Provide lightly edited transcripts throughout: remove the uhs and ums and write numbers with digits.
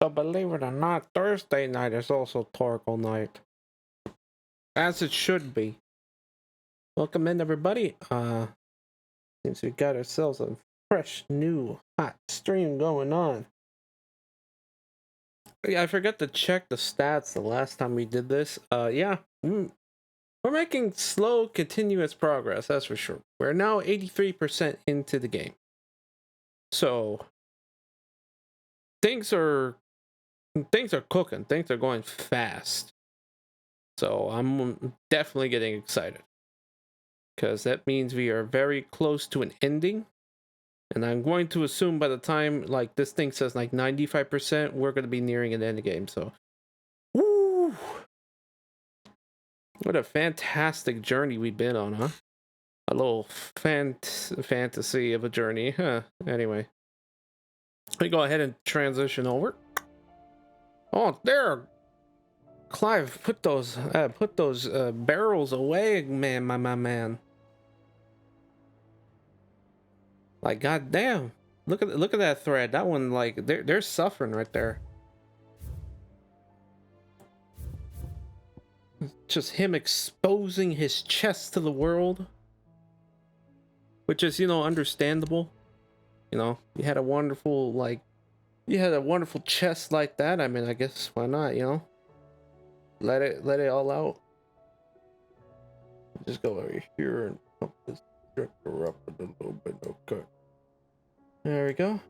So believe it or not, Thursday night is also Torgal night. As it should be. Welcome in, everybody. Seems we got ourselves a fresh, new, hot stream going on. Yeah, I forgot to check the stats the last time we did this. Yeah. We're making slow, continuous progress, that's for sure. We're now 83% into the game. So things are cooking. Things are going fast. So I'm definitely getting excited, because that means we are very close to an ending. And I'm going to assume by the time like this thing says like 95%, we're going to be nearing an end game. So, woo! What a fantastic journey we've been on, huh? A little fantasy of a journey, huh? Anyway, we go ahead and transition over. Oh, there, Clive, put those barrels away, man, my man. Like, goddamn, look at that thread. That one, like, they're suffering right there. Just him exposing his chest to the world, which is, understandable. You had a wonderful chest like that. I mean, I guess why not? Let it all out. Just go over here and pump this tractor up a little bit. Okay, there we go.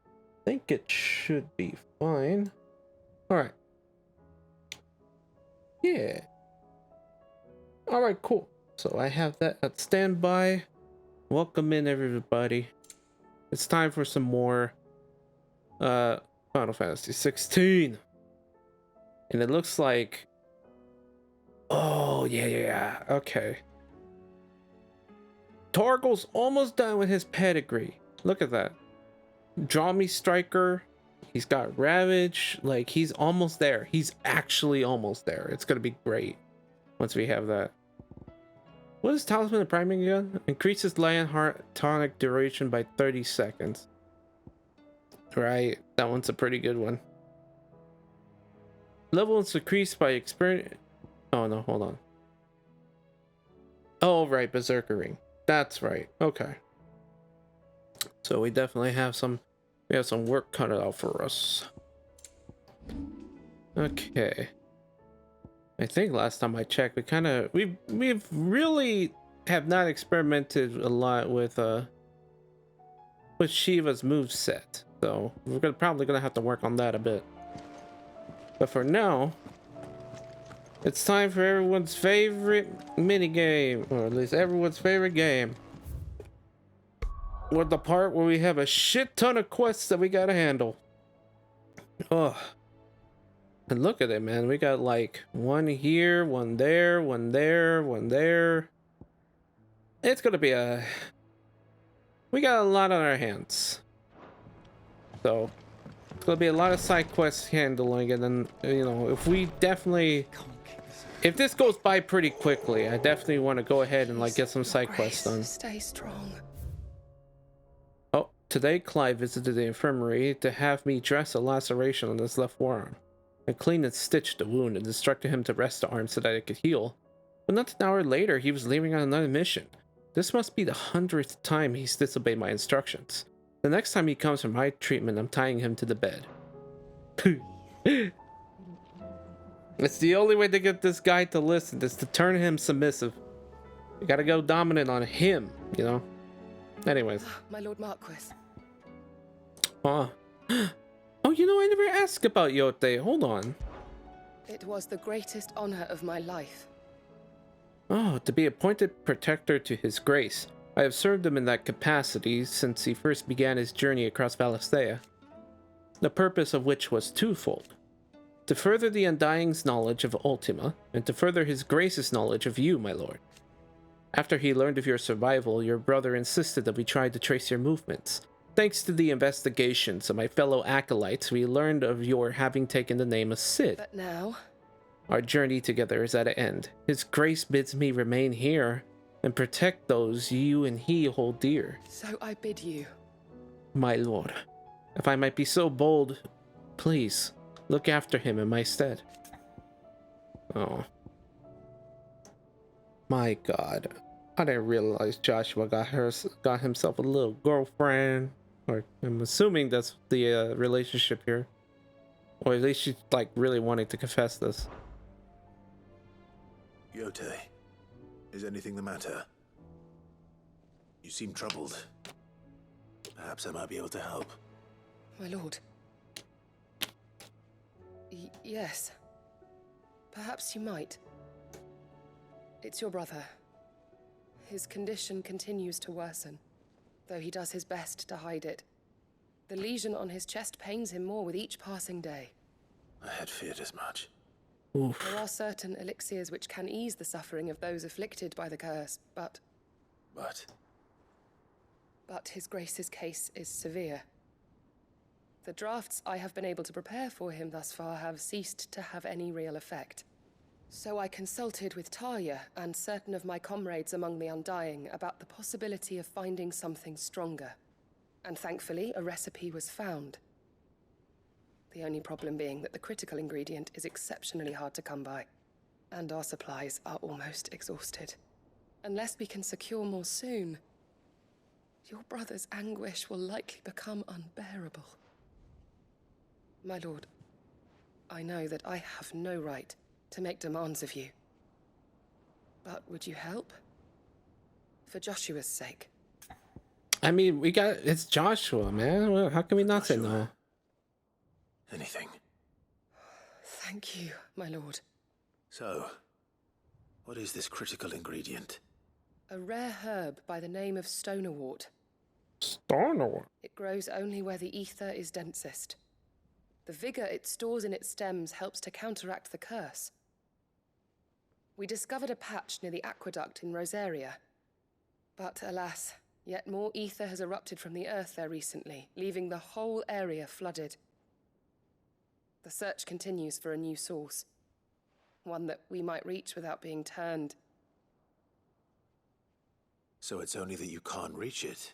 I think it should be fine. All right. Yeah. All right, cool. So I have that at standby. Welcome in, everybody. It's time for some more Final Fantasy 16. And it looks like, oh yeah, okay. Torgal's almost done with his pedigree. Look at that. Draw Me Striker. He's got Ravage. Like, he's almost there. He's actually almost there. It's gonna be great once we have that. What is Talisman of Priming again? Increases Lion Heart tonic duration by 30 seconds. Right, that one's a pretty good one. Level is increased by experience. Oh no, hold on. Oh right, Berserker Ring. That's right. Okay. So we definitely have some work cut out for us. Okay. I think last time I checked, we've really have not experimented a lot with Shiva's moveset. So we're probably gonna have to work on that a bit. But for now, it's time for everyone's favorite mini game, or at least everyone's favorite game. With the part where we have a shit ton of quests that we gotta handle. Oh, and look at it, man. We got like one here, one there, one there, one there. It's gonna be we got a lot on our hands. So it's gonna be a lot of side quests handling, and then if this goes by pretty quickly, I definitely want to go ahead and like get some side quests done. Stay strong. Oh, today Clive visited the infirmary to have me dress a laceration on his left forearm. I cleaned and stitched the wound and instructed him to rest the arm so that it could heal. But not an hour later, he was leaving on another mission. This must be the 100th time he's disobeyed my instructions. The next time he comes for my treatment, I'm tying him to the bed. It's the only way to get this guy to listen, is to turn him submissive. You gotta go dominant on him, Anyways. My Lord Marquis. Oh, I never asked about Yote. Hold on. It was the greatest honor of my life. Oh, to be appointed protector to his grace. I have served him in that capacity since he first began his journey across Valisthea. The purpose of which was twofold. To further the Undying's knowledge of Ultima, and to further his grace's knowledge of you, my lord. After he learned of your survival, your brother insisted that we try to trace your movements. Thanks to the investigations of my fellow acolytes, we learned of your having taken the name of Cid. But now? Our journey together is at an end. His grace bids me remain here and protect those you and he hold dear. So I bid you. My lord. If I might be so bold, please look after him in my stead. Oh. My God. I didn't realize Joshua got himself a little girlfriend. Or I'm assuming that's the relationship here. Or at least she's like really wanting to confess this. Yote, is anything the matter? You seem troubled. Perhaps I might be able to help. My lord. Yes. Perhaps you might. It's your brother. His condition continues to worsen, though he does his best to hide it. The lesion on his chest pains him more with each passing day. I had feared as much. Oof. There are certain elixirs which can ease the suffering of those afflicted by the curse, but His Grace's case is severe. The drafts I have been able to prepare for him thus far have ceased to have any real effect. So I consulted with Talia and certain of my comrades among the Undying about the possibility of finding something stronger. And thankfully, a recipe was found. The only problem being that the critical ingredient is exceptionally hard to come by, and our supplies are almost exhausted. Unless we can secure more soon, your brother's anguish will likely become unbearable. My lord, I know that I have no right to make demands of you. But would you help? For Joshua's sake. I mean, it's Joshua, man. Well, how can we not say no? Anything. Thank you, my lord. So, what is this critical ingredient? A rare herb by the name of stonerwort. Stonerwort? It grows only where the ether is densest. The vigor it stores in its stems helps to counteract the curse. We discovered a patch near the aqueduct in Rosaria. But alas, yet more ether has erupted from the earth there recently, leaving the whole area flooded. The search continues for a new source. One that we might reach without being turned. So it's only that you can't reach it.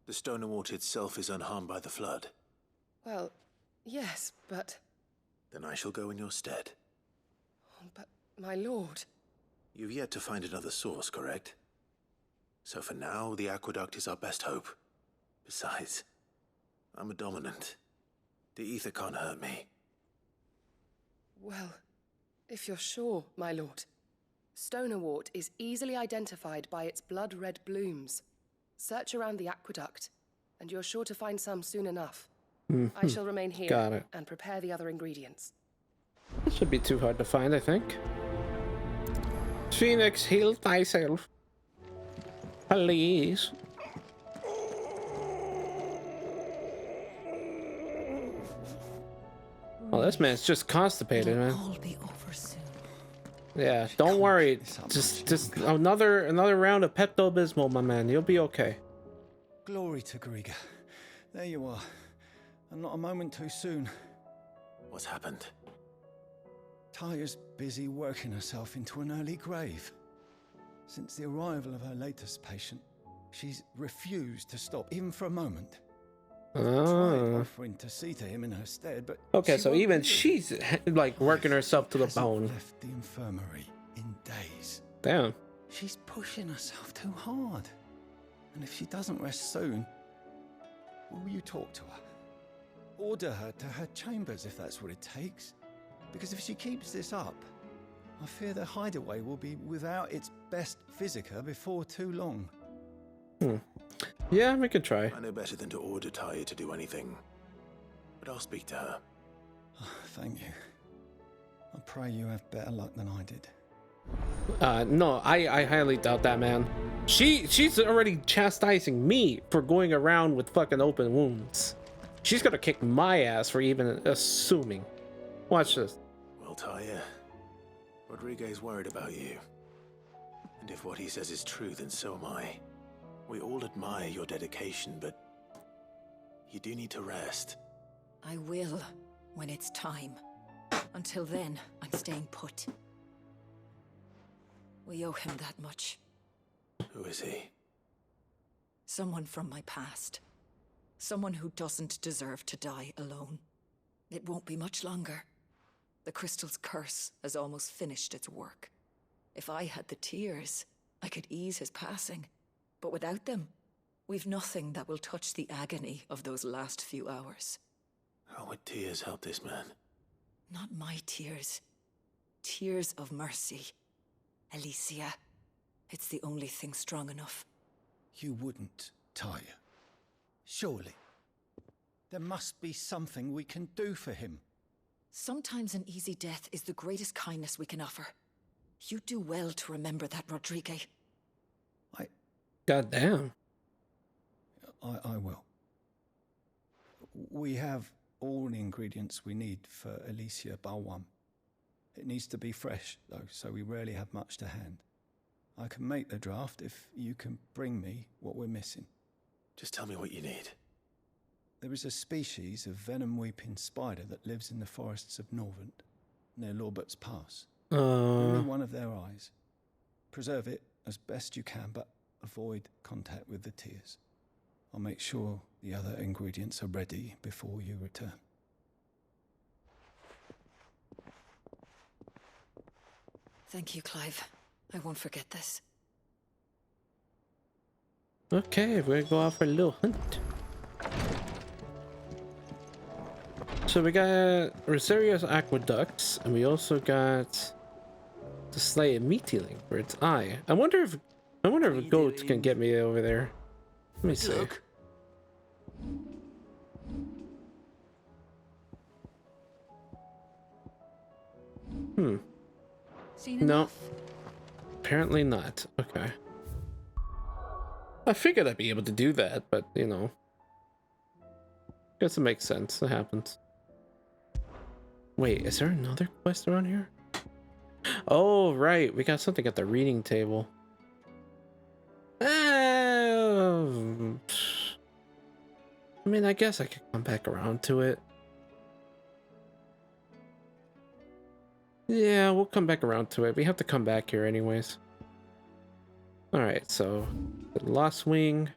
The Stonerwort itself is unharmed by the flood. Well, yes, but... Then I shall go in your stead. But, my lord... You've yet to find another source, correct? So for now, the aqueduct is our best hope. Besides, I'm a dominant. The ether can't hurt me. Well, if you're sure, my lord. Stonerwort is easily identified by its blood-red blooms. Search around the aqueduct, and you're sure to find some soon enough. I shall remain here and prepare the other ingredients. It should be too hard to find, I think. Phoenix, heal thyself. Please. Oh, this man's just constipated, man. It'll all be over soon. Yeah, don't worry. Just another round of Pepto-Bismol, my man. You'll be okay. Glory to Griga. There you are. And not a moment too soon. What's happened? Talia's busy working herself into an early grave. Since the arrival of her latest patient, she's refused to stop, even for a moment. Tried offering to see to him in her stead, but okay, so even she's like working herself to the bone. Left the infirmary in days. Damn. She's pushing herself too hard. And if she doesn't rest soon, will you talk to her? Order her to her chambers if that's what it takes. Because if she keeps this up, I fear the hideaway will be without its best physica before too long. Yeah, we could try. I know better than to order Talia to do anything. But I'll speak to her. Thank you. I pray you have better luck than I did. No, I highly doubt that, man. She's already chastising me for going around with fucking open wounds. She's gonna kick my ass for even assuming. Watch this. Well, Talia, Rodriguez worried about you. And if what he says is true, then so am I. We all admire your dedication, but you do need to rest. I will, when it's time. Until then, I'm staying put. We owe him that much. Who is he? Someone from my past. Someone who doesn't deserve to die alone. It won't be much longer. The crystal's curse has almost finished its work. If I had the tears, I could ease his passing. But without them, we've nothing that will touch the agony of those last few hours. How would tears help this man? Not my tears. Tears of mercy. Alicia, it's the only thing strong enough. You wouldn't, Talia. Surely. There must be something we can do for him. Sometimes an easy death is the greatest kindness we can offer. You do well to remember that, Rodrigue. God damn. I will. We have all the ingredients we need for Alicia Balwam. It needs to be fresh, though, so we rarely have much to hand. I can make the draft if you can bring me what we're missing. Just tell me what you need. There is a species of venom-weeping spider that lives in the forests of Norvent, near Lorbert's Pass. Bring me one of their eyes. Preserve it as best you can, but avoid contact with the tears. I'll make sure the other ingredients are ready before you return. Thank you, Clive. I won't forget this. Okay, we're gonna go out for a little hunt. So we got Rosario's aqueducts, and we also got to slay a meaty-ling for its eye. I wonder if a goat can get me over there. Let me see. Look. Seen No. enough? Apparently not. Okay. I figured I'd be able to do that, but you know. Guess it makes sense. It happens. Wait, is there another quest around here? Oh, right. We got something at the reading table. I mean, I guess I could come back around to it. Yeah, we'll come back around to it. We have to come back here anyways. Alright, so the Lost Wing.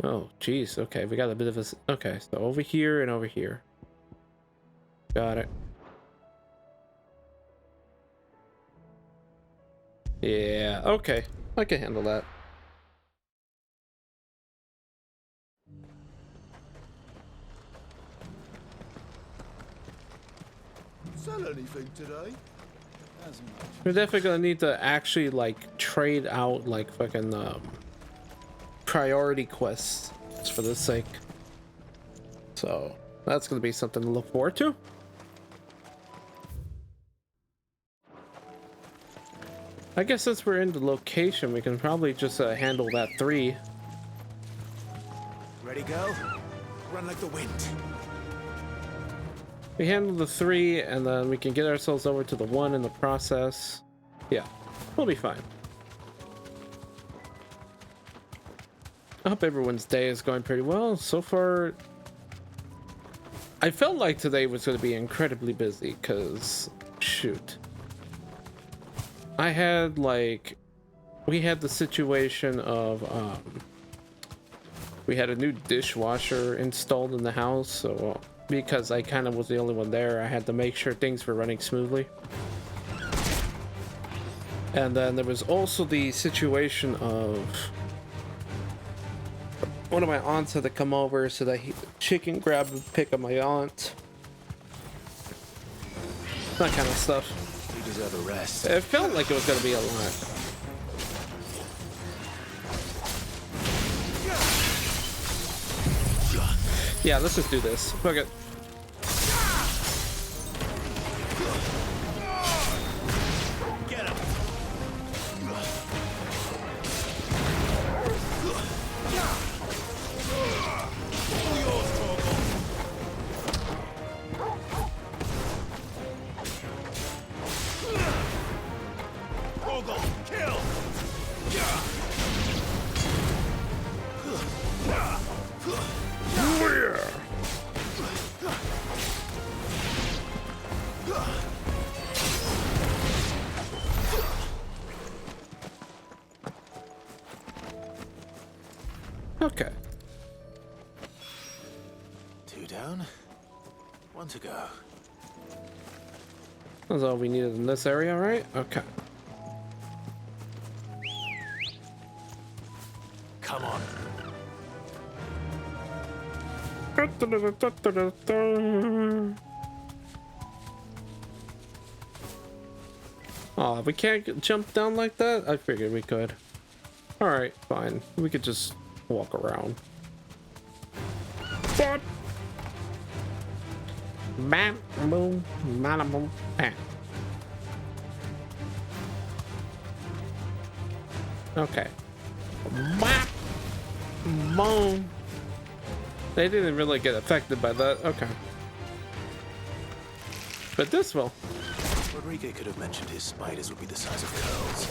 Oh, jeez. Okay, we got a bit of a... Okay, so over here and over here. Got it. Yeah, okay. I can handle that. Sell anything today? We're definitely gonna need to actually like trade out like fucking priority quests just for this sake. So that's gonna be something to look forward to. I guess since we're in the location, we can probably just handle that 3. Ready, go? Run like the wind. We handle the 3, and then we can get ourselves over to the 1 in the process. Yeah, we'll be fine. I hope everyone's day is going pretty well. So far, I felt like today was going to be incredibly busy, because, shoot. I had, like, we had the situation of, we had a new dishwasher installed in the house, so... Because I kind of was the only one there, I had to make sure things were running smoothly. And then there was also the situation of one of my aunts had to come over so that she can grab and pick up my aunt. That kind of stuff. You deserve a rest. It felt like it was going to be a lot. Yeah, let's just do this. Fuck it. Get him. All yours, Torgal. Torgal, kill. Okay. 2 down, 1 to go. That's all we needed in this area, right? Okay. Come on. Oh, we can't jump down like that? I figured we could. Alright, fine. We could just walk around. Bam, boom, bam, boom, bam. Okay. Bam, boom. They didn't really get affected by that. Okay. But this will. Rodrigo could have mentioned his spiders would be the size of curls.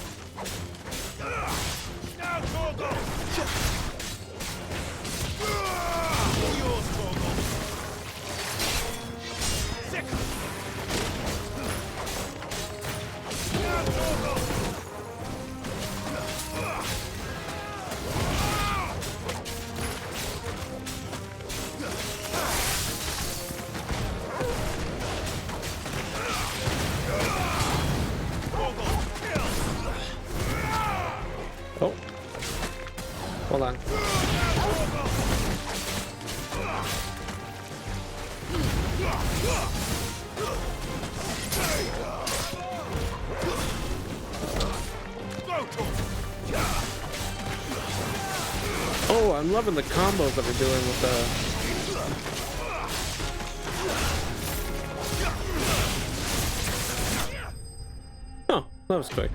Now, Torgal! All yours, Torgal! Sick! Now, Torgal! Oh. Hold on. Oh, I'm loving the combos that we're doing with the... Oh, that was quick.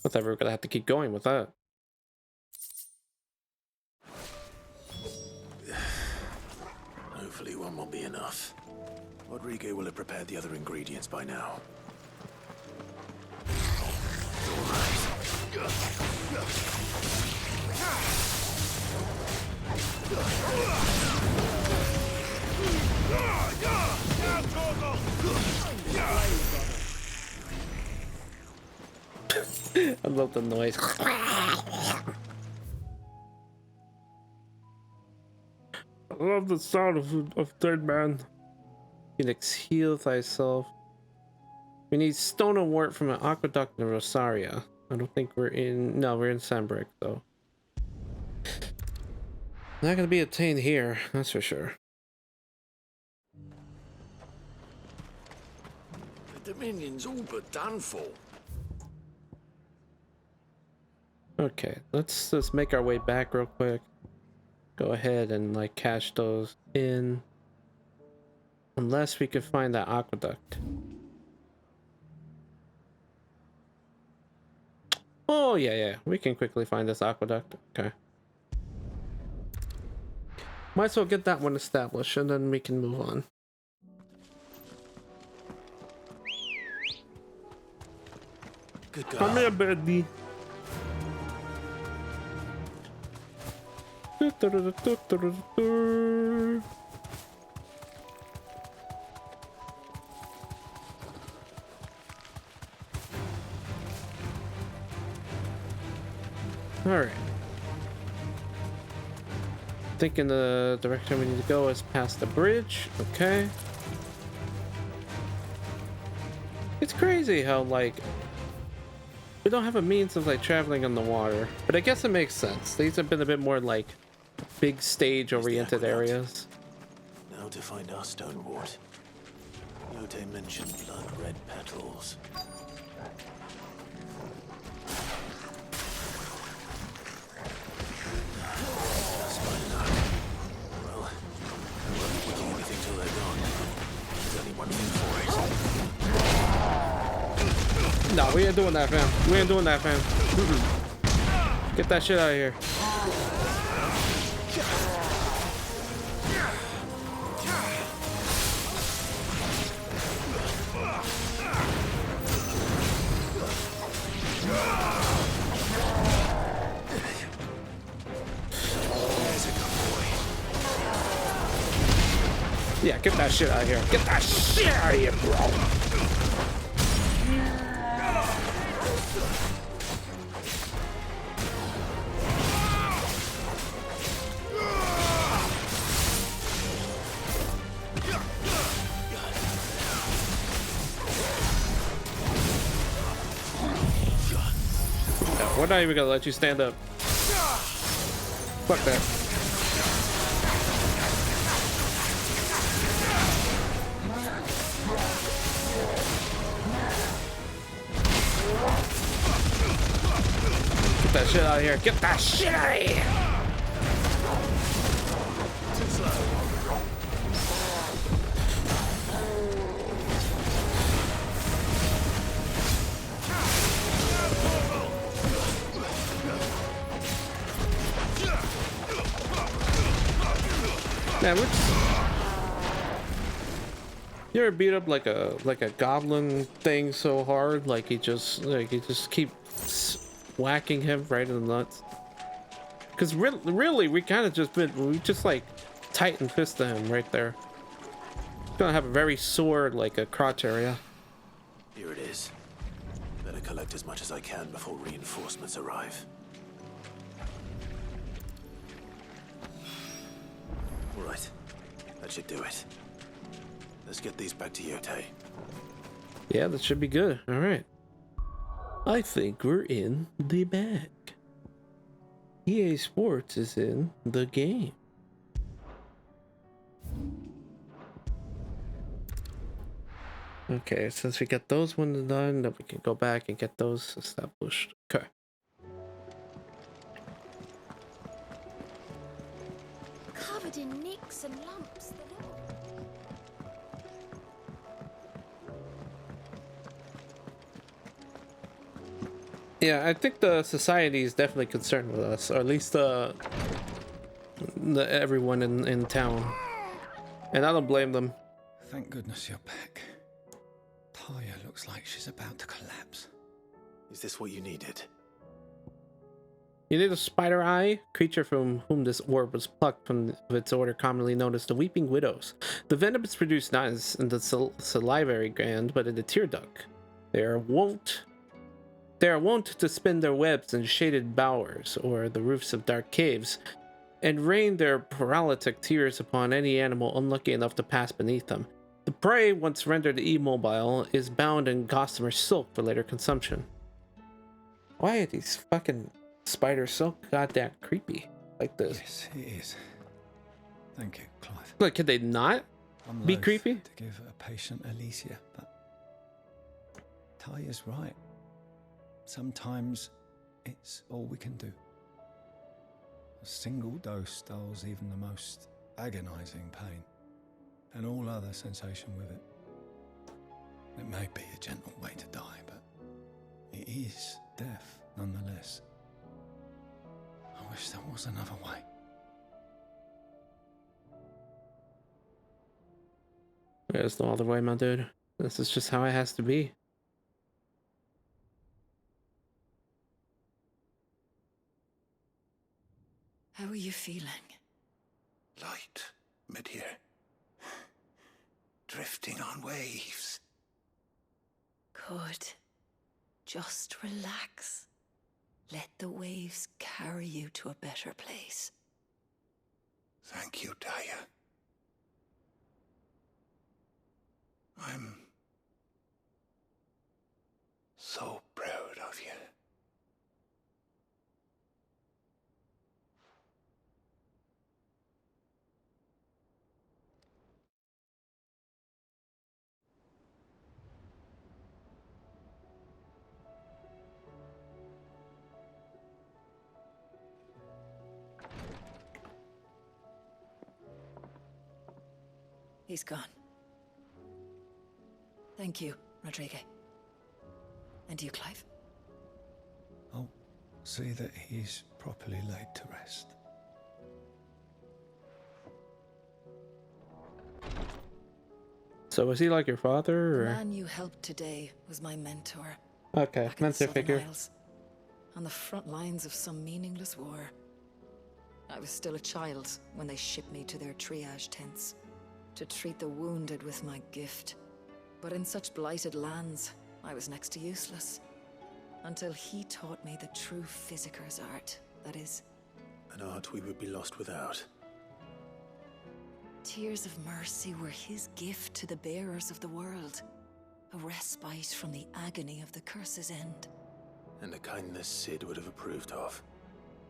I thought we were gonna have to keep going with that. Hopefully one will be enough. Rodrigo will have prepared the other ingredients by now. I love the noise. I love the sound of Third Man. Phoenix, heal thyself. We need stone and wort from an aqueduct in Rosaria. I don't think we're in... No, we're in Sambrick, though. Not gonna be obtained here, that's for sure. The Dominion's all but done for. Okay, let's just make our way back real quick. Go ahead and like cash those in. Unless we can find that aqueduct. Oh yeah, we can quickly find this aqueduct. Okay. Might as well get that one established and then we can move on. Good girl. Come here, birdie. Alright. Thinking the direction we need to go is past the bridge. Okay. It's crazy how, like, we don't have a means of, like, traveling on the water. But I guess it makes sense. These have been a bit more, like, big stage-oriented areas. Now to find our stone wart. Note mentioned blood red petals. That's fine enough. Well, I won't be picking anything till they're gone. There's only one thing for it. No, we ain't doing that, fam. We ain't doing that, fam. Mm-mm. Get that shit out of here. Yeah, get that shit out of here. Get that shit out of here, bro. We're not even gonna let you stand up. Fuck that. Get that shit out of here. Get that shit out of here. Too slow. Man, you ever beat up like a goblin thing so hard, like you just keeps whacking him right in the nuts? Because really, we kind of just like tighten fisted him right there. He's gonna have a very sore like a crotch area. Here it is. Better collect as much as I can before reinforcements arrive. All right, that should do it. Let's get these back to Yote. Yeah, that should be good. All right. I think we're in the bag. EA Sports is in the game. Okay, since we got those ones done, then we can go back and get those established. Okay. Covered in nicks and lumps. Yeah, I think the society is definitely concerned with us, or at least the everyone in town. And I don't blame them. Thank goodness you're back. Taya looks like she's about to collapse. Is this what you needed? You need a spider eye, creature from whom this orb was plucked from its order commonly known as the Weeping Widows. The venom is produced not in the salivary gland, but in the tear duct. They are wont to spin their webs in shaded bowers or the roofs of dark caves, and rain their paralytic tears upon any animal unlucky enough to pass beneath them. The prey, once rendered immobile, is bound in gossamer silk for later consumption. Why are these fucking spiders so goddamn creepy like this? Yes, it is. Thank you, Clive. Like, could they not I'm be loath creepy? to give a patient Alicia, but Taya's right. Sometimes it's all we can do. A single dose dulls even the most agonizing pain, and all other sensation with it. It may be a gentle way to die, but it is death nonetheless. I wish there was another way. There's no other way, my dude. This is just how it has to be. How are you feeling? Light, mid-here. Drifting on waves. Good. Just relax. Let the waves carry you to a better place. Thank you, Taya. I'm so proud of you. He's gone. Thank you, Rodrigue. And you, Clive? I'll see that he's properly laid to rest. So was he like your father, The or? man you helped today was my mentor. Okay, Back in the mentor Southern figure. Isles, on the front lines of some meaningless war. I was still a child when they shipped me to their triage tents to treat the wounded with my gift. But in such blighted lands, I was next to useless. Until he taught me the true physicker's art, that is, An art we would be lost without. tears of mercy were his gift to the bearers of the world. A respite from the agony of the curse's end. and a kindness Cid would have approved of.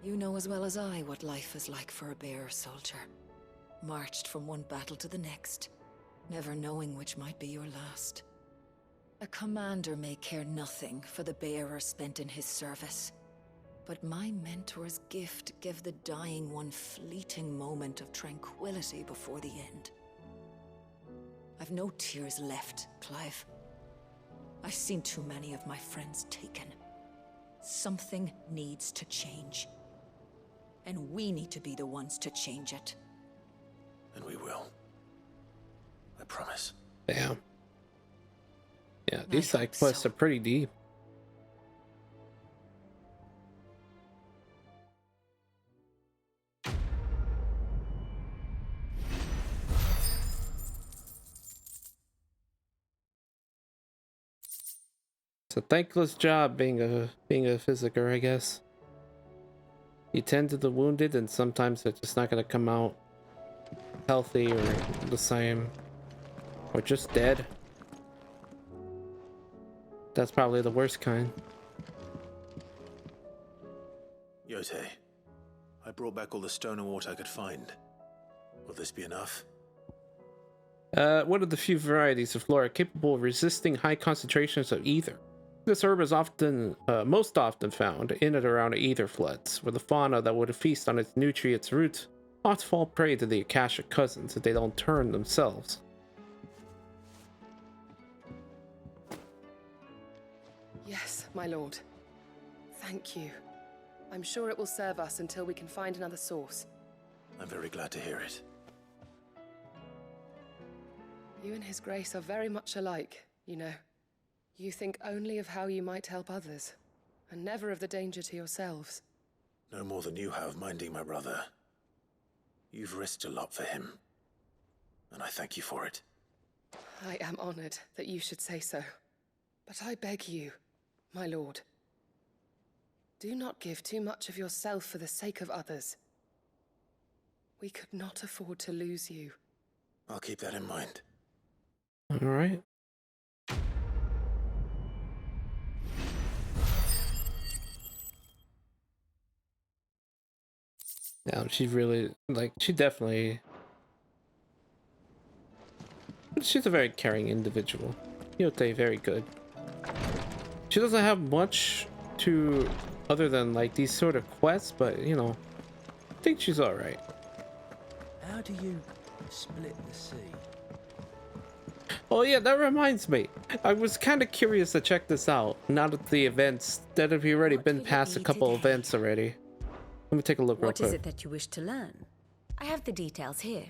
You know as well as I what life is like for a bearer soldier. Marched from one battle to the next, never knowing which might be your last. A commander may care nothing for the bearer spent in his service, but my mentor's gift gave the dying one fleeting moment of tranquility before the end. I've no tears left, Clive. I've seen too many of my friends taken. Something needs to change. And we need to be the ones to change it. And we will. I promise. Damn. Yeah, these I side hope quests so. are pretty deep. It's a thankless job being a physiker, I guess. You tend to the wounded, and sometimes they're just not gonna come out healthy or the same, or just dead. That's probably the worst kind. Yote, I brought back all the stone and water I could find. Will this be enough? One of the few varieties of flora capable of resisting high concentrations of ether. This herb is most often found in and around ether floods, where the fauna that would feast on its nutrients roots ought to fall prey to the Akashic cousins if they don't turn themselves. Yes, my lord. Thank you. I'm sure it will serve us until we can find another source. I'm very glad to hear it. You and His Grace are very much alike, you know. You think only of how you might help others, and never of the danger to yourselves. No more than you have minding my brother. You've risked a lot for him, and I thank you for it. I am honored that you should say so. But I beg you, my lord, do not give too much of yourself for the sake of others. We could not afford to lose you. I'll keep that in mind. All right. Yeah, she really, like, she definitely... She's a very caring individual. Yote, very good. She doesn't have much to... other than, like, these sort of quests, but, you know, I think she's alright. How do you split the sea? Oh yeah, that reminds me. I was kind of curious to check this out, now that the events, that have already What been will it past a be couple today? events already. Let me take a look real What quick. is it that you wish to learn? I have the details here.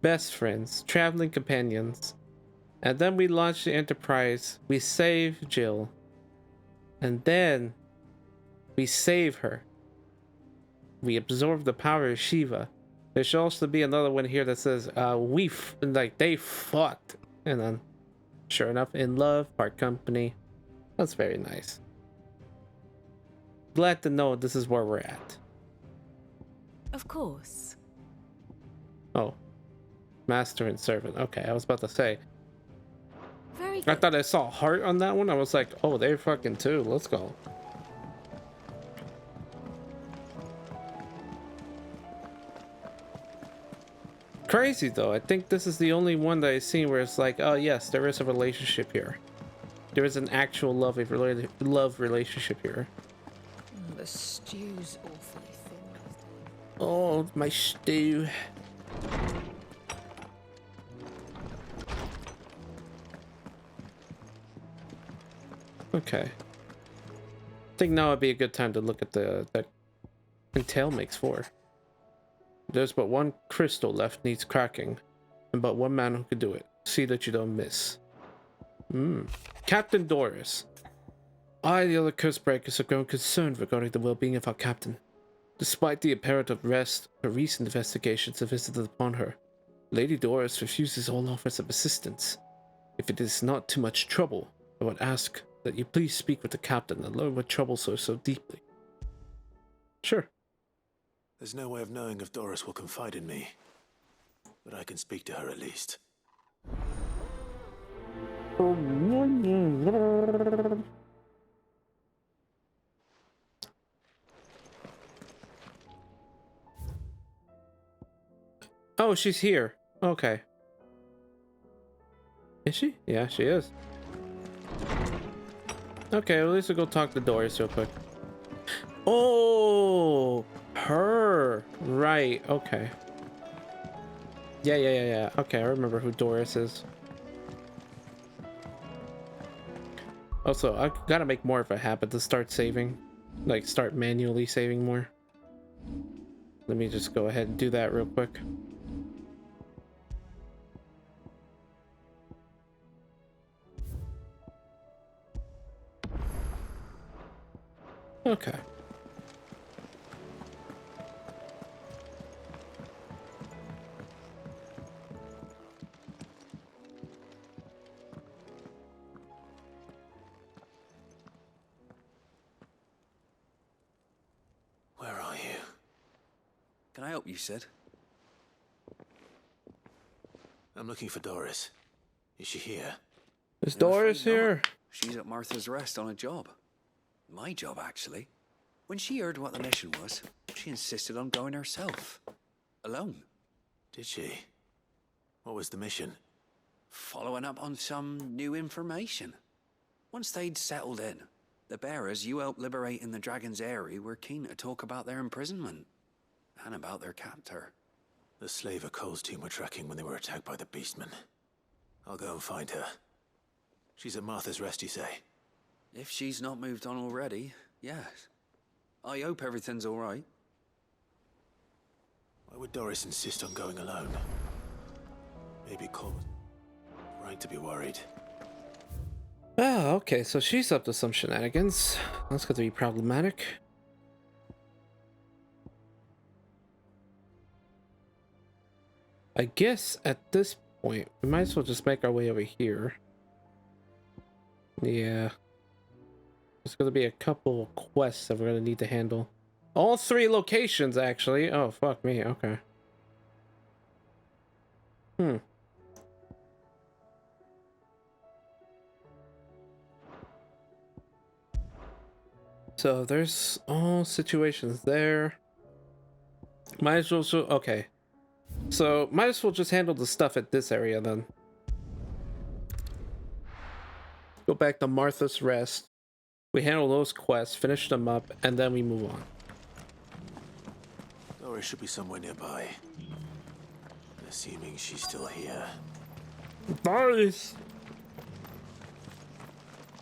Best friends, traveling companions. And then we launch the Enterprise, we save Jill. And then we save her. We absorb the power of Shiva. There should also be another one here that says, they fucked. And then, sure enough, in love, part company. That's very nice. Glad to know this is where we're at. Of course. Oh. Master and servant. Okay, I was about to say. Very I good. thought I saw a heart on that one. I was like, oh, they're fucking too. Let's go. Crazy though. I think this is the only one that I've seen where it's like, oh yes, there is a relationship here. There is an actual love relationship here. The stew's awfully thin. Oh, my stew. Okay. I think now would be a good time to look at the that Entail makes for. There's but one crystal left needs cracking, and but one man who could do it. See that you don't miss. Captain Doris. I, the other curse breakers, have grown concerned regarding the well-being of our captain. Despite the apparent unrest, her recent investigations have visited upon her. Lady Doris refuses all offers of assistance. If it is not too much trouble, I would ask that you please speak with the captain and learn what troubles her so deeply. Sure. There's no way of knowing if Doris will confide in me, but I can speak to her at least. Oh, she's here. Okay. Is she? Yeah, she is. Okay, well, at least we'll go talk to Doris real quick. Oh, her. Right, okay. Yeah. Okay, I remember who Doris is. Also, I gotta make more of a habit to start saving. Like, start manually saving more. Let me just go ahead and do that real quick. Okay. Where are you? Can I help you, Sid? I'm looking for Doris. Is she here? Is I'm Doris afraid not. here? She's at Martha's Rest on a job. My job, actually. When she heard what the mission was, she insisted on going herself. Alone. Did she? What was the mission? Following up on some new information. Once they'd settled in, the bearers you helped liberate in the Dragon's Eyrie were keen to talk about their imprisonment. And about their captor. The slaver Cole's team were tracking when they were attacked by the Beastmen. I'll go and find her. She's at Martha's Rest, you say? If she's not moved on already, yes. I hope everything's all right. Why would Doris insist on going alone? Maybe Cole was right to be worried. Oh, okay, so she's up to some shenanigans. That's going to be problematic. I guess at this point, we might as well just make our way over here. Yeah. There's going to be a couple of quests that we're going to need to handle. All 3 locations, actually. Oh, fuck me. Okay. So there's all situations there. Might as well... Okay. So, might as well just handle the stuff at this area then. Go back to Martha's Rest. We handle those quests, finish them up, and then we move on. Doris should be somewhere nearby. Assuming she's still here. Doris!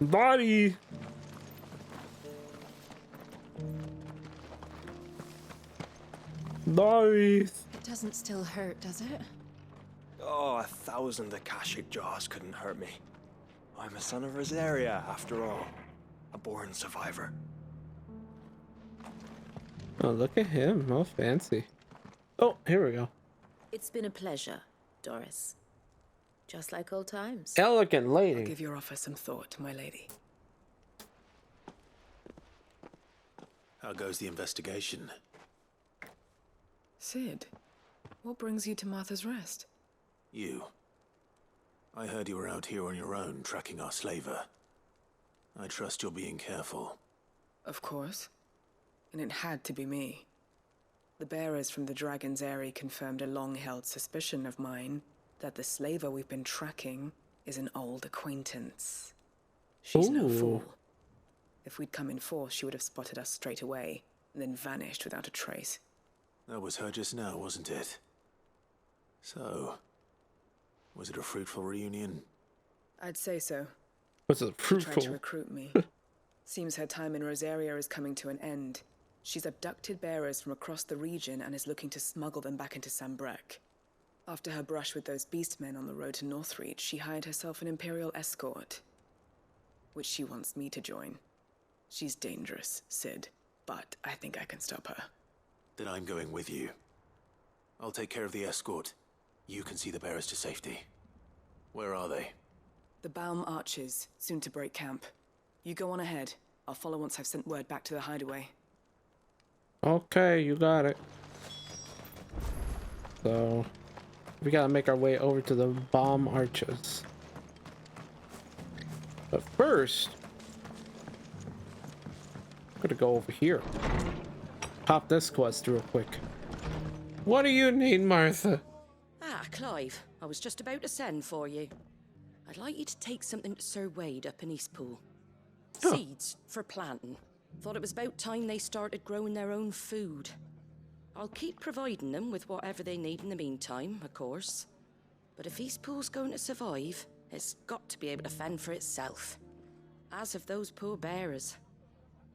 Body! Doris! It doesn't still hurt, does it? Oh, 1,000 Akashic jaws couldn't hurt me. I'm a son of Rosaria, after all. A born survivor. Oh, look at him. Oh, fancy. Oh, here we go. It's been a pleasure, Doris. Just like old times. Elegant lady. I'll give your offer some thought, my lady. How goes the investigation? Sid, what brings you to Martha's Rest? You. I heard you were out here on your own, tracking our slaver. I trust you're being careful. Of course. And it had to be me. The bearers from the Dragon's Eyrie confirmed a long-held suspicion of mine that the slaver we've been tracking is an old acquaintance. She's no fool. If we'd come in force, she would have spotted us straight away, and then vanished without a trace. That was her just now, wasn't it? So, was it a fruitful reunion? I'd say so. Was it She fruitful? tried to recruit me. Seems her time in Rosaria is coming to an end. She's abducted bearers from across the region and is looking to smuggle them back into Sambrek. After her brush with those beastmen on the road to Northreach, she hired herself an Imperial escort, which she wants me to join. She's dangerous, Sid, but I think I can stop her. Then I'm going with you. I'll take care of the escort. You can see the bearers to safety. Where are they? The Baum Archers, soon to break camp. You go on ahead. I'll follow once I've sent word back to the hideaway. Okay, you got it. So we gotta make our way over to the bomb arches. But first, I'm gonna go over here. Pop this quest real quick. What do you need, Martha? Ah, Clive. I was just about to send for you. I'd like you to take something to Sir Wade up in Eastpool. Seeds for planting. Thought it was about time they started growing their own food. I'll keep providing them with whatever they need in the meantime, of course. But if Eastpool's going to survive, it's got to be able to fend for itself. As of those poor bearers.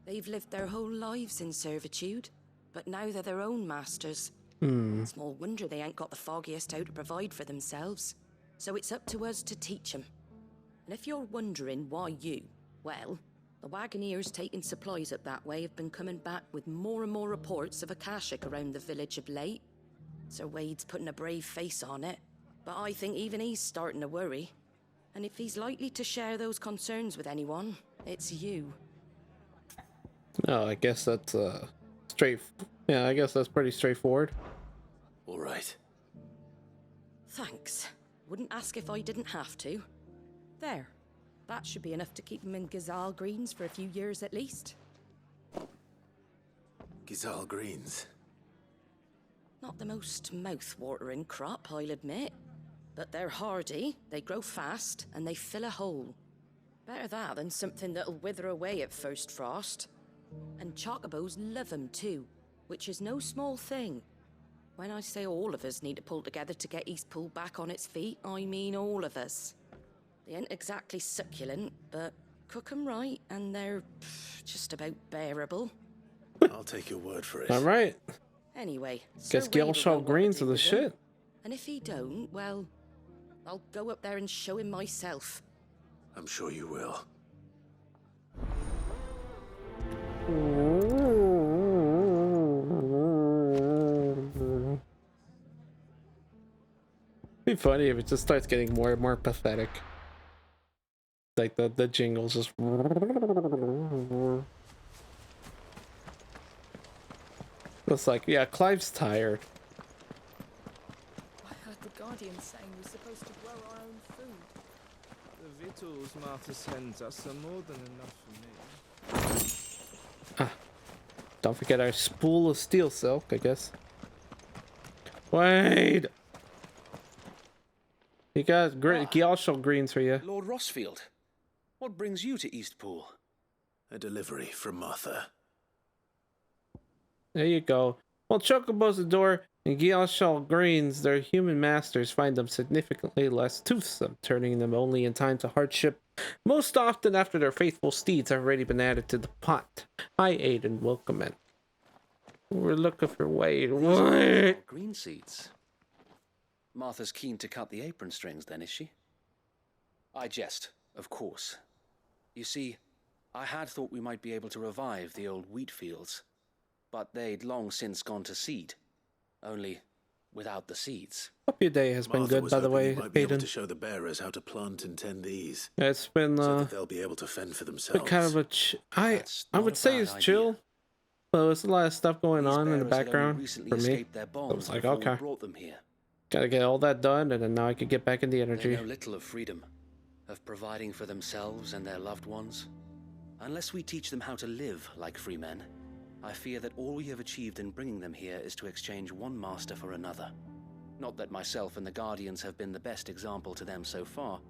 They've lived their whole lives in servitude, but now they're their own masters. Small wonder they ain't got the foggiest how to provide for themselves. So it's up to us to teach them. And if you're wondering why you, well, the Wagoneers taking supplies up that way have been coming back with more and more reports of Akashic around the village of late. Sir Wade's putting a brave face on it, but I think even he's starting to worry. And if he's likely to share those concerns with anyone, it's you. No, I guess that's yeah, I guess that's pretty straightforward. All right. Thanks. Wouldn't ask if I didn't have to. There. That should be enough to keep him in Gazal Greens for a few years at least. Gazal Greens. Not the most mouth-watering crop, I'll admit. But they're hardy, they grow fast, and they fill a hole. Better that than something that'll wither away at first frost. And chocobos love 'em too, which is no small thing. When I say all of us need to pull together to get Eastpool back on its feet, I mean all of us. They ain't exactly succulent, but cook 'em right, and they're just about bearable. I'll take your word for it. All right. Anyway, Guess Gilshall Greens are the shit. And if he don't, well, I'll go up there and show him myself. I'm sure you will. It'd be funny if it just starts getting more and more pathetic. Like the jingles just. It's like, yeah, Clive's tired. I heard the Guardian saying we're supposed to grow our own food. The victuals Martha sends us are more than enough for me. Don't forget our spool of steel silk, I guess. Wait! You got great Gilshall Greens for you. Lord Rossfield, what brings you to Eastpool? A delivery from Martha. There you go. Well, Chocobos adore and Gilshall Greens, their human masters find them significantly less toothsome, turning them only in time to hardship, most often after their faithful steeds have already been added to the pot. I aid and welcome it. We're looking for Wade. What? Green seeds. Martha's keen to cut the apron strings, then, is she? I jest, of course. You see, I had thought we might be able to revive the old wheat fields, but they'd long since gone to seed, only without the seeds. Hope your day has been good, by the way, you might be able Aiden. to show the bearers how to plant and tend these. Yeah, it's been so that they'll be able to fend for themselves. kind of a I would say it's chill, but there's a lot of stuff going on in the background for me. I was like, okay, gotta get all that done, and then now I could get back in the energy. They know little of freedom, of providing for themselves and their loved ones. Unless we teach them how to live like free men, I fear that all we have achieved in bringing them here is to exchange one master for another. Not that myself and the Guardians have been the best example to them so far,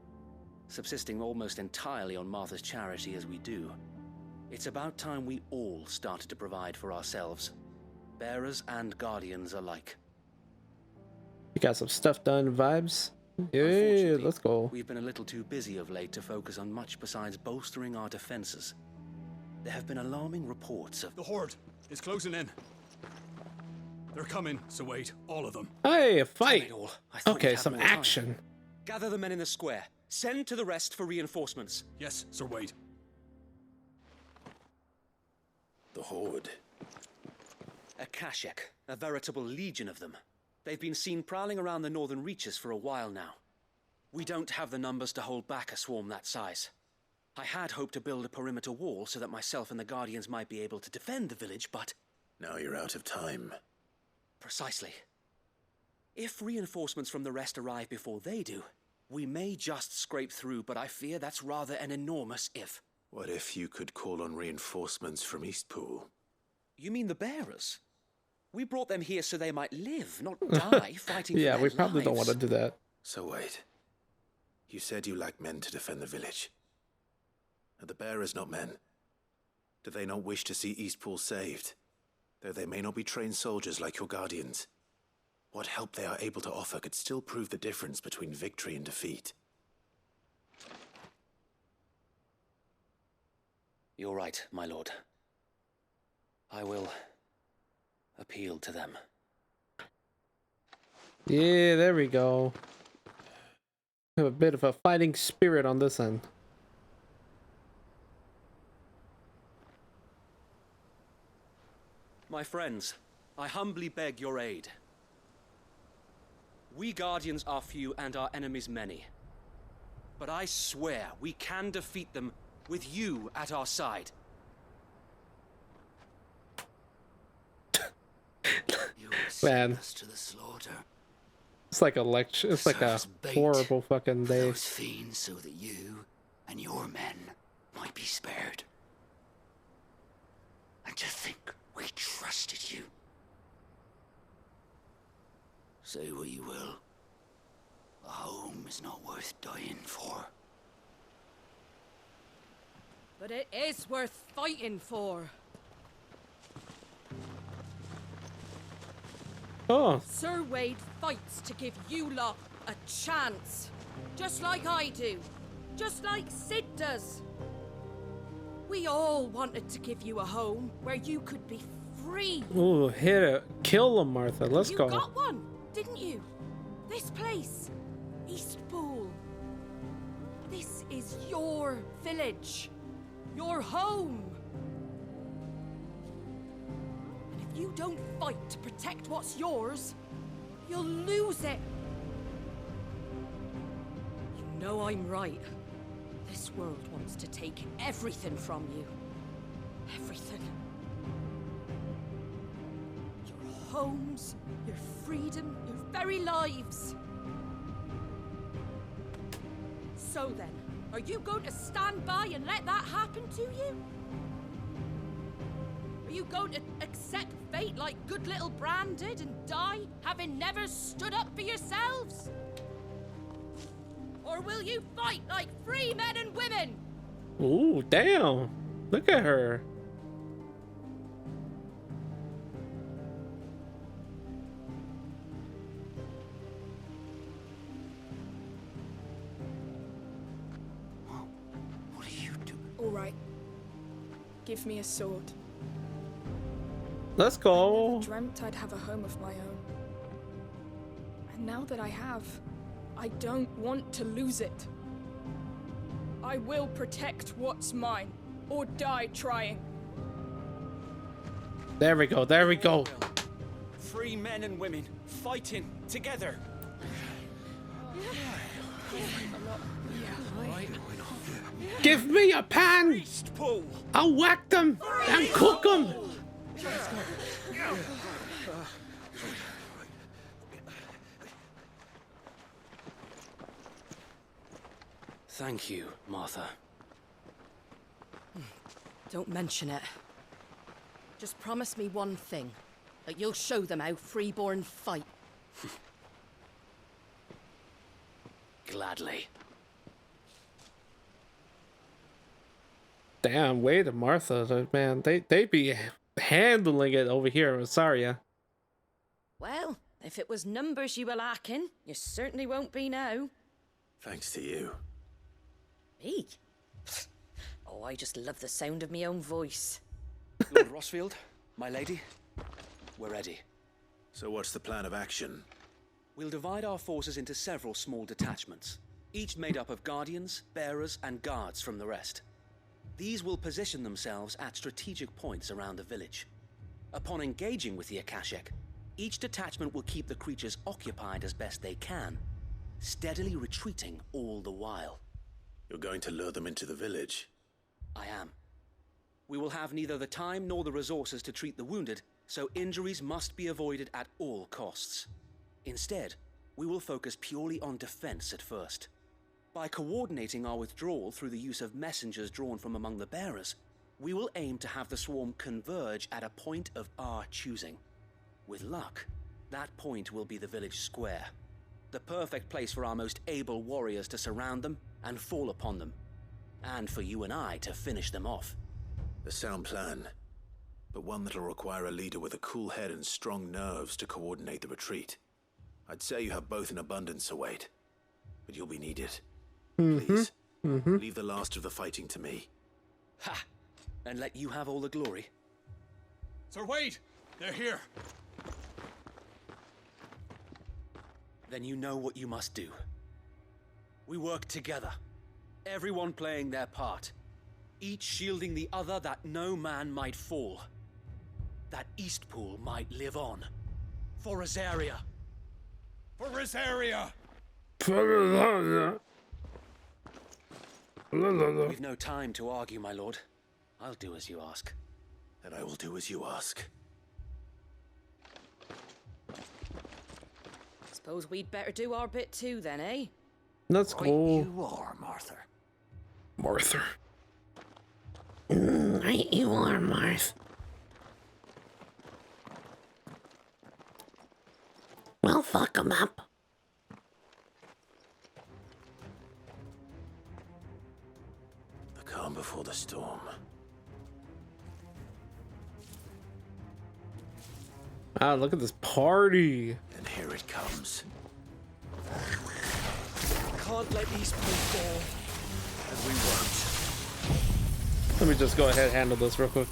subsisting almost entirely on Martha's charity as we do. It's about time we all started to provide for ourselves, bearers and Guardians alike. You got some stuff done vibes? Yeah, let's go. We've been a little too busy of late to focus on much besides bolstering our defenses. There have been alarming reports of... The Horde is closing in. They're coming, so wait, all of them. Hey, a fight! Okay, we'd have some more time. action. Gather the men in the square. Send to the rest for reinforcements. Yes, Sir Wade. The Horde. Akashic, a veritable legion of them. They've been seen prowling around the northern reaches for a while now. We don't have the numbers to hold back a swarm that size. I had hoped to build a perimeter wall so that myself and the Guardians might be able to defend the village, but... Now you're out of time. Precisely. If reinforcements from the rest arrive before they do, we may just scrape through, but I fear that's rather an enormous if. What if you could call on reinforcements from Eastpool? You mean the bearers? We brought them here so they might live, not die fighting Yeah, for their we probably don't want lives. to do that. So wait. You said you lack men to defend the village. Are the bearers not men? Do they not wish to see Eastpool saved? Though they may not be trained soldiers like your guardians. What help they are able to offer could still prove the difference between victory and defeat. You're right, my lord. I will appeal to them. Yeah, there we go. Have a bit of a fighting spirit on this end. My friends, I humbly beg your aid. We Guardians are few and our enemies many. But I swear we can defeat them with you at our side. Man, To the slaughter. it's like a lecture. It's like a horrible fucking day. Those fiends, so that you and your men might be spared. And to think we trusted you. Say what you will. A home is not worth dying for. But it is worth fighting for. Oh. Sir Wade fights to give you lot a chance. Just like I do. Just like Sid does. We all wanted to give you a home where you could be free. Ooh, hit it. Kill him, Martha. Let's you go. got one, didn't you? This place. Eastpool. This is your village. Your home. And if you don't fight to protect what's yours, you'll lose it. You know I'm right. This world wants to take everything from you. Everything. Your homes, your freedom, your very lives. So then, are you going to stand by and let that happen to you? Are you going to accept fate like good little Bran did and die, having never stood up for yourselves? Or will you fight like free men and women? Ooh, damn. Look at her. What are you doing? All right. Give me a sword. Let's go. I never dreamt I'd have a home of my own. And now that I have, I don't want to lose it. I will protect what's mine, or die trying. There we go. There we go. Free men and women fighting together. Give me a pan. I'll whack them and cook them. Thank you, Martha. Don't mention it. Just promise me one thing. That you'll show them how freeborn fight. Gladly. Damn, Wade and Martha, man, they be handling it over here in Rosaria. Well, if it was numbers you were lacking, you certainly won't be now. Thanks to you. Me? Oh, I just love the sound of my own voice. Lord Rossfield, my lady, we're ready. So what's the plan of action? We'll divide our forces into several small detachments, each made up of guardians, bearers, and guards from the rest. These will position themselves at strategic points around the village. Upon engaging with the Akashic, each detachment will keep the creatures occupied as best they can, steadily retreating all the while. You're going to lure them into the village? I am. We will have neither the time nor the resources to treat the wounded, so injuries must be avoided at all costs. Instead, we will focus purely on defense at first. By coordinating our withdrawal through the use of messengers drawn from among the bearers, we will aim to have the swarm converge at a point of our choosing. With luck, that point will be the village square, the perfect place for our most able warriors to surround them and fall upon them, and for you and I to finish them off. A sound plan, but one that'll require a leader with a cool head and strong nerves to coordinate the retreat. I'd say you have both in abundance, Sir Wade, but you'll be needed. Please, leave the last of the fighting to me. Ha! And let you have all the glory. Sir Wade! They're here! Then you know what you must do. We work together, everyone playing their part, each shielding the other that no man might fall, that Eastpool might live on. For Rosaria! For Rosaria! We've no time to argue, my lord. I'll do as you ask. And I will do as you ask. Suppose we'd better do our bit too, then, eh? Let's go. You are, Martha. Martha. Right you are, Marth. We'll fuck 'em up. The calm before the storm. Ah, look at this party. And here it comes. Can't let Eastpool fall. And we won't. Let me just go ahead and handle this real quick.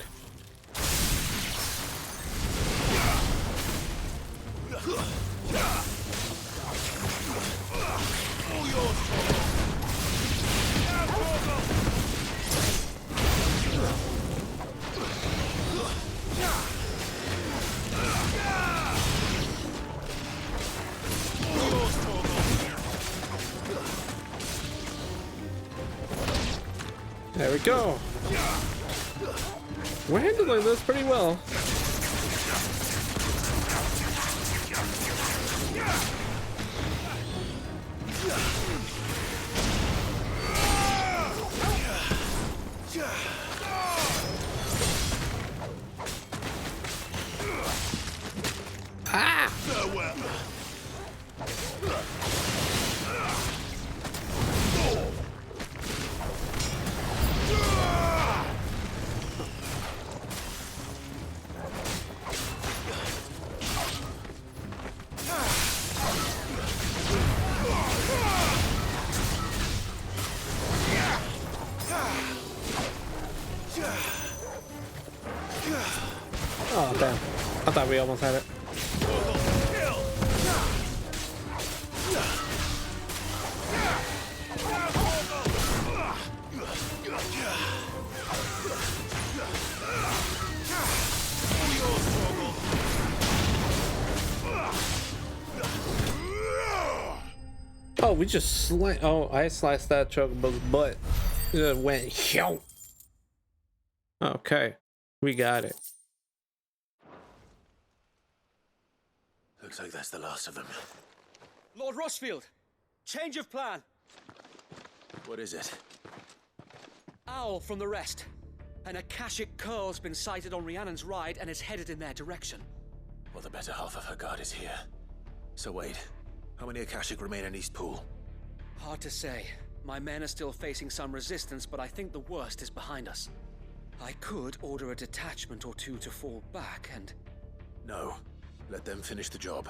There we go. We're handling this pretty well. Ah! Oh, damn. I thought we almost had it. Oh, we just sliced. Oh, I sliced that chocobo's butt. It went. Okay, we got it. Looks like that's the last of them. Lord Rushfield! Change of plan! What is it? Owl from the rest. An Akashic curl's been sighted on Rhiannon's ride and is headed in their direction. Well, the better half of her guard is here. So wait, how many Akashic remain in Eastpool? Hard to say. My men are still facing some resistance, but I think the worst is behind us. I could order a detachment or two to fall back and... No. Let them finish the job.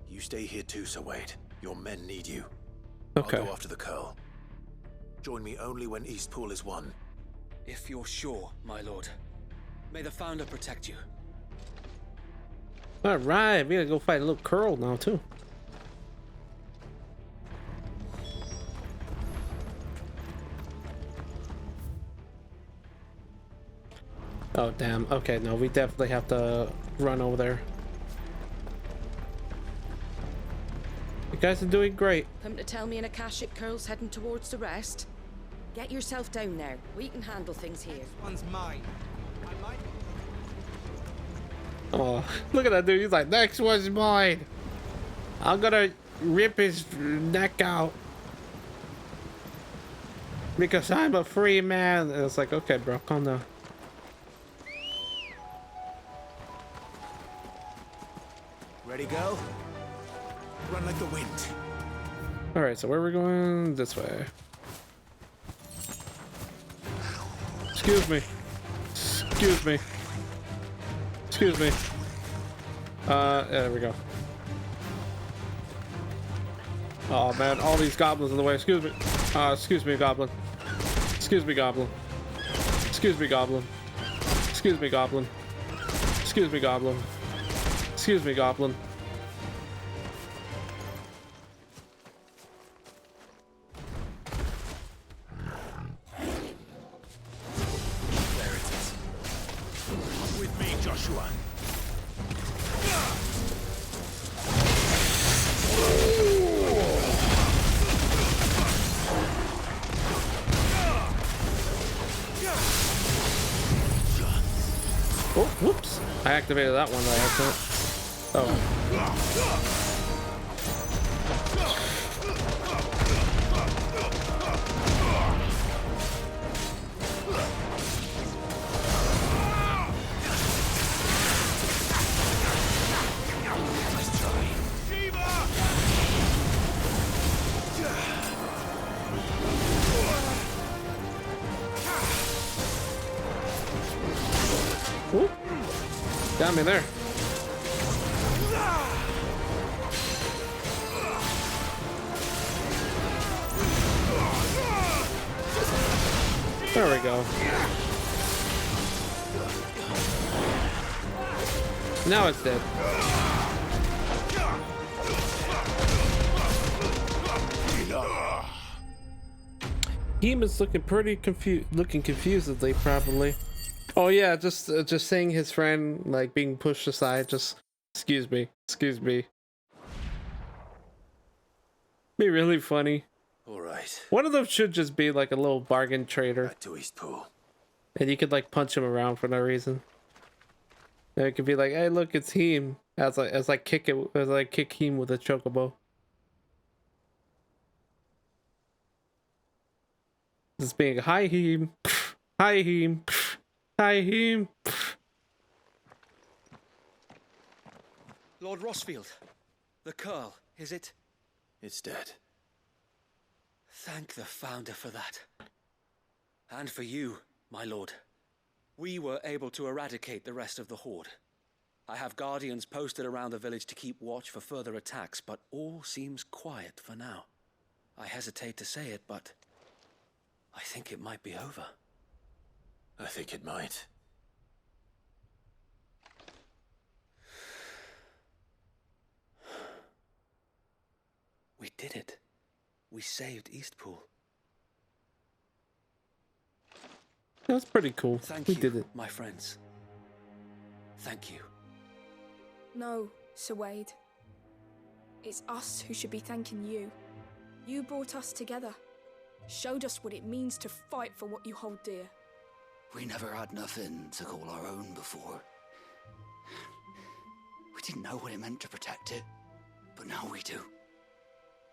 You stay here too, Sir Wade. Your men need you. Okay. I'll go after the Curl. Join me only when Eastpool is won. If you're sure, my lord. May the Founder protect you. Alright, we gotta go fight a little Curl now too. Oh damn, okay, no, we definitely have to run over there. You guys are doing great. Come to tell me an Akashic curl's heading towards the rest? Get yourself down there. We can handle things here. This one's mine. I might... Oh, look at that dude, he's like, next one's mine. I'm gonna rip his neck out because I'm a free man. And it's like, okay, bro, calm down. Ready, go? Run like the wind. All right, so where are we going? This way. Excuse me. Excuse me. Excuse me. Yeah, there we go. Oh man, all these goblins in the way. Excuse me. Excuse me, goblin. Excuse me, goblin. Excuse me, goblin. Excuse me, goblin. Excuse me, goblin. Excuse me, goblin. There it is. Come with me, Joshua. Oh, whoops. I activated that one by accident. Oh. Ooh. Got me there. There we go. Now it's dead. Heem is looking pretty confusedly, probably. Oh yeah, just seeing his friend like being pushed aside. Just excuse me. Be really funny. All right. One of them should just be like a little bargain trader. Back to Eastpool. And you could like punch him around for no reason. And it could be like, hey, look, it's Heem. As I kick Heem with a chocobo. Just being hi Heem, hi Heem, hi Heem. Lord Rossfield, the Curl, is it? It's dead. Thank the Founder for that. And for you, my lord. We were able to eradicate the rest of the Horde. I have guardians posted around the village to keep watch for further attacks, but all seems quiet for now. I hesitate to say it, but I think it might be over. I think it might. We did it. We saved Eastpool. That's pretty cool. Thank we you, did it. my friends. Thank you. No, Sir Wade. It's us who should be thanking you. You brought us together. Showed us what it means to fight for what you hold dear. We never had nothing to call our own before. We didn't know what it meant to protect it, but now we do.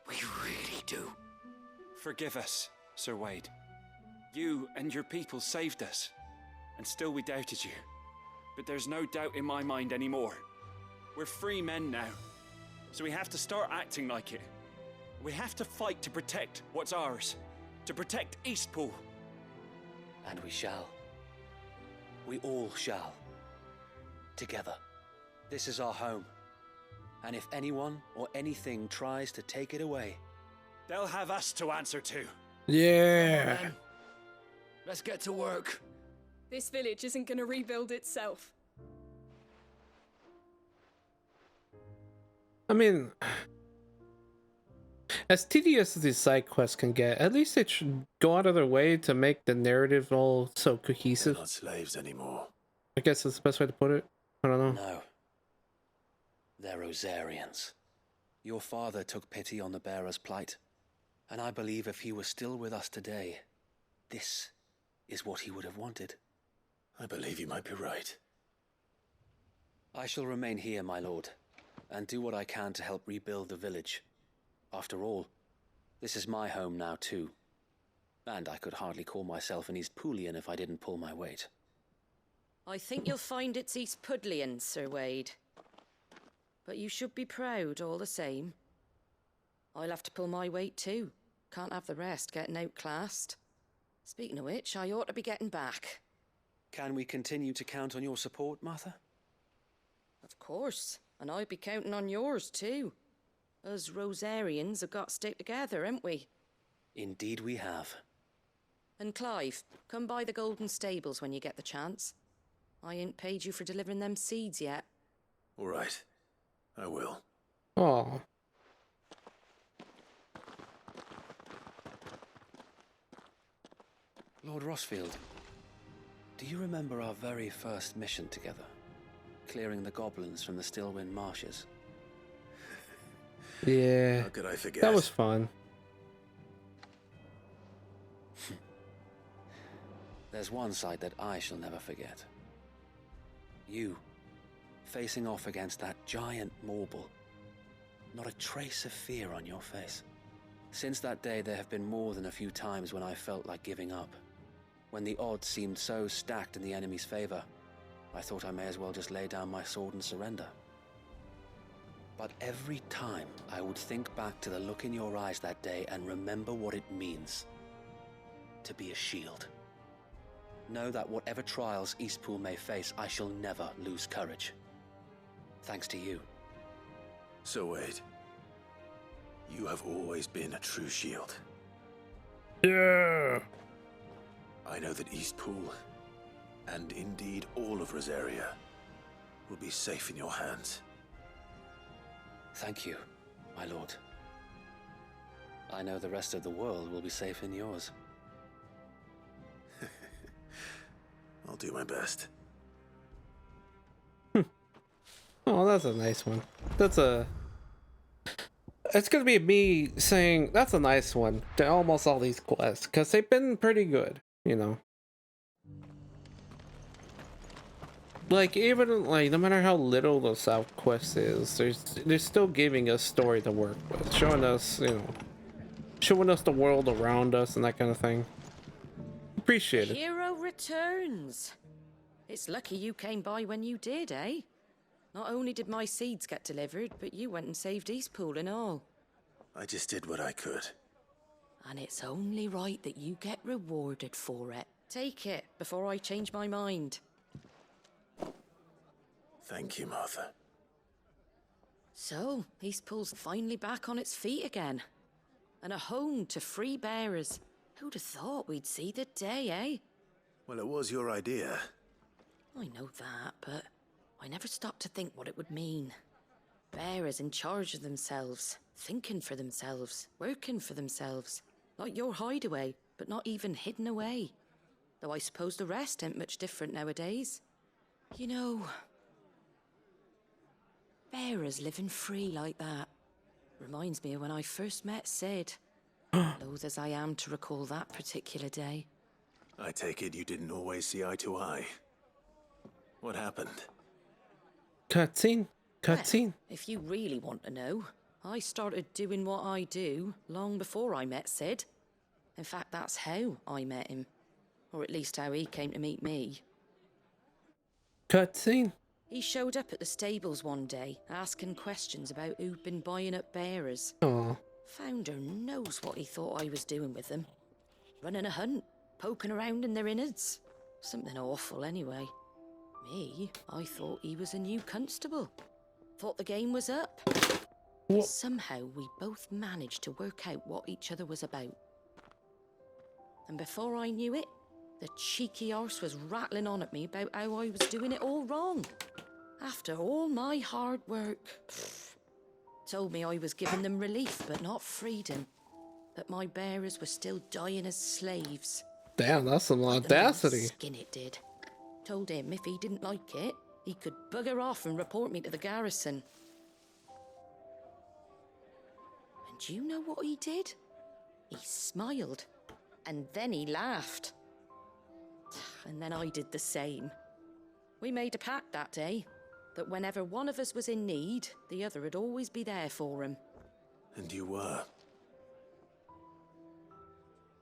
We really do. Forgive us, Sir Wade. You and your people saved us, and still we doubted you. But there's no doubt in my mind anymore. We're free men now, so we have to start acting like it. We have to fight to protect what's ours, to protect Eastpool. And we shall. We all shall. Together. This is our home. And if anyone or anything tries to take it away, they'll have us to answer to. Yeah. Let's get to work. This village isn't going to rebuild itself. I mean, as tedious as these side quests can get, at least they should go out of their way to make the narrative all so cohesive. They're not slaves anymore. I guess that's the best way to put it. I don't know. No. They're Rosarians. Your father took pity on the bearer's plight, and I believe if he were still with us today, this is what he would have wanted. I believe you might be right. I shall remain here, my lord. and do what I can to help rebuild the village. After all, this is my home now too. And I could hardly call myself an East Poolian if I didn't pull my weight. I think you'll find it's East Pudlian, Sir Wade. But you should be proud all the same. I'll have to pull my weight too. Can't have the rest getting outclassed. Speaking of which, I ought to be getting back. Can we continue to count on your support, Martha? Of course, and I'll be counting on yours too. Us Rosarians have got to stick together, haven't we? Indeed we have. And Clive, come by the Golden Stables when you get the chance. I ain't paid you for delivering them seeds yet. All right. I will. Oh. Lord Rossfield, do you remember our very first mission together? Clearing the goblins from the Stillwind Marshes? Yeah. How could I forget? That was fun. There's one sight that I shall never forget. You, facing off against that giant Morble. Not a trace of fear on your face. Since that day, there have been more than a few times when I felt like giving up. When the odds seemed so stacked in the enemy's favor, I thought I may as well just lay down my sword and surrender. But every time, I would think back to the look in your eyes that day and remember what it means to be a shield. Know that whatever trials Eastpool may face, I shall never lose courage. Thanks to you. So Wade, you have always been a true shield. Yeah. I know that Eastpool, and indeed all of Rosaria, will be safe in your hands. Thank you, my lord. I know the rest of the world will be safe in yours. I'll do my best. Oh, that's a nice one. It's gonna be me saying that's a nice one to almost all these quests, because they've been pretty good, you know. Like, even, like, no matter how little the South quest is, they're still giving us story to work with, showing us, you know, showing us the world around us and that kind of thing. Appreciate it. Hero returns. It's lucky you came by when you did, eh? Not only did my seeds get delivered, but you went and saved Eastpool and all. I just did what I could. And it's only right that you get rewarded for it. Take it before I change my mind. Thank you, Martha. So, Eastpool's finally back on its feet again. And a home to free bearers. Who'd have thought we'd see the day, eh? Well, it was your idea. I know that, but I never stopped to think what it would mean. Bearers in charge of themselves, thinking for themselves, working for themselves. Like your hideaway, but not even hidden away. Though I suppose the rest ain't much different nowadays. You know, bearers living free like that reminds me of when I first met Sid. Loath as I am to recall that particular day. I take it you didn't always see eye to eye. What happened? Cutscene. Cutscene. Well, if you really want to know, I started doing what I do long before I met Sid. In fact, that's how I met him. Or at least how he came to meet me. Cutscene. He showed up at the stables one day, asking questions about who'd been buying up bearers. Aw. Founder knows what he thought I was doing with them. Running a hunt, poking around in their innards. Something awful anyway. Me, I thought he was a new constable. Thought the game was up. What? Somehow we both managed to work out what each other was about. And before I knew it, the cheeky arse was rattling on at me about how I was doing it all wrong. After all my hard work. Told me I was giving them relief, but not freedom. That my bearers were still dying as slaves. Damn, that's some audacity. Skin it did. Told him if he didn't like it, he could bugger off and report me to the garrison. And do you know what he did? He smiled. And then he laughed. And then I did the same. We made a pact that day. that whenever one of us was in need, the other would always be there for him. And you were?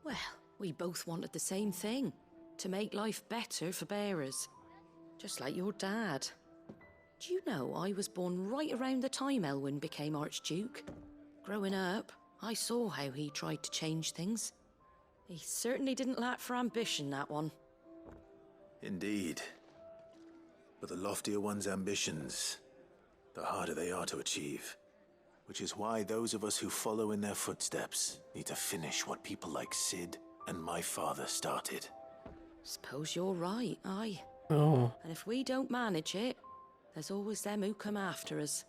Well, we both wanted the same thing, to make life better for bearers. Just like your dad. Do you know I was born right around the time Elwyn became Archduke? Growing up, I saw how he tried to change things. He certainly didn't lack for ambition, that one. Indeed. But the loftier one's ambitions, the harder they are to achieve. Which is why those of us who follow in their footsteps need to finish what people like Sid and my father started. Suppose you're right, aye. Oh. And if we don't manage it, there's always them who come after us.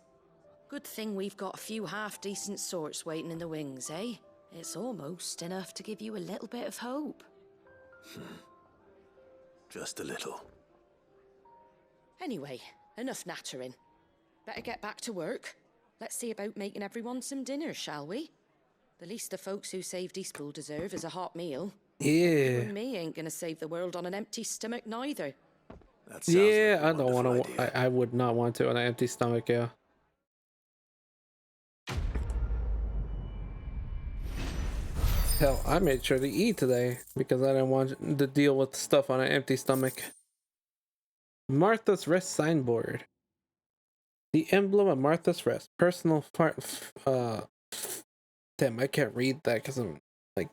Good thing we've got a few half-decent sorts waiting in the wings, eh? It's almost enough to give you a little bit of hope. Just a little. Anyway, enough nattering. Better get back to work. Let's see about making everyone some dinner, shall we? The least the folks who saved Eastpool deserve is a hot meal. Yeah. You and me ain't gonna save the world on an empty stomach neither. Yeah, I don't want to. I would not want to on an empty stomach. Yeah. Hell, I made sure to eat today because I didn't want to deal with stuff on an empty stomach. Martha's Rest signboard. The emblem of Martha's Rest. Personal damn, I can't read that because I'm like,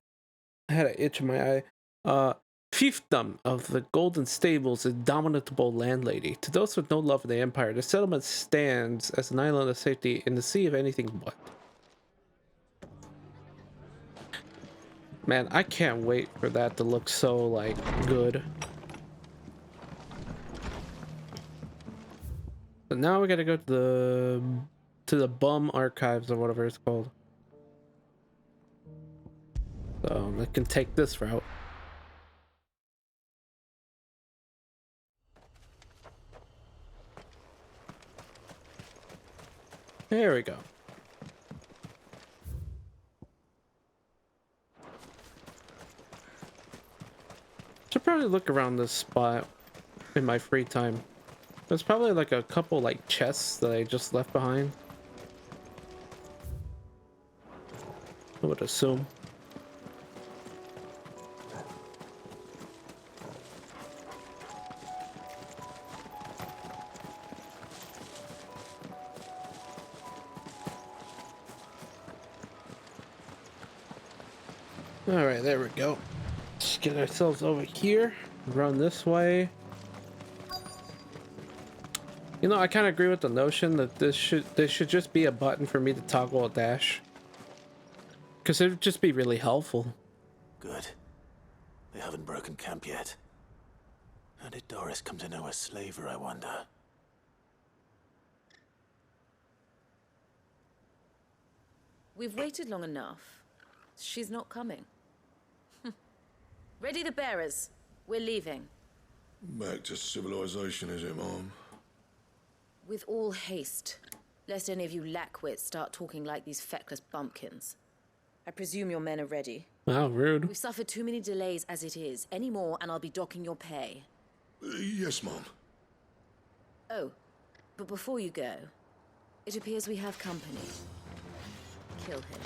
I had an itch in my eye. Fiefdom of the Golden Stables, indomitable landlady. To those with no love for the Empire, the settlement stands as an island of safety in the sea of anything but. Man, I can't wait for that to look so, like, good. But now we gotta go to the bum archives or whatever it's called. So I can take this route. There we go. Should probably look around this spot in my free time. There's probably like a couple like chests that I just left behind. I would assume. All right, there we go. Let's get ourselves over here, run this way. You know, I kind of agree with the notion that this should just be a button for me to toggle a dash. Because it would just be really helpful. Good. They haven't broken camp yet. How did Doris come to know a slaver, I wonder? We've waited long enough. She's not coming. Ready the bearers. We're leaving. Back to civilization, is it, Mom? With all haste, lest any of you lackwits start talking like these feckless bumpkins. I presume your men are ready. Wow, rude. We've suffered too many delays as it is. Any more and I'll be docking your pay. Yes, Mom. Oh, but before you go, it appears we have company. Kill him.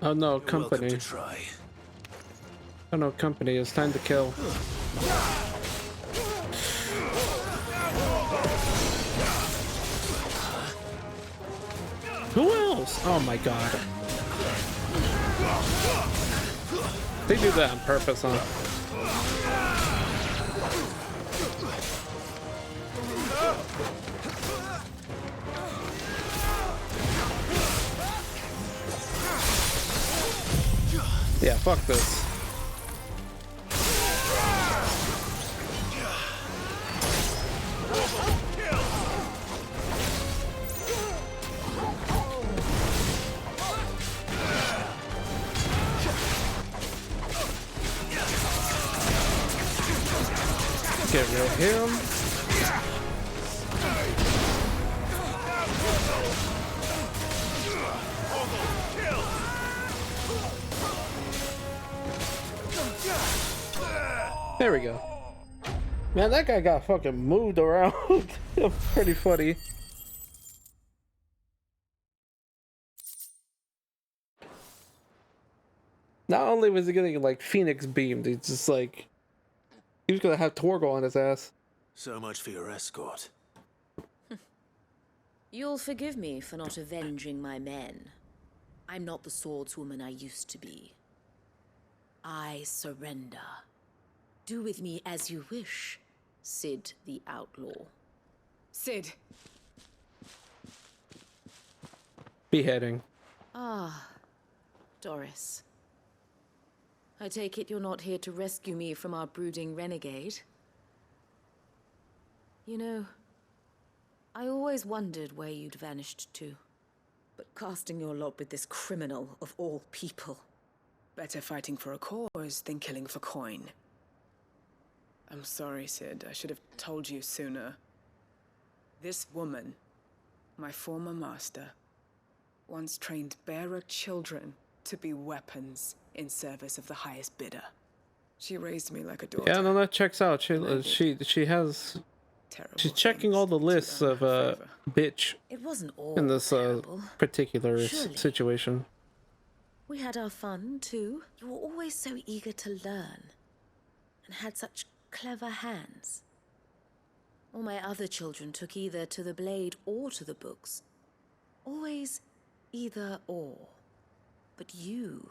Oh no, You're company. welcome to try. Oh no, company. It's time to kill. Who else? Oh my god. They do that on purpose, huh? Yeah, fuck this. Get rid of him. There we go. Man, that guy got fucking moved around. Pretty funny. Not only was he getting like Phoenix beamed, he's just like he was gonna have Torgal on his ass. So much for your escort. You'll forgive me for not avenging my men. I'm not the swordswoman I used to be. I surrender. Do with me as you wish, Sid the Outlaw. Sid. Beheading. Ah, Doris. I take it you're not here to rescue me from our brooding renegade? You know, I always wondered where you'd vanished to. But casting your lot with this criminal of all people. Better fighting for a cause than killing for coin. I'm sorry, Sid. I should have told you sooner. This woman, my former master, once trained bearer children to be weapons in service of the highest bidder. She raised me like a daughter. Yeah, no, that checks out. She has. She's checking all the lists of bitch It wasn't all in this particular situation. We had our fun, too. You were always so eager to learn. And had such clever hands. All my other children took either to the blade or to the books. Always either or. But you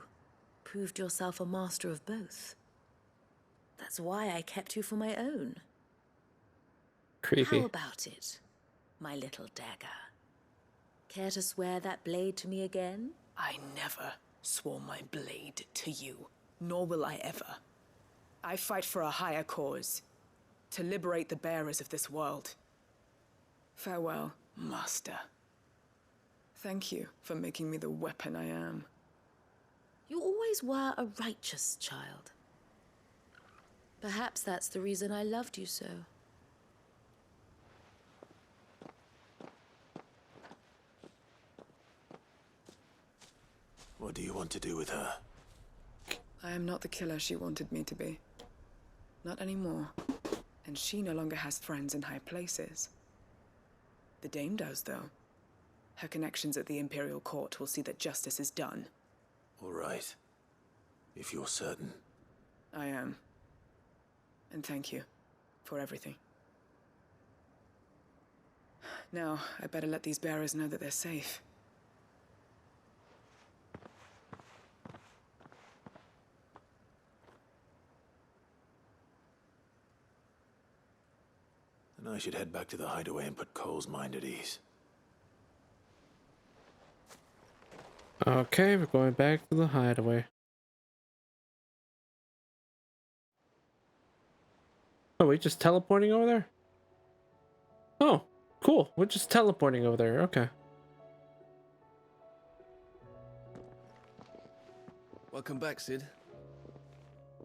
proved yourself a master of both. That's why I kept you for my own. Creepy. How about it, my little dagger? Care to swear that blade to me again? I never swore my blade to you, nor will I ever. I fight for a higher cause, to liberate the bearers of this world. Farewell, Master. Thank you for making me the weapon I am. You always were a righteous child. Perhaps that's the reason I loved you so. What do you want to do with her? I am not the killer she wanted me to be. Not anymore. And she no longer has friends in high places. The Dame does, though. Her connections at the Imperial Court will see that justice is done. All right. If you're certain. I am. And thank you for everything. Now, I better let these bearers know that they're safe. Then I should head back to the hideaway and put Cole's mind at ease. Okay, we're going back to the hideaway. Oh, we just teleporting over there? Oh, cool. We're just teleporting over there. Okay. Welcome back, Sid.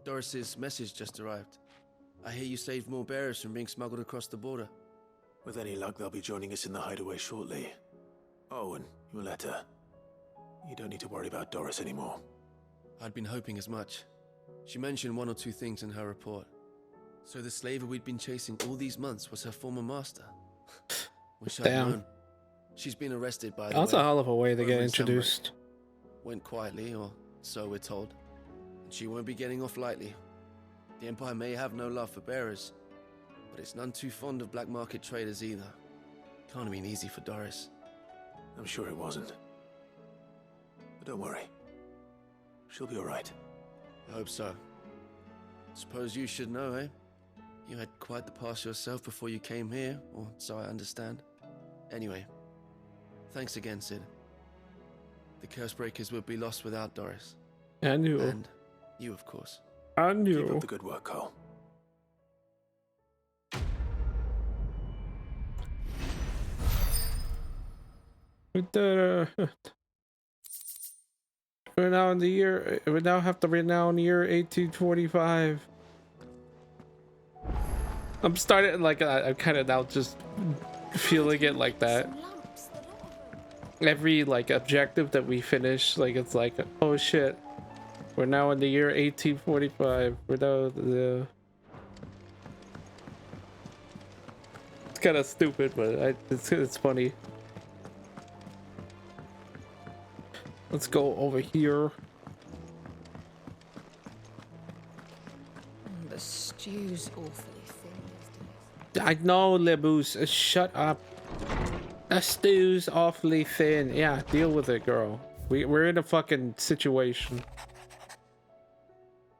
Doris's message just arrived. I hear you saved more bearers from being smuggled across the border. With any luck, they'll be joining us in the hideaway shortly. Oh, and your letter. You don't need to worry about Doris anymore. I'd been hoping as much. She mentioned one or two things in her report. So the slaver we'd been chasing all these months was her former master. Wish I'd known. She's been arrested by the That's a hell of a way to get introduced. Went quietly, or so we're told. And she won't be getting off lightly. The Empire may have no love for bearers, but it's none too fond of black market traders either. Can't have been easy for Doris. I'm sure it wasn't. But don't worry. She'll be all right. I hope so. Suppose you should know, eh? You had quite the past yourself before you came here, or so I understand. Anyway, thanks again, Sid. The Cursebreakers would be lost without Doris. I knew. And you, of course. I knew. Keep up the good work, Cole. We're now in the year. We now have to renown year 1845. I'm starting like I'm kind of now just feeling it like that. Every like objective that we finish, like it's like, oh shit, we're now in the year 1845. We're now kind of stupid, but it's funny. Let's go over here. The stew's awfully thin these days. I know, Lebus. Shut up. The stew's awfully thin. Yeah, deal with it, girl. We're in a fucking situation.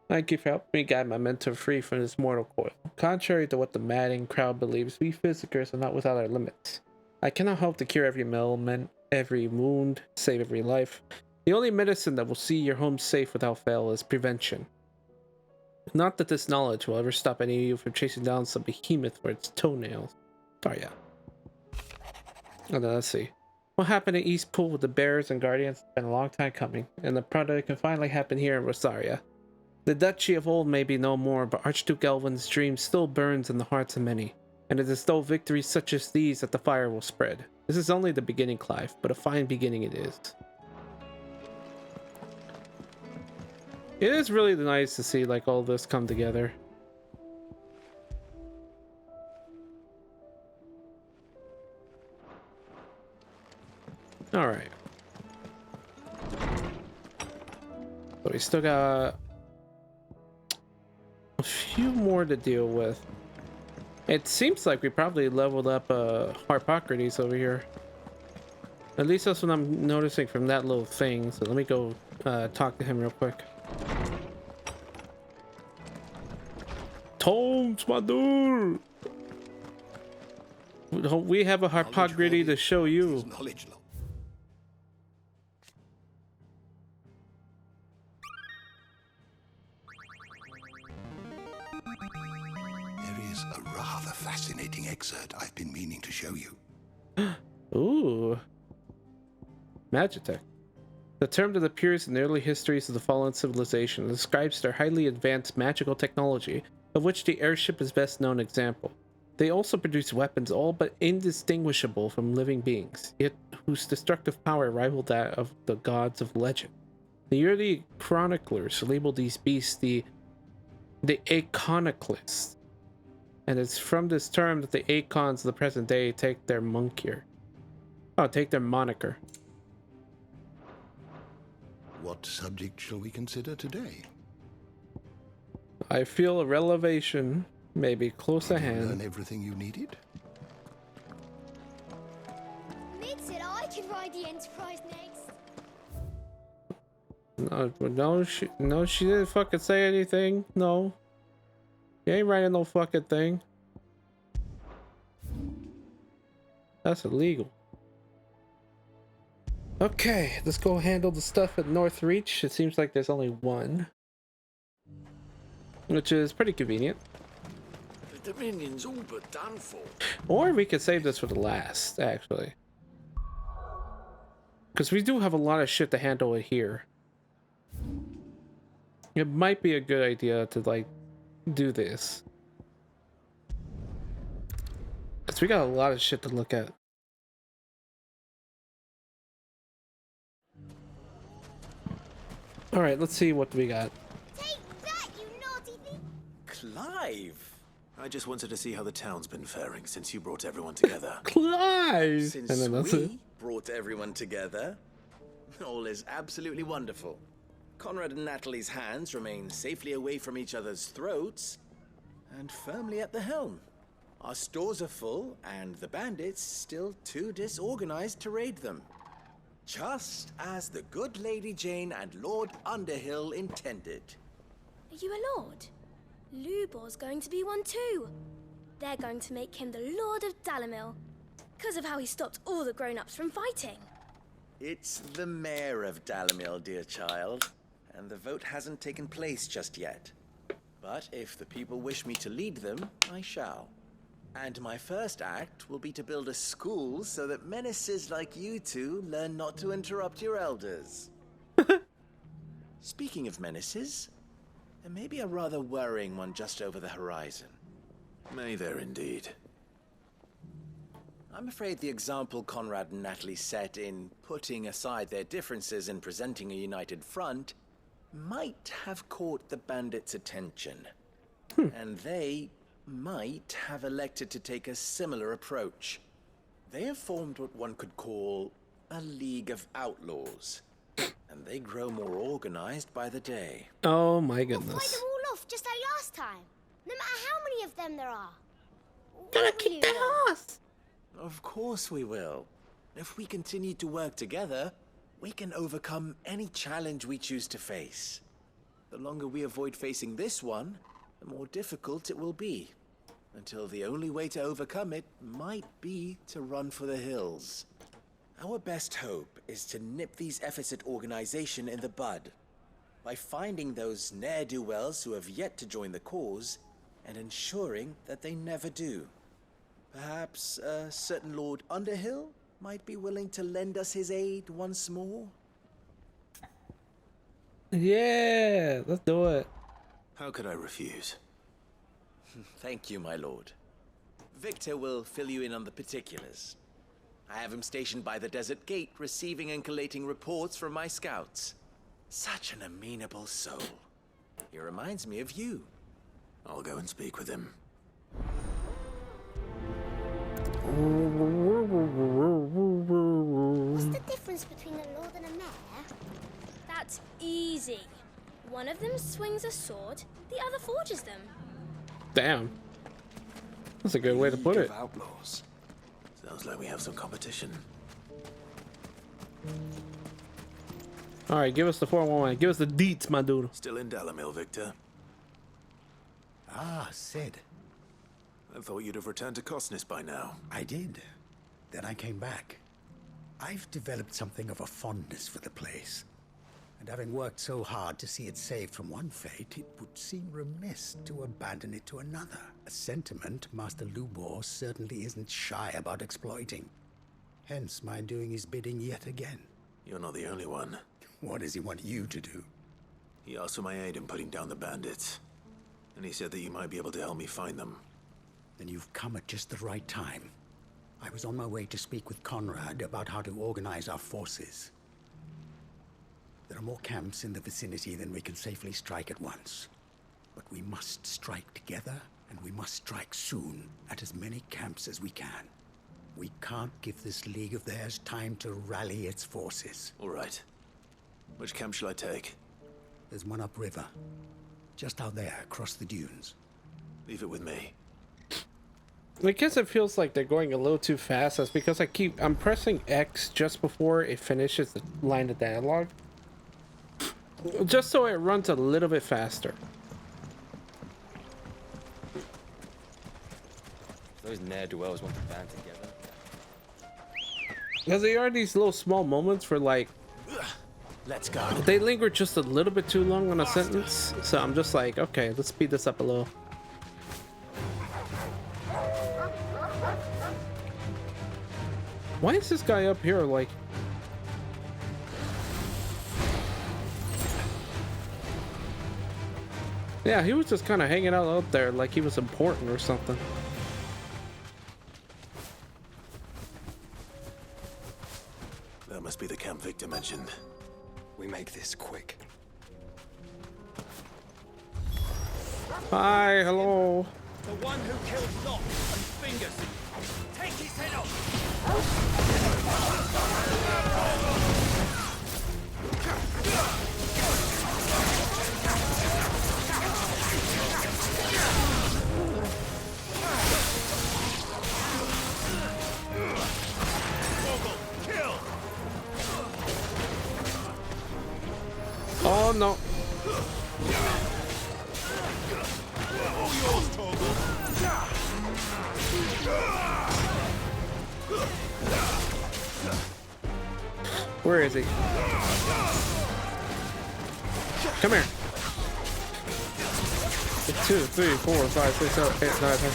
Thank you for helping me guide my mentor free from this mortal coil. Contrary to what the madding crowd believes, we physicers are not without our limits. I cannot hope to cure every ailment, every wound, save every life. The only medicine that will see your home safe without fail is prevention. Not that this knowledge will ever stop any of you from chasing down some behemoth for its toenails. Oh yeah. Oh, no, let's see. What happened at East Pool with the bearers and guardians has been a long time coming, and the product can finally happen here in Rosaria. The duchy of old may be no more, but Archduke Elwin's dream still burns in the hearts of many, and it is though victories such as these that the fire will spread. This is only the beginning, Clive, but a fine beginning it is. It is really nice to see like all this come together. All right. So we still got a few more to deal with. It seems like we probably leveled up Harpocrates over here. At least that's what I'm noticing from that little thing. So let me go talk to him real quick. Tomes, my dude! We have a Harpocrates to show you. There is a rather fascinating excerpt I've been meaning to show you. Ooh. Magitech. The term that appears in the early histories of the fallen civilization describes their highly advanced magical technology, of which the airship is best known example. They also produce weapons all but indistinguishable from living beings, yet whose destructive power rivaled that of the gods of legend. The early chroniclers labeled these beasts the Iconoclasts, and it's from this term that the Acons of the present day take their moniker. What subject shall we consider today? I feel a revelation may be close at hand. Learn everything you needed? Mid said I could ride the Enterprise next. No, she didn't fucking say anything. No. You ain't writing no fucking thing. That's illegal. Okay, let's go handle the stuff at North Reach. It seems like there's only one, which is pretty convenient. The Dominion's all but done for. Or we could save this for the last, actually. Because we do have a lot of shit to handle here. It might be a good idea to, like, do this. Because we got a lot of shit to look at. Alright, let's see what we got. Take that, you naughty thing! Clive! I just wanted to see how the town's been faring since you brought everyone together. Clive! Since And then that's it. we brought everyone together, all is absolutely wonderful. Conrad and Natalie's hands remain safely away from each other's throats and firmly at the helm. Our stores are full, and the bandits still too disorganized to raid them. Just as the good Lady Jane and Lord Underhill intended. Are you a lord? Lubor's going to be one too. They're going to make him the Lord of Dalamil, because of how he stopped all the grown-ups from fighting. It's the mayor of Dalamil, dear child, and the vote hasn't taken place just yet. But if the people wish me to lead them, I shall. And my first act will be to build a school so that menaces like you two learn not to interrupt your elders. Speaking of menaces, there may be a rather worrying one just over the horizon. May there indeed. I'm afraid the example Conrad and Natalie set in putting aside their differences and presenting a united front might have caught the bandits' attention. And they might have elected to take a similar approach. They have formed what one could call a League of Outlaws, and they grow more organized by the day. Oh my Fight goodness. them all off just like last time. No matter how many of them there are. Gonna kick their ass. Of course we will. If we continue to work together, we can overcome any challenge we choose to face. The longer we avoid facing this one, the more difficult it will be. Until the only way to overcome it might be to run for the hills. Our best hope is to nip these efforts at organization in the bud by finding those ne'er-do-wells who have yet to join the cause and ensuring that they never do. Perhaps a certain Lord Underhill might be willing to lend us his aid once more? Yeah, let's do it. How could I refuse? Thank you, my lord. Victor will fill you in on the particulars. I have him stationed by the desert gate, receiving and collating reports from my scouts. Such an amenable soul. He reminds me of you. I'll go and speak with him. What's the difference between a lord and a mayor? That's easy. One of them swings a sword, the other forges them. Damn. That's a good way to put it. Outlaws. Sounds like we have some competition. Alright, give us the 411. Give us the deets, my dude. Still in Dalamil, Victor? Ah, Sid. I thought you'd have returned to Cosnis by now. I did. Then I came back. I've developed something of a fondness for the place. And having worked so hard to see it saved from one fate, it would seem remiss to abandon it to another. A sentiment Master Lubor certainly isn't shy about exploiting. Hence my doing his bidding yet again. You're not the only one. What does he want you to do? He asked for my aid in putting down the bandits. And he said that you might be able to help me find them. Then you've come at just the right time. I was on my way to speak with Conrad about how to organize our forces. There are more camps in the vicinity than we can safely strike at once. But we must strike together, and we must strike soon at as many camps as we can. We can't give this league of theirs time to rally its forces. All right. Which camp shall I take? There's one upriver. Just out there, across the dunes. Leave it with me. I guess it feels like they're going a little too fast. That's because I'm pressing X just before it finishes the line of dialogue. Just so it runs a little bit faster. Those ne'er-do-wells want to band together. Because there are these little small moments where, like, let's go. They linger just a little bit too long on a sentence. So I'm just like, okay, let's speed this up a little. Why is this guy up here, like... Yeah, he was just kind of hanging out there like he was important or something. That must be the camp Victor mentioned. We make this quick. Hi, hello. The one who killed Lot and Fingers. Take his head off! Oh no. All yours, Torgal. Where is he? Come here. 2, 3, 4, 5, 6, 7, 8, 9, 10.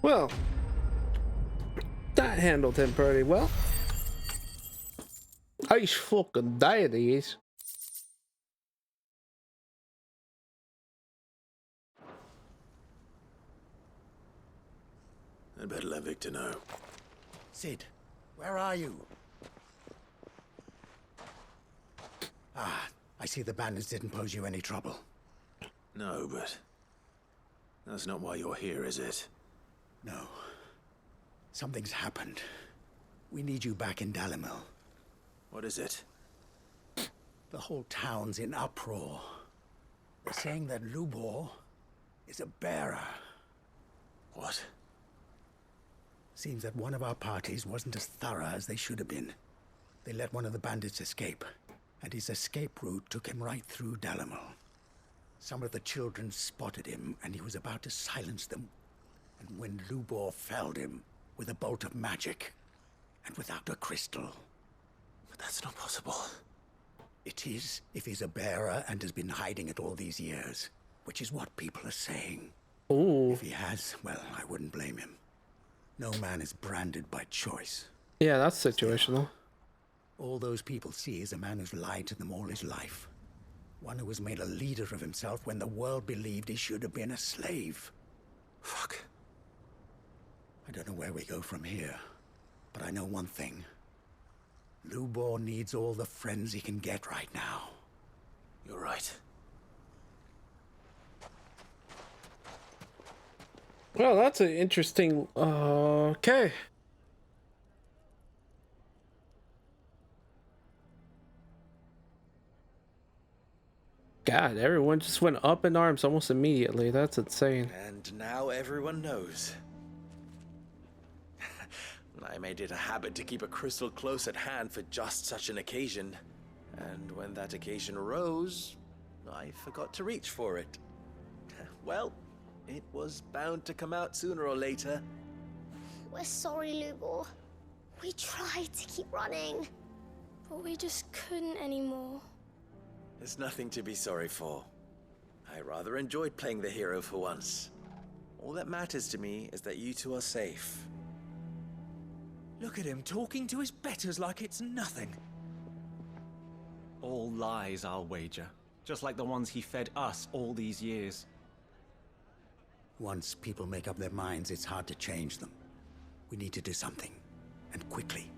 Well, that handled him pretty well. nice fucking day it is. I'd better let Victor know. Sid, where are you? Ah, I see the bandits didn't pose you any trouble. No, but that's not why you're here, is it? No. Something's happened. We need you back in Dalimil. What is it? The whole town's in uproar. They're saying that Lubor is a bearer. What? Seems that one of our parties wasn't as thorough as they should have been. They let one of the bandits escape, and his escape route took him right through Dalimil. Some of the children spotted him, and he was about to silence them. And when Lubor felled him with a bolt of magic, and without a crystal. But that's not possible. It is, if he's a bearer and has been hiding it all these years, which is what people are saying. Ooh. If he has, well, I wouldn't blame him. No man is branded by choice. Yeah, that's situational. All those people see is a man who's lied to them all his life. One who was made a leader of himself when the world believed he should have been a slave. Fuck. I don't know where we go from here, but I know one thing. Lubor needs all the friends he can get right now. You're right. Well, that's an interesting... okay. God, everyone just went up in arms almost immediately. That's insane. And now everyone knows. I made it a habit to keep a crystal close at hand for just such an occasion. And when that occasion arose, I forgot to reach for it. Well, it was bound to come out sooner or later. We're sorry, Lubor. We tried to keep running, but we just couldn't anymore. There's nothing to be sorry for. I rather enjoyed playing the hero for once. All that matters to me is that you two are safe. Look at him talking to his betters like it's nothing. All lies, I'll wager. Just like the ones he fed us all these years. Once people make up their minds, it's hard to change them. We need to do something, and quickly.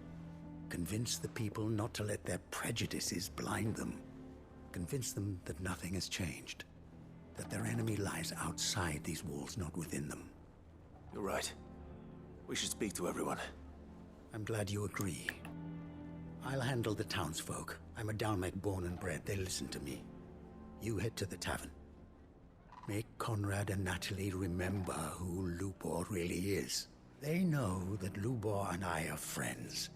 Convince the people not to let their prejudices blind them. Convince them that nothing has changed. That their enemy lies outside these walls, not within them. You're right. We should speak to everyone. I'm glad you agree. I'll handle the townsfolk. I'm a Dalmec born and bred. They listen to me. You head to the tavern. Make Conrad and Natalie remember who Lubor really is. They know that Lubor and I are friends.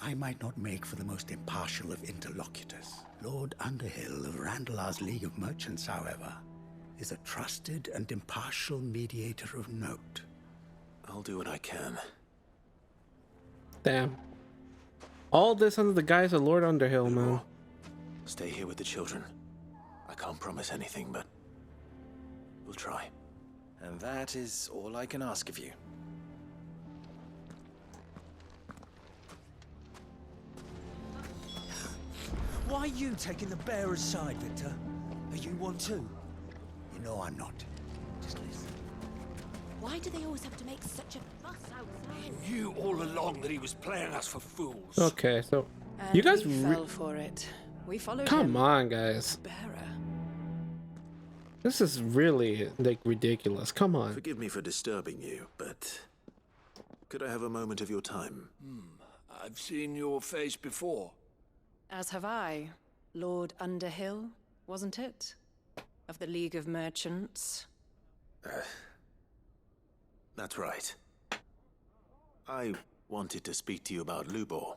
I might not make for the most impartial of interlocutors. Lord Underhill of Randalar's League of Merchants, however, is a trusted and impartial mediator of note. I'll do what I can. Damn. All this under the guise of Lord Underhill, man. Stay here with the children. I can't promise anything, but we'll try. And that is all I can ask of you. Why are you taking the bearer's side, Victor? Are you one too? You know I'm not. Just listen. Why do they always have to make such a fuss outside? He knew all along that he was playing us for fools. Okay, so And you guys we fell for it. We followed him. come on, guys. Bearer. This is really like ridiculous. Come on. Forgive me for disturbing you, but could I have a moment of your time? I've seen your face before. As have I. Lord Underhill, wasn't it? Of the League of Merchants. That's right. I wanted to speak to you about Lubor.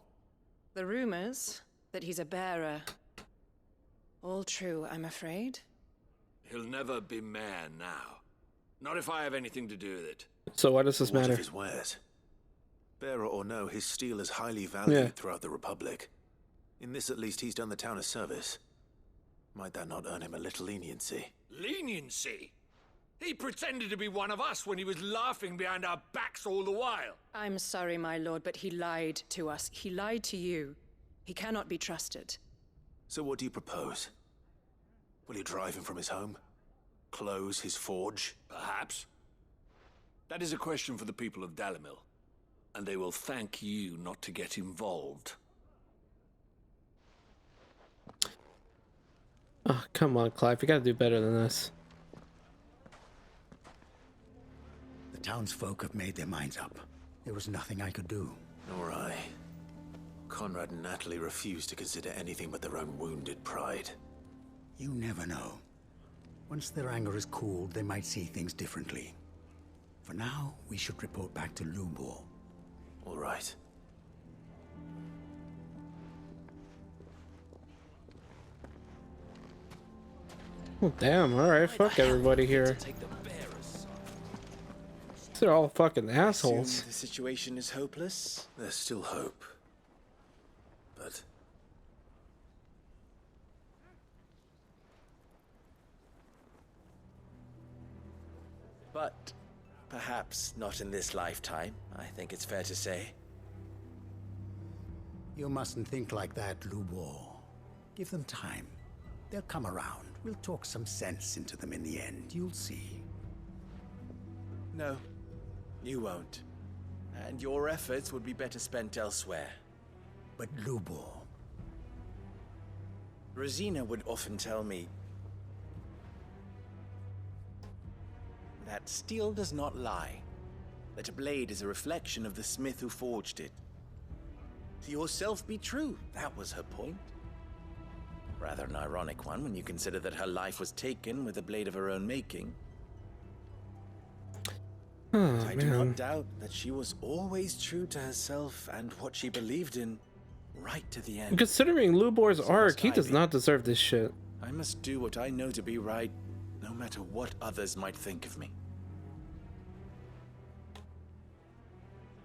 The rumors that he's a bearer. All true, I'm afraid. He'll never be mayor now. Not if I have anything to do with it. So why does this What matter? of his wares? Bearer or no, his steel is highly valued Yeah. throughout the Republic. In this, at least, he's done the town a service. Might that not earn him a little leniency? Leniency? He pretended to be one of us when he was laughing behind our backs all the while. I'm sorry, my lord, but he lied to us. He lied to you. He cannot be trusted. So what do you propose? Will you drive him from his home? Close his forge? Perhaps. That is a question for the people of Dalimil, and they will thank you not to get involved. Oh, come on, Clive. You gotta do better than this. The townsfolk have made their minds up. There was nothing I could do. Nor I. Conrad and Natalie refused to consider anything but their own wounded pride. You never know. Once their anger is cooled, they might see things differently. For now, we should report back to Lubor. All right. Oh, damn, alright, fuck everybody here. They're all fucking assholes. The situation is hopeless? There's still hope. But... But perhaps not in this lifetime, I think it's fair to say. You mustn't think like that, Lubor. Give them time. They'll come around. We'll talk some sense into them in the end. You'll see. No, you won't. And your efforts would be better spent elsewhere. But Lubor... Rosina would often tell me that steel does not lie. That a blade is a reflection of the smith who forged it. To yourself be true, that was her point. Rather an ironic one when you consider that her life was taken with a blade of her own making. Oh, I do not doubt that she was always true to herself and what she believed in, right to the end. Considering Lubor's arc, he does not deserve this shit. I must do what I know to be right, no matter what others might think of me.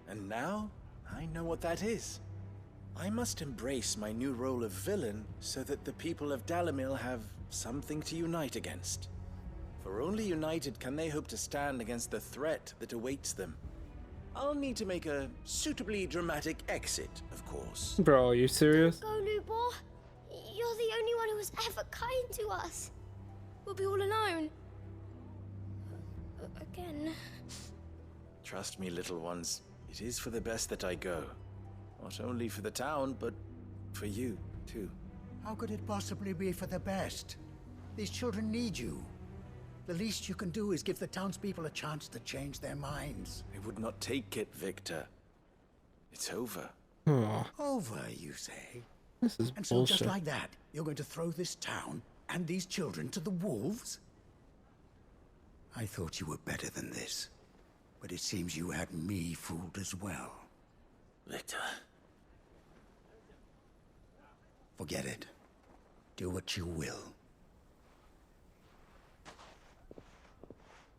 And now, I know what that is. I must embrace my new role of villain so that the people of Dalimil have something to unite against. For only united can they hope to stand against the threat that awaits them. I'll need to make a suitably dramatic exit, of course. Bro, are you serious? Go, Lubor. You're the only one who was ever kind to us. We'll be all alone. Again. Trust me, little ones. It is for the best that I go. Not only for the town, but for you, too. How could it possibly be for the best? These children need you. The least you can do is give the townspeople a chance to change their minds. I would not take it, Victor. It's over. Oh. Over, you say? This is and so bullshit. just like that, you're going to throw this town and these children to the wolves? I thought you were better than this. But it seems you had me fooled as well. Victor. Forget it. Do what you will.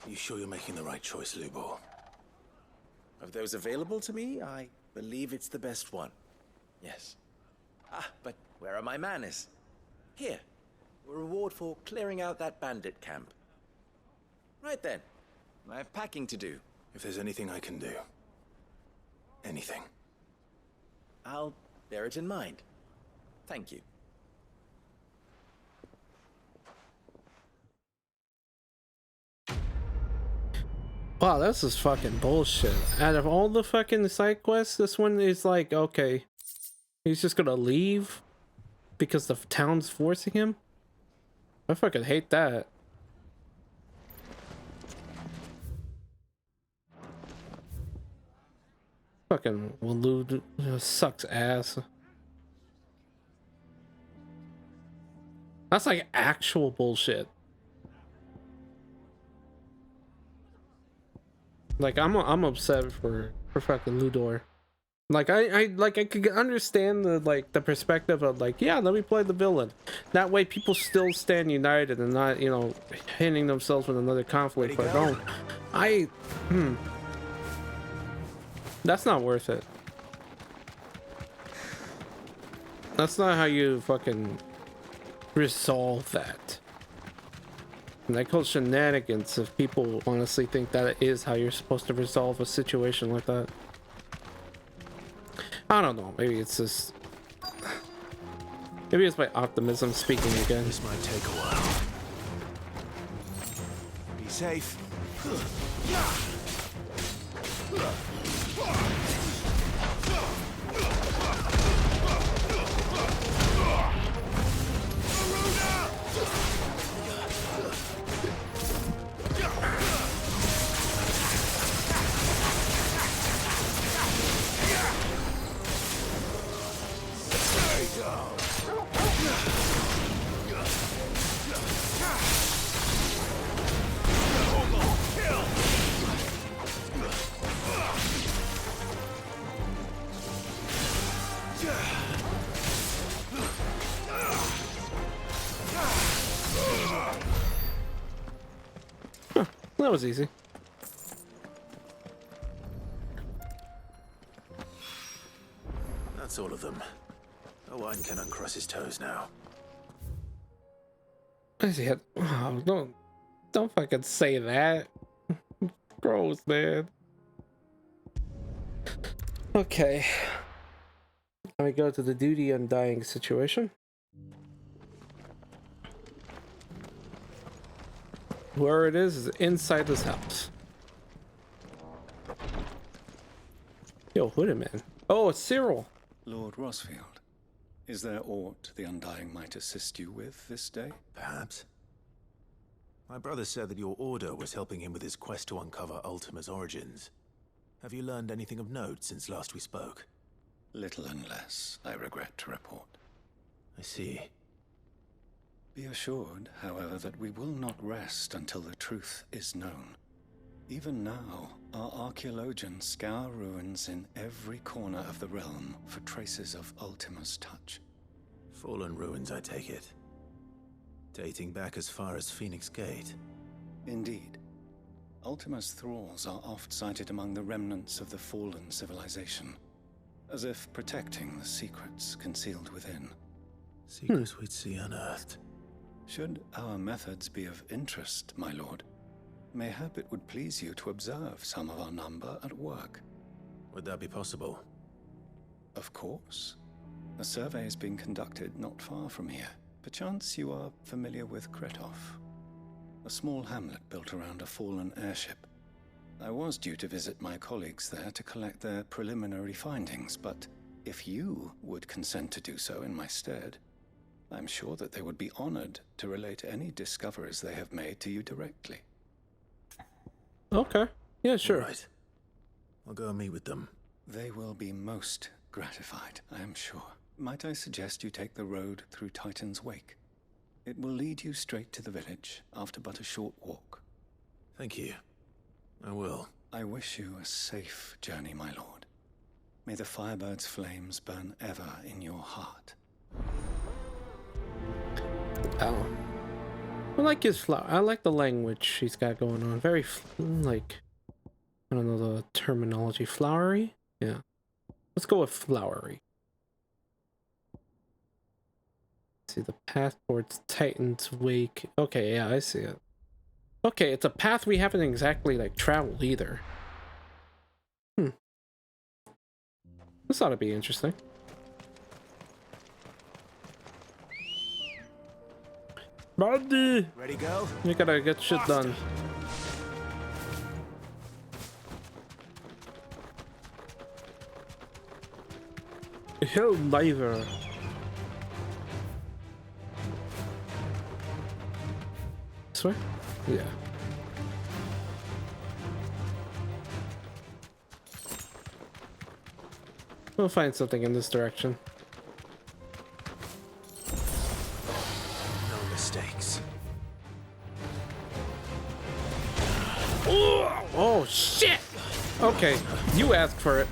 You sure you're making the right choice, Lubor? Of those available to me, I believe it's the best one. Yes. Ah, but where are my manners? Here. A reward for clearing out that bandit camp. Right then. I have packing to do. If there's anything I can do. Anything. I'll bear it in mind. Thank you. Wow, this is fucking bullshit. Out of all the fucking side quests, this one is like, okay, he's just gonna leave because the town's forcing him? I fucking hate that. Fucking Walud sucks ass. That's like actual bullshit. Like I'm upset for fucking Ludor. Like I could understand the perspective of like, yeah, let me play the villain. That way people still stand united and not, you know, hitting themselves with another conflict. But don't. That's not worth it. That's not how you fucking resolve that. Like whole shenanigans if people honestly think that is how you're supposed to resolve a situation like that. I don't know, maybe it's just Maybe it's my optimism speaking again. This might take a while. Be safe. That was easy. That's all of them. Owen can uncross his toes now. I see it. Oh, don't fucking say that. Gross, man. Okay. Now we go to the duty undying situation. Where it is inside this house. Yo, Hooded Man. Oh, it's Cyril. Lord Rosfield, is there aught the Undying might assist you with this day? Perhaps. My brother said that your order was helping him with his quest to uncover Ultima's origins. Have you learned anything of note since last we spoke? Little unless, I regret to report. I see. Be assured, however, that we will not rest until the truth is known. Even now, our archaeologians scour ruins in every corner of the realm for traces of Ultima's touch. Fallen ruins, I take it. Dating back as far as Phoenix Gate. Indeed. Ultima's thralls are oft sighted among the remnants of the fallen civilization, as if protecting the secrets concealed within. Secrets we'd see unearthed. Should our methods be of interest, my lord, mayhap it would please you to observe some of our number at work. Would that be possible? Of course. A survey is being conducted not far from here. Perchance you are familiar with Kretov, a small hamlet built around a fallen airship. I was due to visit my colleagues there to collect their preliminary findings, but if you would consent to do so in my stead, I'm sure that they would be honored to relate any discoveries they have made to you directly. Okay. Yeah, sure. All right. I'll go and meet with them. They will be most gratified, I am sure. Might I suggest you take the road through Titan's Wake? It will lead you straight to the village after but a short walk. Thank you. I will. I wish you a safe journey, my lord. May the Firebird's flames burn ever in your heart. Oh. I like his flower. I like the language he's got going on. Very, like, I don't know the terminology. Flowery? Yeah. Let's go with flowery. See the path towards Titan's Wake. Okay, yeah, I see it. Okay, it's a path we haven't exactly, like, traveled either. This ought to be interesting. Buddy! Ready, go? You gotta get shit done. Hell diver. This way? Yeah. We'll find something in this direction. No mistakes. Oh shit! Okay, you asked for it.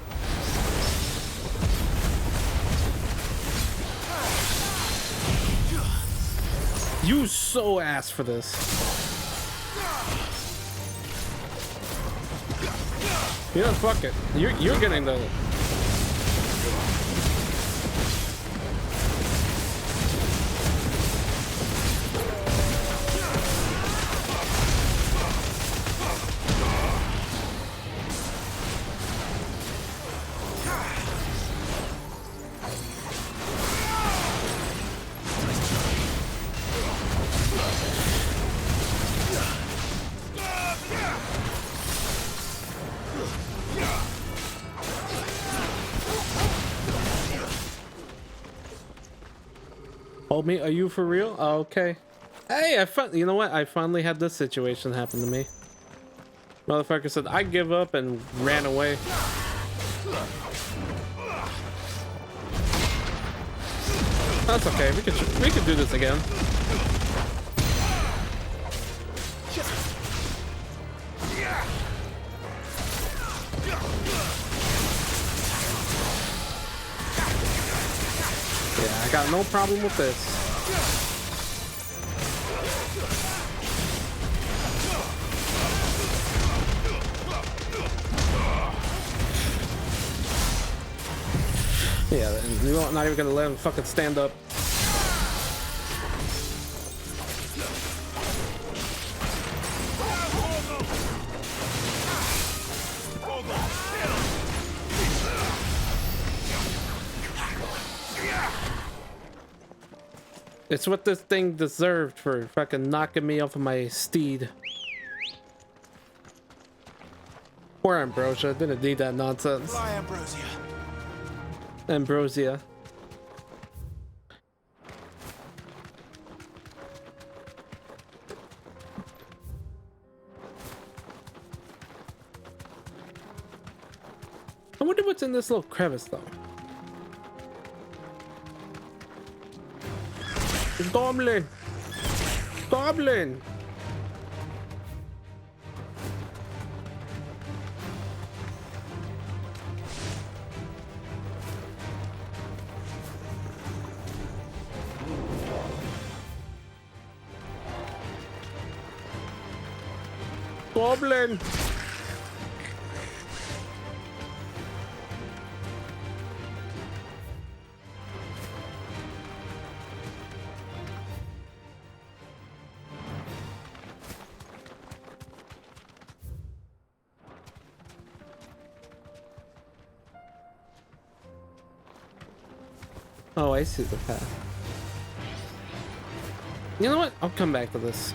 You so asked for this. Yeah, fuck it. You're getting the. Homie, are you for real? Oh, okay. Hey, you know what? I finally had this situation happen to me. Motherfucker said, I give up, and ran away. That's okay. We could do this again. Yeah, I got no problem with this. Yeah, and you're not even gonna let him fucking stand up. It's what this thing deserved for fucking knocking me off of my steed. Poor Ambrosia, didn't need that nonsense. Fly, Ambrosia. Ambrosia. I wonder what's in this little crevice though. Goblin! Goblin! Goblin! Oh, I see the path. You know what? I'll come back to this.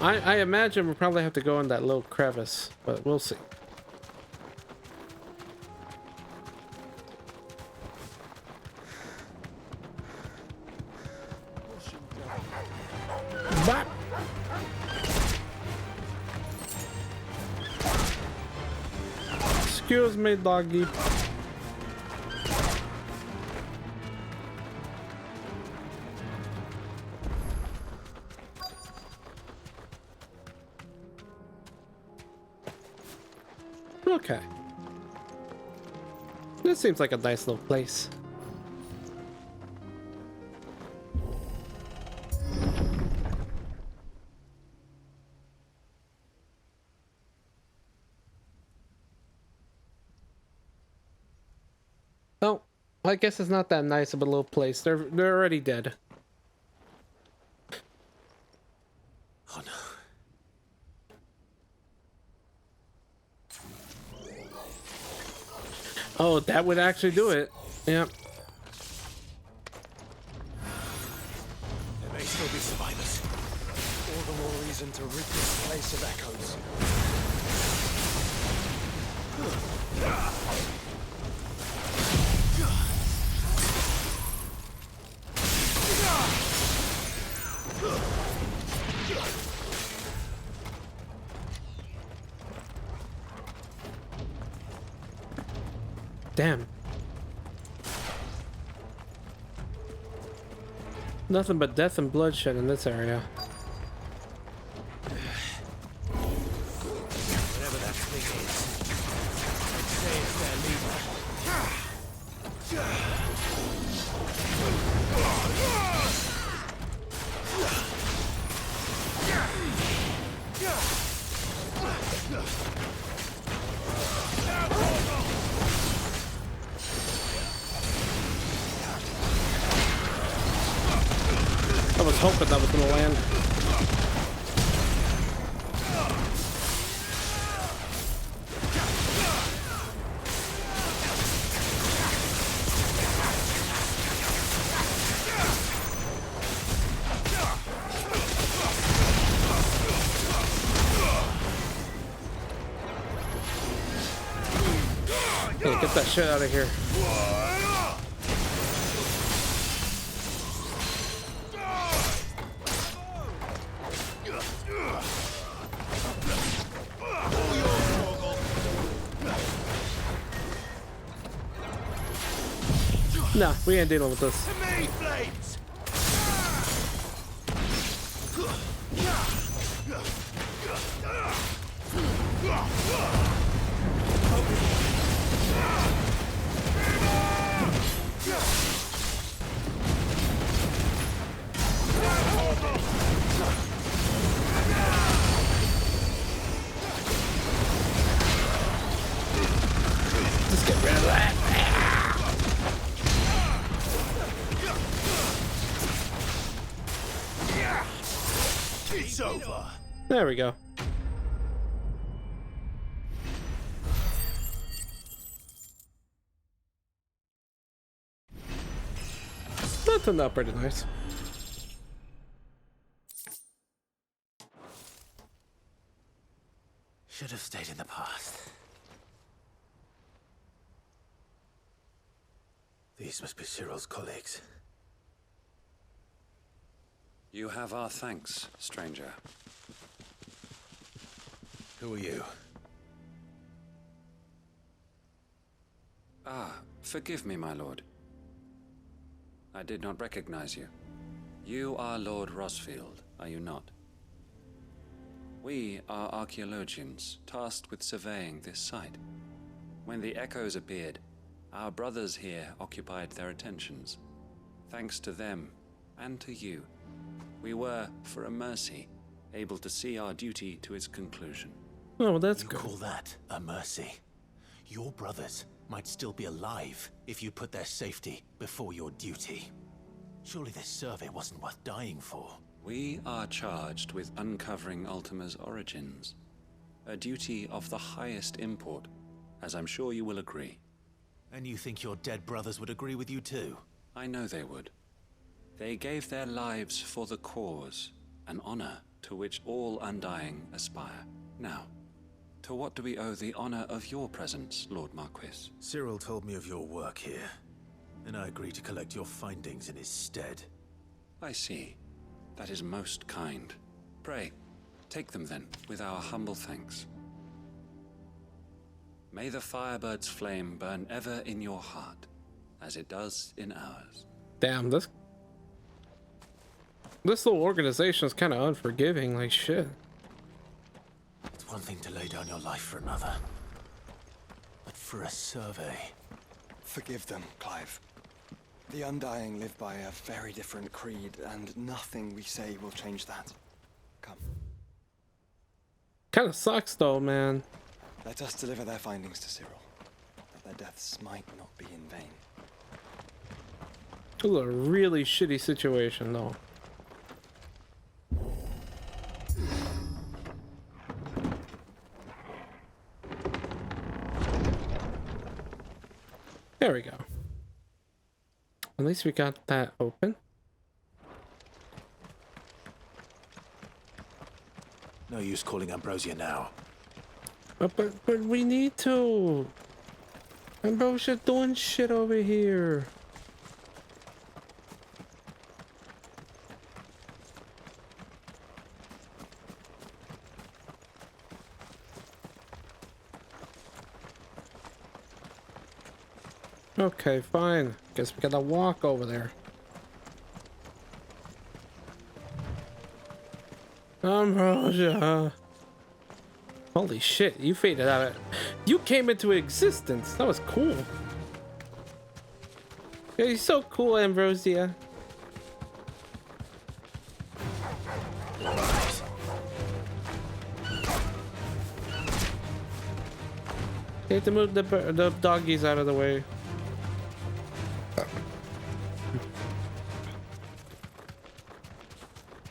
I imagine we'll probably have to go in that little crevice, but we'll see. Bop. Excuse me, doggy. Okay. This seems like a nice little place. Oh, I guess it's not that nice of a little place. They're already dead. Oh no. Oh, that would actually do it. Yep. There may still be survivors. All the more reason to rid this place of echoes. Damn. Nothing but death and bloodshed in this area. Whatever that thing is, I'd say it's their leader. I was hoping that was gonna land. Hey, get that shit out of here. Nah, we ain't dealing with this. To me, flames! Just get rid of that. It's over. There we go. That turned out pretty nice. Should have stayed in the past. These must be Cyril's colleagues. You have our thanks, stranger. Who are you? Ah, forgive me, my lord. I did not recognize you. You are Lord Rosfield, are you not? We are archaeologians, tasked with surveying this site. When the echoes appeared, our brothers here occupied their attentions. Thanks to them, and to you, we were, for a mercy, able to see our duty to its conclusion. Oh, well, that's you good. call that a mercy? Your brothers might still be alive if you put their safety before your duty. Surely this survey wasn't worth dying for. We are charged with uncovering Ultima's origins. A duty of the highest import, as I'm sure you will agree. And you think your dead brothers would agree with you too? I know they would. They gave their lives for the cause, an honor to which all Undying aspire. Now, to what do we owe the honor of your presence, Lord Marquis? Cyril told me of your work here, and I agreed to collect your findings in his stead. I see. That is most kind. Pray, take them then, with our humble thanks. May the Firebird's flame burn ever in your heart, as it does in ours. Damn, this little organization is kind of unforgiving, like shit. It's one thing to lay down your life for another, but for a survey... Forgive them, Clive. The Undying live by a very different creed, and nothing we say will change that. Come. Kind of sucks though, man. Let us deliver their findings to Cyril, that their deaths might not be in vain. This is a really shitty situation though. There we go. At least we got that open. No use calling Ambrosia now. But we need to. Ambrosia doing shit over here. Okay, fine. Guess we gotta walk over there. Ambrosia. Holy shit, you faded out of it. You came into existence. That was cool. Yeah, you're so cool, Ambrosia. You have to move the doggies out of the way.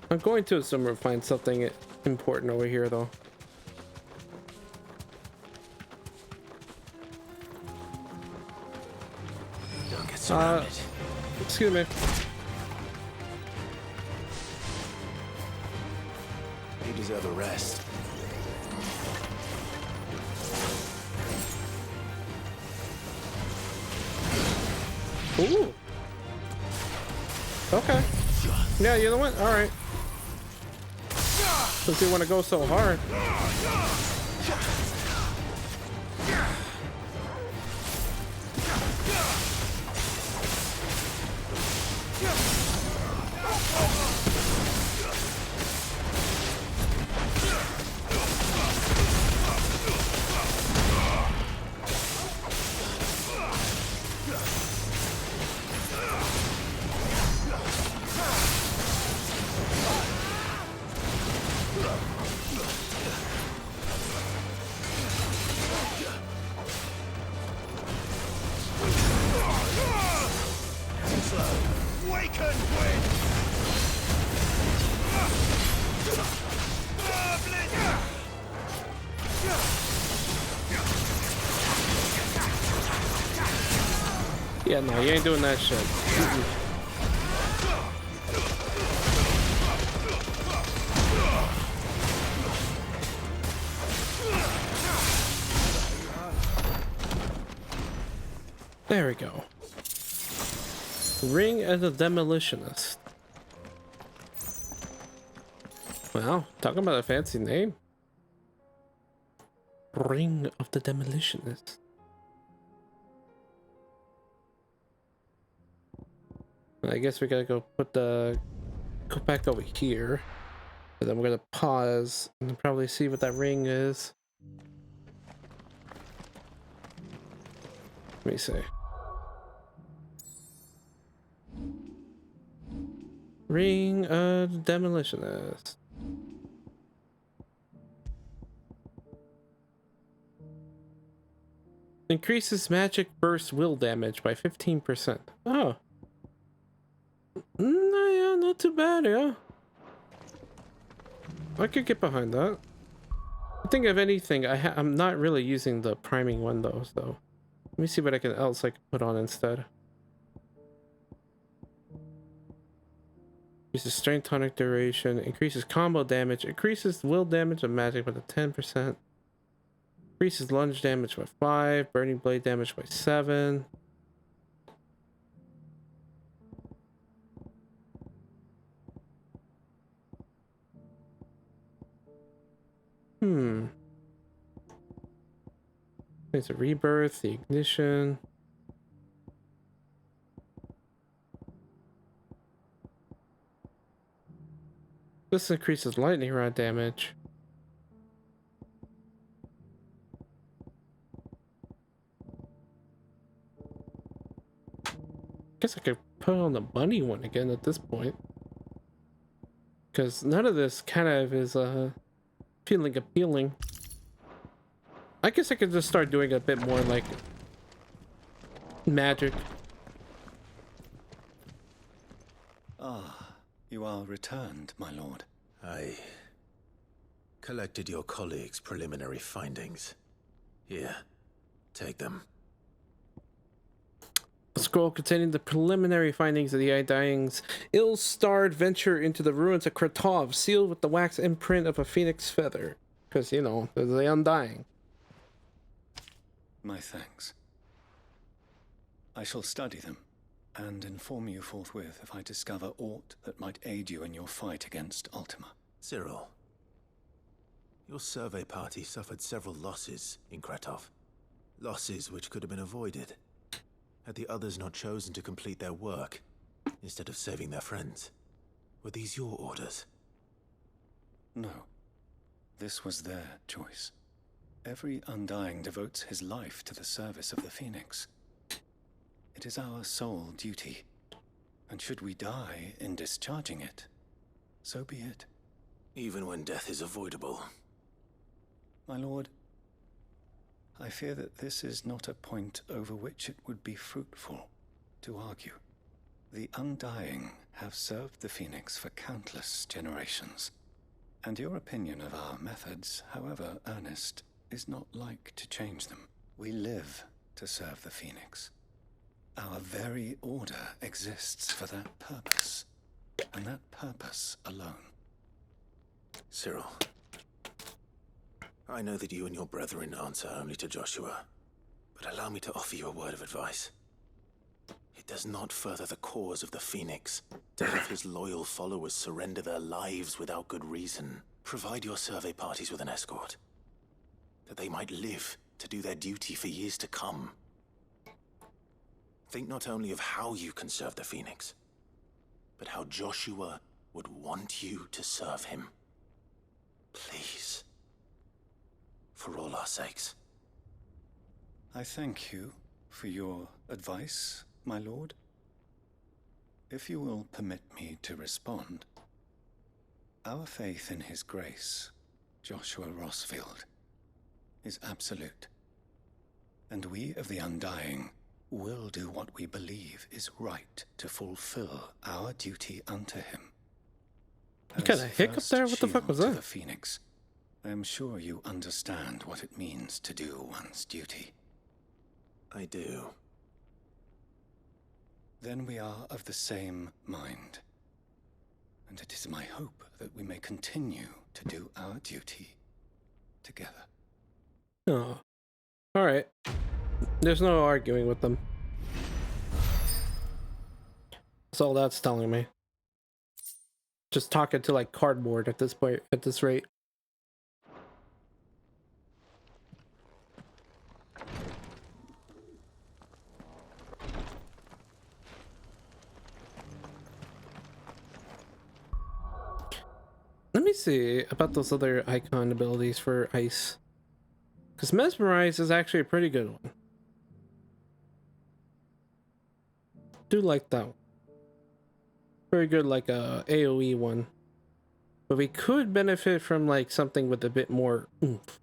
I'm going to assume we'll find something important over here, though. Don't get surrounded. Excuse me. You deserve a rest. Ooh. Okay. Yeah, you know what? All right. Since you want to go so hard. Yeah, no, you ain't doing that shit. There we go. Ring of the Demolitionist. Wow, talking about a fancy name. Ring of the Demolitionist. I guess we gotta go go back over here. And then we're gonna pause and probably see what that ring is. Let me see. Ring of the Demolitionist. Increases magic burst will damage by 15%. Oh. Yeah, not too bad, yeah. I could get behind that. I think if anything, I'm not really using the priming one though, so let me see what else I can put on instead. Increases strength tonic duration, increases combo damage, increases will damage of magic by 10%. Increases lunge damage by 5, burning blade damage by 7. It's a rebirth, the ignition. This increases lightning rod damage. Guess I could put on the bunny one again at this point. Because none of this kind of is feeling appealing. I guess I could just start doing a bit more like magic. Ah, you are returned, my lord. I collected your colleagues' preliminary findings. Here, take them. A scroll containing the preliminary findings of the Undying's ill-starred venture into the ruins of Kratov, sealed with the wax imprint of a phoenix feather. Because, you know, they're the Undying. My thanks. I shall study them and inform you forthwith if I discover aught that might aid you in your fight against Ultima. Cyril, your survey party suffered several losses in Kratov. Losses which could have been avoided had the others not chosen to complete their work instead of saving their friends. Were these your orders? No. This was their choice. Every Undying devotes his life to the service of the Phoenix. It is our sole duty, and should we die in discharging it, so be it. Even when death is avoidable. My lord, I fear that this is not a point over which it would be fruitful to argue. The Undying have served the Phoenix for countless generations, and your opinion of our methods, however earnest, is not like to change them. We live to serve the Phoenix. Our very order exists for that purpose, and that purpose alone. Cyril, I know that you and your brethren answer only to Joshua, but allow me to offer you a word of advice. It does not further the cause of the Phoenix to have his loyal followers surrender their lives without good reason. Provide your survey parties with an escort, that they might live to do their duty for years to come. Think not only of how you can serve the Phoenix, but how Joshua would want you to serve him. Please. For all our sakes. I thank you for your advice, my lord. If you will permit me to respond, our faith in his grace, Joshua Rossfield, is absolute. And we of the Undying will do what we believe is right to fulfill our duty unto him. You got a hiccup there? What the fuck was that? The Phoenix, I am sure you understand what it means to do one's duty. I do. Then we are of the same mind. And it is my hope that we may continue to do our duty together. Oh. Alright. There's no arguing with them. That's all that's telling me. Just talking to like cardboard at this point, at this rate. Let me see about those other icon abilities for ice. Because Mesmerize is actually a pretty good one. Do like that one. Very good, like a AoE one. But we could benefit from like something with a bit more oomph.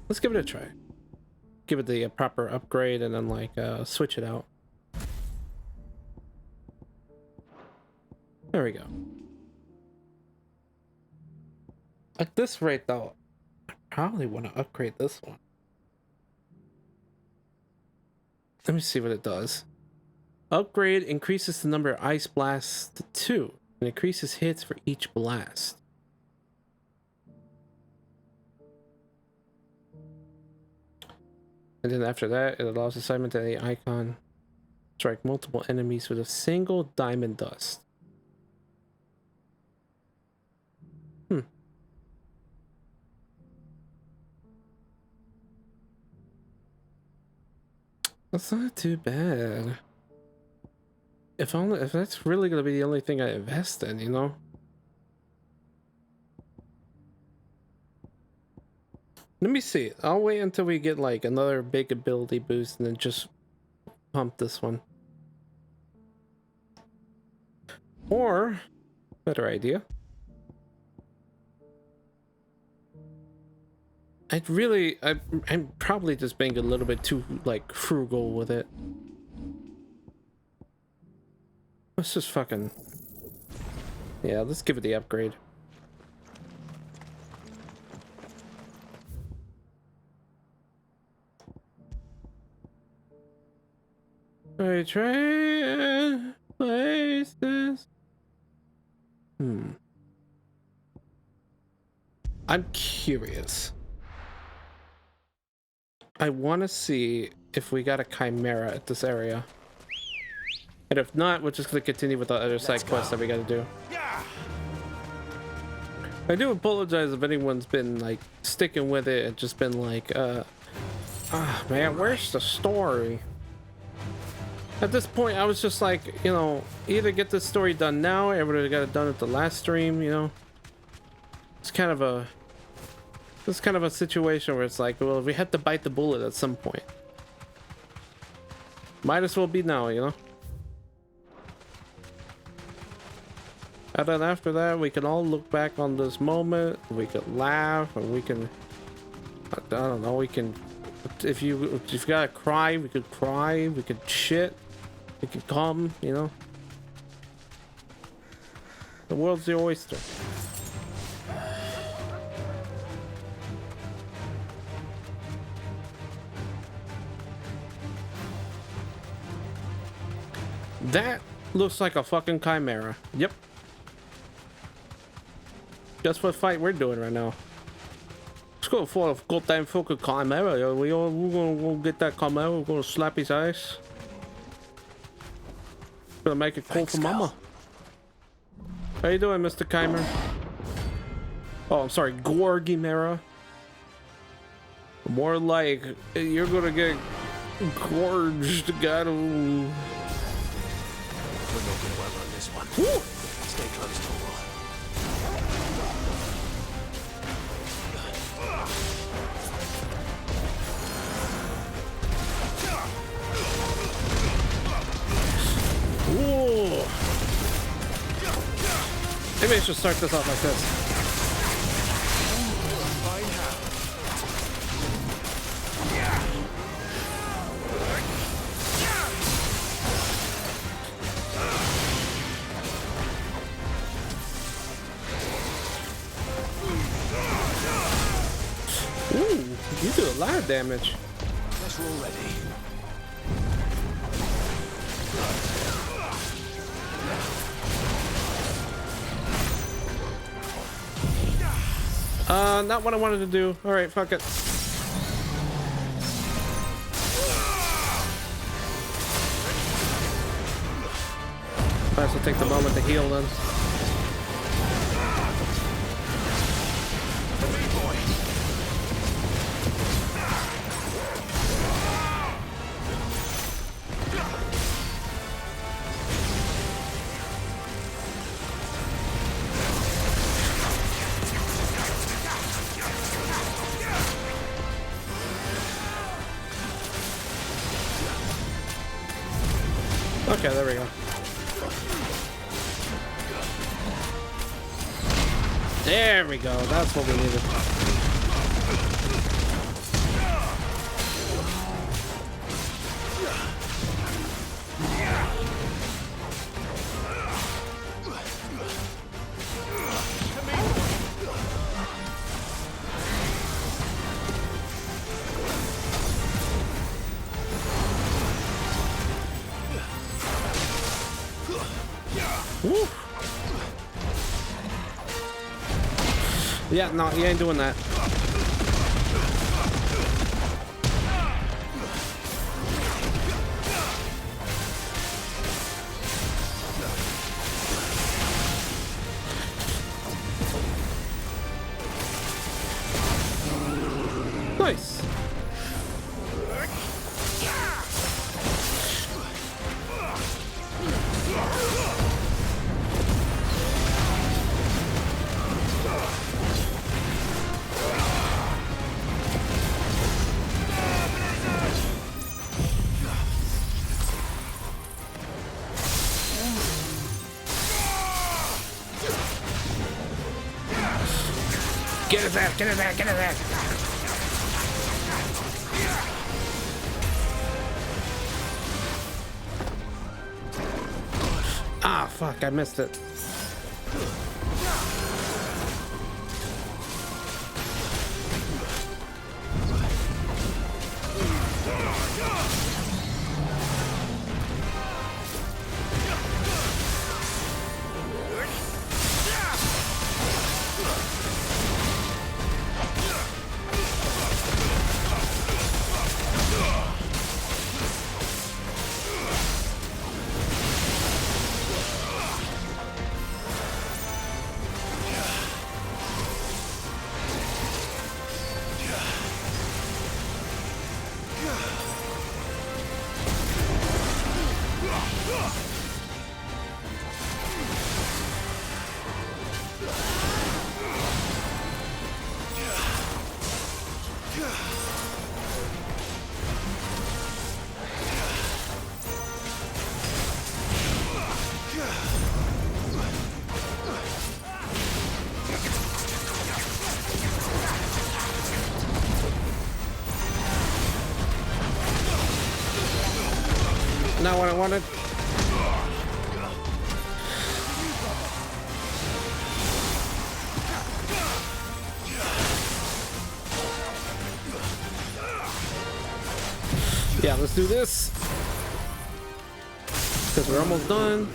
Let's give it a try. Give it the proper upgrade and then like switch it out. There we go. At this rate though, I probably want to upgrade this one. Let me see what it does. Upgrade increases the number of ice blasts to 2 and increases hits for each blast. And then after that, it allows assignment to the icon strike multiple enemies with a single diamond dust. That's not too bad. If that's really gonna be the only thing I invest in, you know? Let me see. I'll wait until we get like another big ability boost and then just pump this one. Or, better idea. I'm probably just being a little bit too like frugal with it. Let's just fucking, yeah, let's give it the upgrade. I try and place this. I'm curious. I want to see if we got a chimera at this area. And if not, we're just going to continue with the other side quests that we got to do. I do apologize if anyone's been like sticking with it and just been like, man, where's the story? At this point, I was just like, you know, either get this story done now, or I would have got it done at the last stream, you know? It's kind of a... This is kind of a situation where it's like, well, we had to bite the bullet at some point. Might as well be now, you know? And then after that, we can all look back on this moment, we could laugh, and we can... I don't know, we can... If you gotta cry, we could cry, we could shit, we could come, you know? The world's the oyster. That looks like a fucking chimera. Yep. That's what fight we're doing right now. Let's go for a goddamn fucking chimera. We're gonna go get that chimera. We're gonna slap his ass. Gonna make it cool for mama. How you doing, Mr. Chimera? Oh, I'm sorry, Gorgimera. More like you're gonna get gorged. Gotta. We're not gonna outrun this one. Woo! Stay close, Torgal. Ooh. Maybe I should start this off like this. Ooh, you do a lot of damage. Guess we're all ready. Not what I wanted to do. Alright, fuck it. Might as well take the moment to heal then. Okay, there we go. There we go. That's what we needed. Woo. Yeah, no, you ain't doing that. Nice. Get his ass, get his ass, get his ass. Ah, fuck, I missed it. Not what I wanted. Yeah, let's do this. Because we're almost done.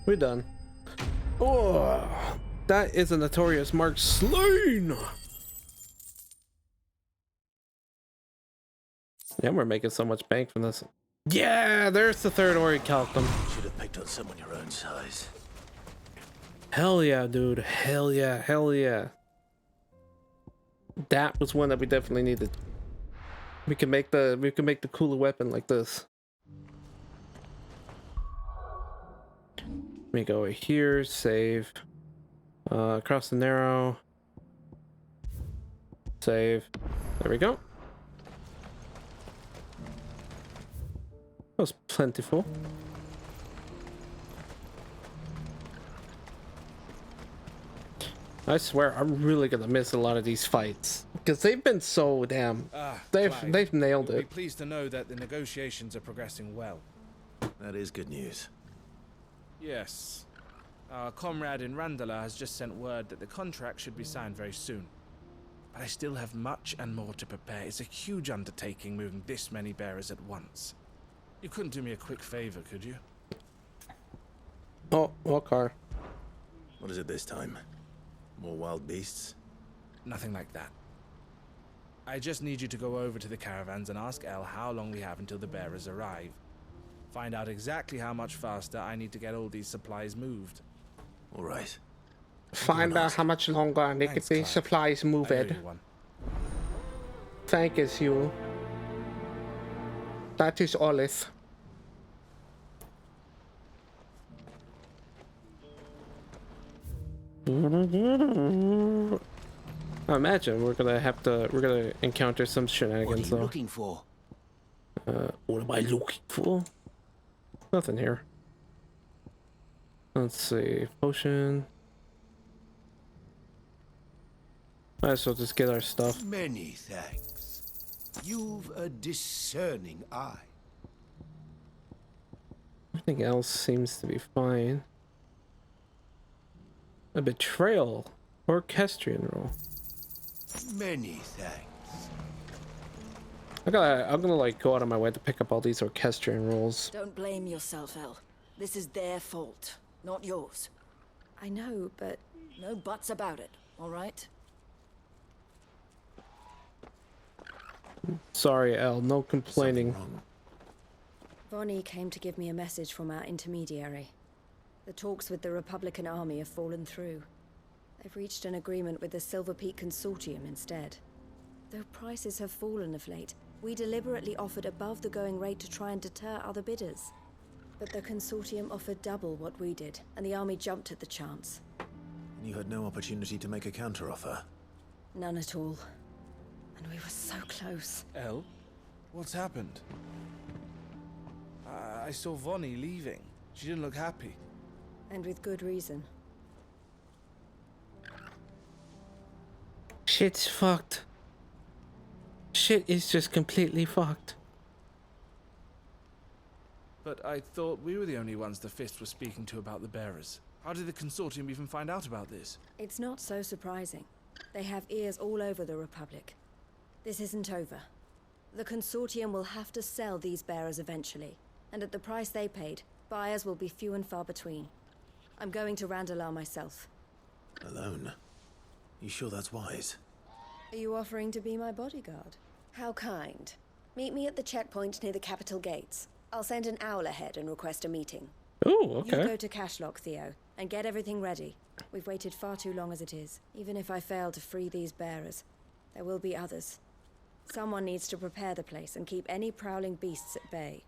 We're done. Oh. That is a notorious mark slain. Yeah, we're making so much bank from this. Yeah, there's the third orichalcum. Should have picked worked on someone your own size. Hell yeah, dude. Hell yeah. Hell yeah. That was one that we definitely needed. We can make the cooler weapon like this. Let me go here, save. Across the narrow. Save. There we go. That was plentiful. I swear, I'm really gonna miss a lot of these fights because they've been so damn. They've nailed You'll it. be pleased to know that the negotiations are progressing well. That is good news. Yes. Our comrade in Randala has just sent word that the contract should be signed very soon. But I still have much and more to prepare. It's a huge undertaking moving this many bearers at once. You couldn't do me a quick favor, could you? Oh, what car? What is it this time? More wild beasts? Nothing like that. I just need you to go over to the caravans and ask El how long we have until the bearers arrive. Find out exactly how much faster I need to get all these supplies moved. All right. Find out how much longer I need to get these supplies moved. Thank you. That is Olive. I imagine we're gonna encounter some shenanigans though. Looking for? What am I looking for? Nothing here. Let's see, potion. Might as well just get our stuff. Many thanks. You've a discerning eye. Everything else seems to be fine. A betrayal. Orchestrion roll. Many thanks. I'm gonna like go out of my way to pick up all these orchestrion rolls. Don't blame yourself, El. This is their fault, not yours. I know, but... No buts about it, all right? Sorry, El, no complaining. Vonnie came to give me a message from our intermediary. The talks with the Republican army have fallen through. They've reached an agreement with the Silver Peak Consortium instead. Though prices have fallen of late, we deliberately offered above the going rate to try and deter other bidders. But the Consortium offered double what we did, and the army jumped at the chance. You had no opportunity to make a counteroffer. None at all. And we were so close. El? What's happened? I saw Vonnie leaving. She didn't look happy. And with good reason. Shit's fucked. Shit is just completely fucked. But I thought we were the only ones the Fist was speaking to about the bearers. How did the Consortium even find out about this? It's not so surprising. They have ears all over the Republic. This isn't over. The Consortium will have to sell these bearers eventually. And at the price they paid, buyers will be few and far between. I'm going to Randalar myself. Alone? You sure that's wise? Are you offering to be my bodyguard? How kind. Meet me at the checkpoint near the capital gates. I'll send an owl ahead and request a meeting. Oh, okay. You go to Cashlock, Theo, and get everything ready. We've waited far too long as it is. Even if I fail to free these bearers, there will be others. Someone needs to prepare the place and keep any prowling beasts at bay.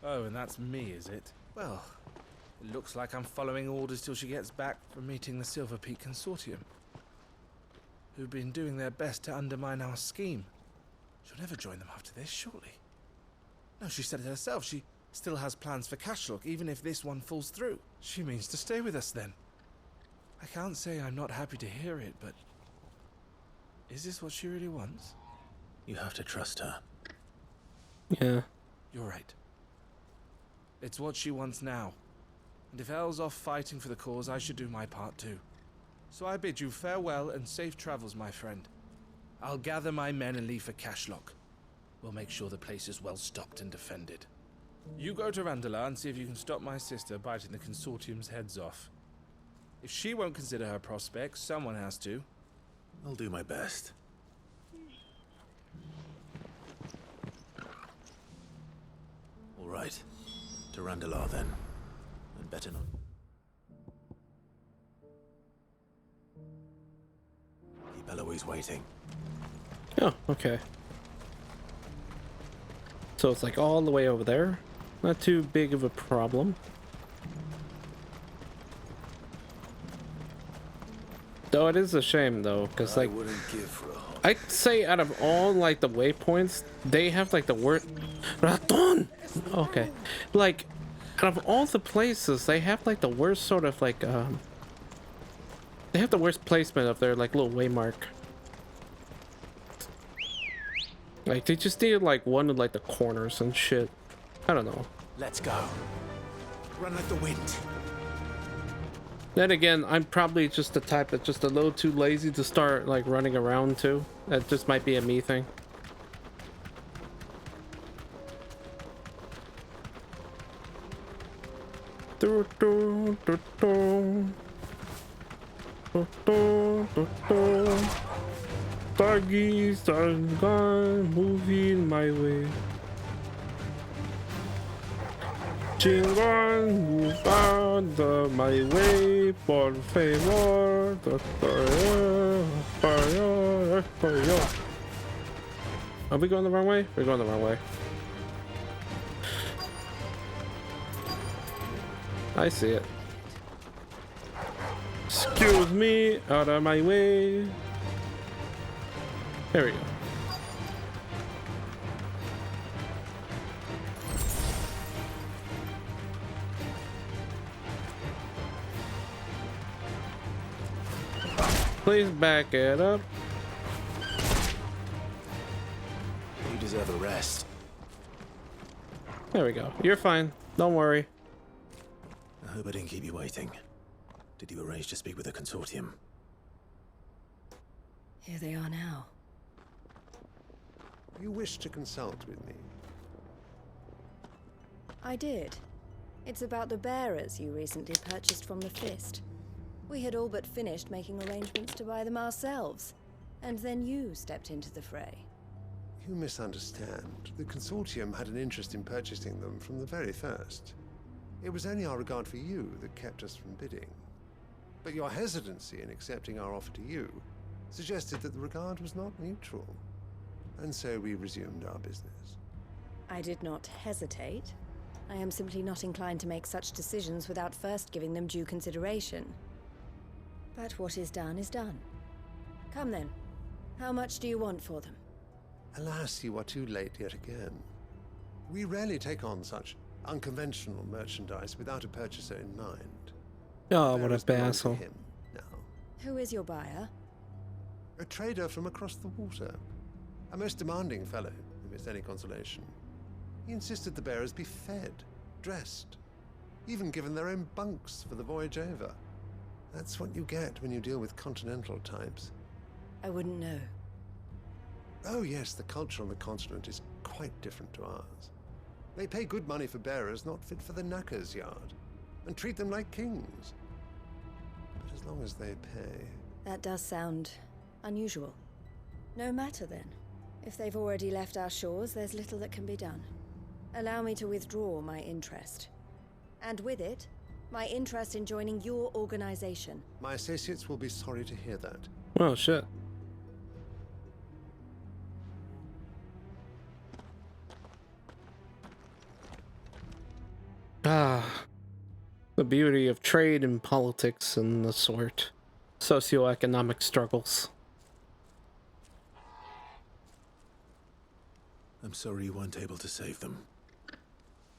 Oh, and that's me, is it? Well, it looks like I'm following orders till she gets back from meeting the Silver Peak Consortium, who've been doing their best to undermine our scheme. She'll never join them after this, surely. No, she said it herself. She still has plans for Cashlock, even if this one falls through. She means to stay with us then. I can't say I'm not happy to hear it, but... is this what she really wants? You have to trust her. Yeah. You're right. It's what she wants now. And if Elle's off fighting for the cause, I should do my part too. So I bid you farewell and safe travels, my friend. I'll gather my men and leave for Cashlock. We'll make sure the place is well stocked and defended. You go to Randalar and see if you can stop my sister biting the Consortium's heads off. If she won't consider her prospects, someone has to. I'll do my best. All right. To to Randalar then. And better not. Keep Eloise waiting. Oh, okay. So it's like all the way over there. Not too big of a problem. Though it is a shame though, because like I'd say out of all like the waypoints, they have like the worst. Raton! Okay, like out of all the places, they have like the worst sort of like they have the worst placement of their like little waymark. Like they just need like one of like the corners and shit. I don't know. Let's go. Run like the wind. Then again, I'm probably just the type that's just a little too lazy to start like running around too. That just might be a me thing. Doggies are gone, moving my way. Chingon, move on my way, por favor. Are we going the wrong way? We're going the wrong way. I see it. Excuse me, out of my way. There we go. Please back it up. You deserve a rest. There we go. You're fine. Don't worry. I hope I didn't keep you waiting. Did you arrange to speak with the consortium? Here they are now. You wish to consult with me? I did. It's about the bearers you recently purchased from the Fist. We had all but finished making arrangements to buy them ourselves, and then you stepped into the fray. You misunderstand. The consortium had an interest in purchasing them from the very first. It was only our regard for you that kept us from bidding. But your hesitancy in accepting our offer to you suggested that the regard was not mutual. And so we resumed our business. I did not hesitate. I am simply not inclined to make such decisions without first giving them due consideration. But what is done is done. Come then. How much do you want for them? Alas, you are too late yet again. We rarely take on such unconventional merchandise without a purchaser in mind. Oh, what a Bearers belong to asshole. him now. Who is your buyer? A trader from across the water. A most demanding fellow, if it's any consolation. He insisted the bearers be fed, dressed, even given their own bunks for the voyage over. That's what you get when you deal with continental types. I wouldn't know. Oh yes, the culture on the continent is quite different to ours. They pay good money for bearers not fit for the knacker's yard, and treat them like kings. But as long as they pay... That does sound unusual. No matter then. If they've already left our shores, there's little that can be done. Allow me to withdraw my interest. And with it, my interest in joining your organization. My associates will be sorry to hear that. Oh, shit. Ah. The beauty of trade and politics and the sort. Socioeconomic struggles. I'm sorry you weren't able to save them.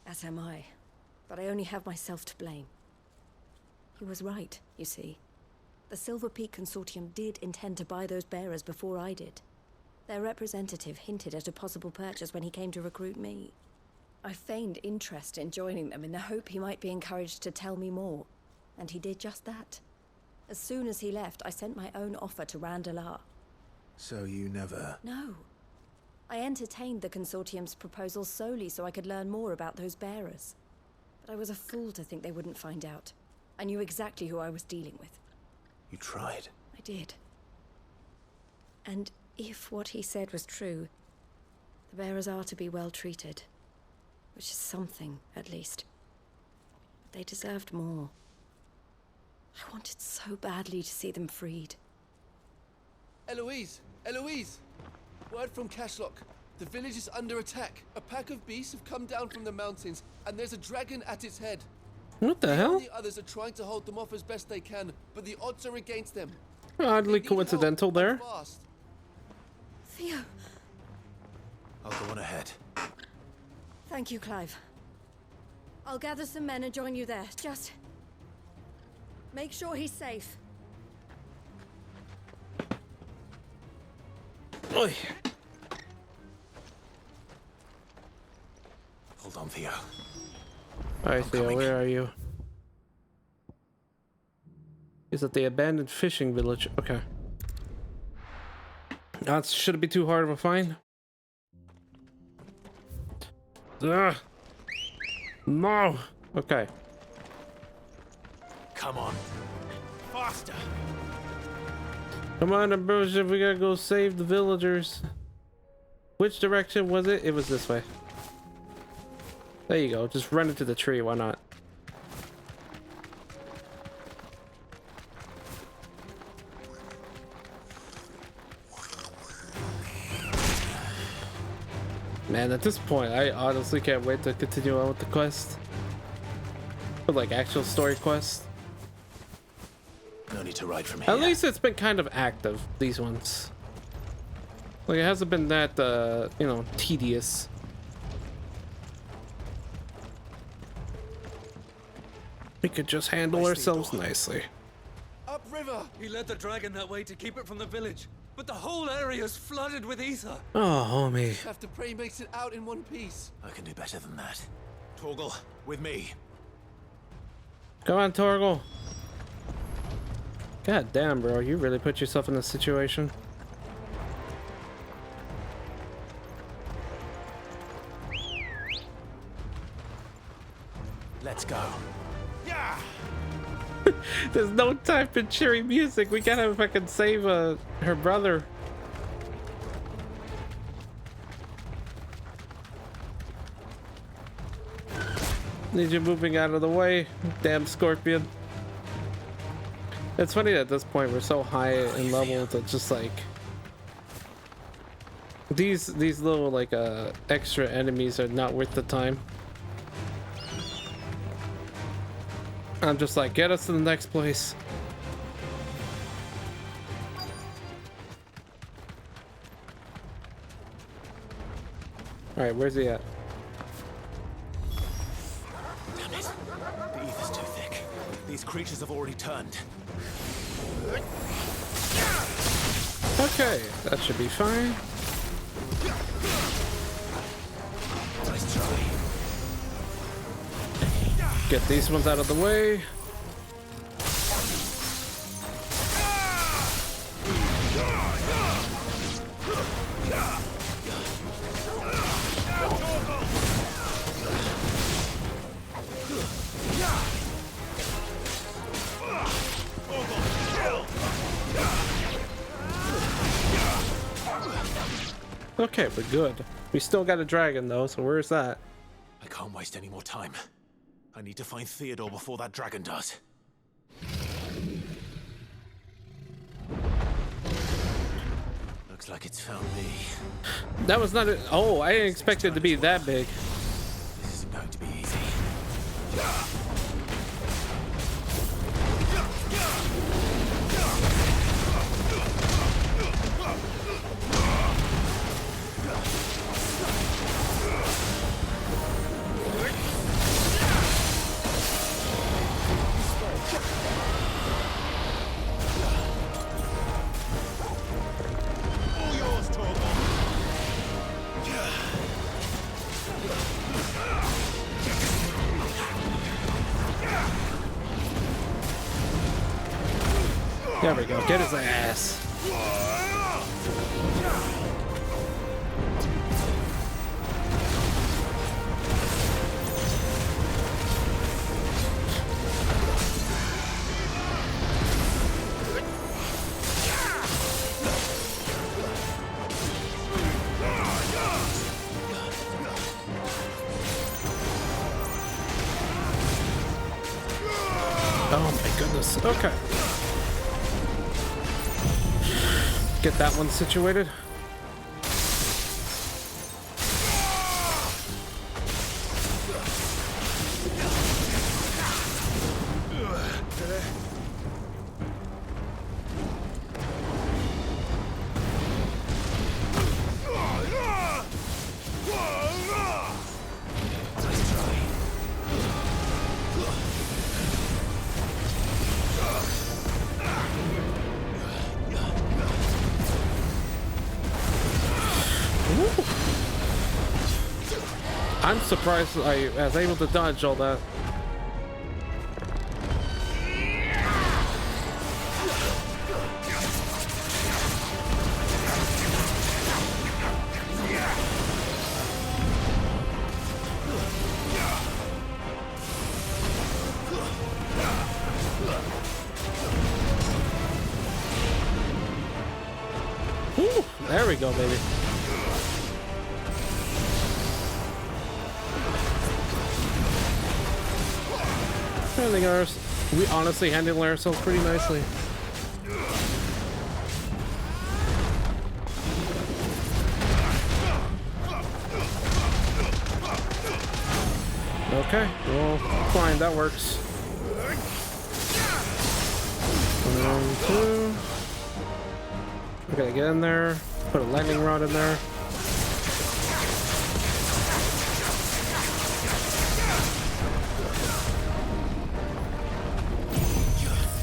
As am I. But I only have myself to blame. He was right, you see. The Silver Peak Consortium did intend to buy those bearers before I did. Their representative hinted at a possible purchase when he came to recruit me. I feigned interest in joining them in the hope he might be encouraged to tell me more. And he did just that. As soon as he left, I sent my own offer to Randalar. So you never... No. I entertained the Consortium's proposal solely so I could learn more about those bearers. But I was a fool to think they wouldn't find out. I knew exactly who I was dealing with. You tried. I did. And if what he said was true, the bearers are to be well treated. Which is something, at least. They deserved more. I wanted so badly to see them freed. Eloise! Eloise! Word from Cashlock. The village is under attack. A pack of beasts have come down from the mountains, and there's a dragon at its head. What the hell? The others are trying to hold them off as best they can, but the odds are against them. Oddly coincidental there. Theo. I'll go on ahead. Thank you, Clive. I'll gather some men and join you there. Just make sure he's safe. Oi. Hold on, Theo. Alright, Theo, where are you? Is it the abandoned fishing village? Okay. That shouldn't be too hard of a find. Ugh. No. Okay. Come on. Faster. Come on, Ambrosia, we gotta go save the villagers. Which direction was it? It was this way. There you go. Just run into the tree. Why not? Man, at this point, I honestly can't wait to continue on with the quest. But like actual story quest. No need to ride from here. At least it's been kind of active, these ones. Like it hasn't been that, you know, tedious. We could just handle ourselves nicely. Upriver! He led the dragon that way to keep it from the village, but the whole area is flooded with ether. Oh, homie. Have to pray makes it out in one piece. I can do better than that. Torgal, with me. Come on, Torgal. God damn, bro. You really put yourself in this situation. Let's go. Yeah. There's no time for cheery music. We gotta fucking save her brother. Need you moving out of the way, damn scorpion. It's funny that at this point we're so high in level that just like these little like extra enemies are not worth the time. I'm just like, get us to the next place. All right, where's he at? Damn it! The ether's too thick. These creatures have already turned. Okay, that should be fine. Nice try. Get these ones out of the way. Okay, we're good. We still got a dragon though, so where's that? I can't waste any more time. I need to find Theodore before that dragon does. Looks like it's found me. That was not a— oh, I didn't expect it to be that big. This isn't going to be easy. There we go. Get his ass. Jesus. Okay. Get that one situated. I'm surprised I was able to dodge all that. Woo, there we go, baby. I think we honestly handled ourselves pretty nicely. Okay, well, fine, that works. 1, 2. We gotta get in there, put a lightning rod in there.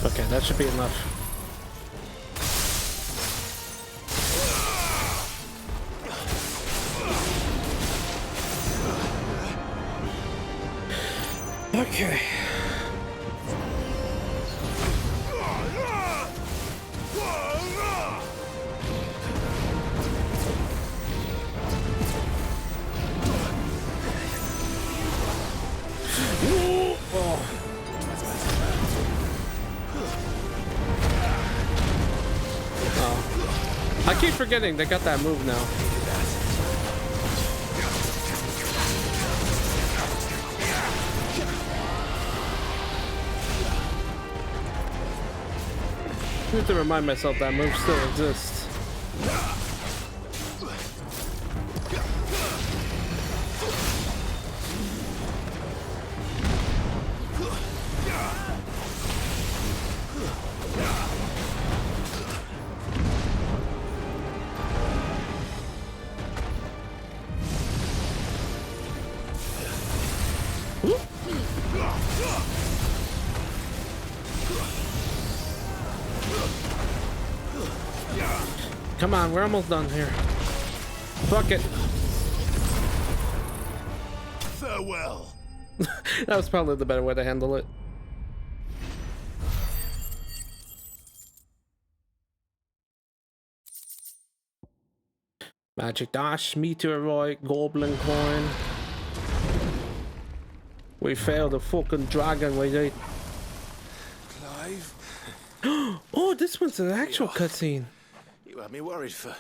Okay, that should be enough. Okay. I keep forgetting they got that move now. I have to remind myself that move still exists. Come on, we're almost done here. Fuck it. Farewell. That was probably the better way to handle it. Magic dash, meteoroid, goblin coin. We failed the fucking dragon, we did. Clive? Oh, this one's an actual cutscene. You had me worried for...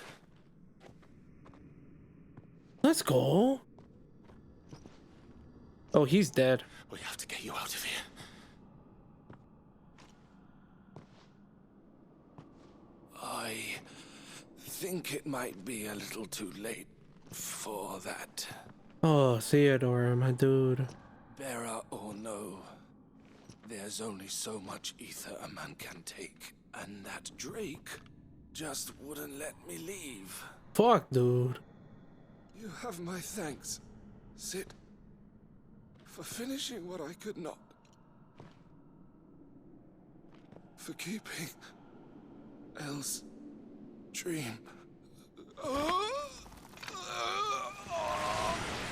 Let's go. Oh, he's dead. We have to get you out of here. I think it might be a little too late for that. Oh, Theodore, my dude. Bearer or no, there's only so much ether a man can take, and that Drake just wouldn't let me leave. Fuck, dude. You have my thanks, Sid, for finishing what I could not. For keeping Elle's dream.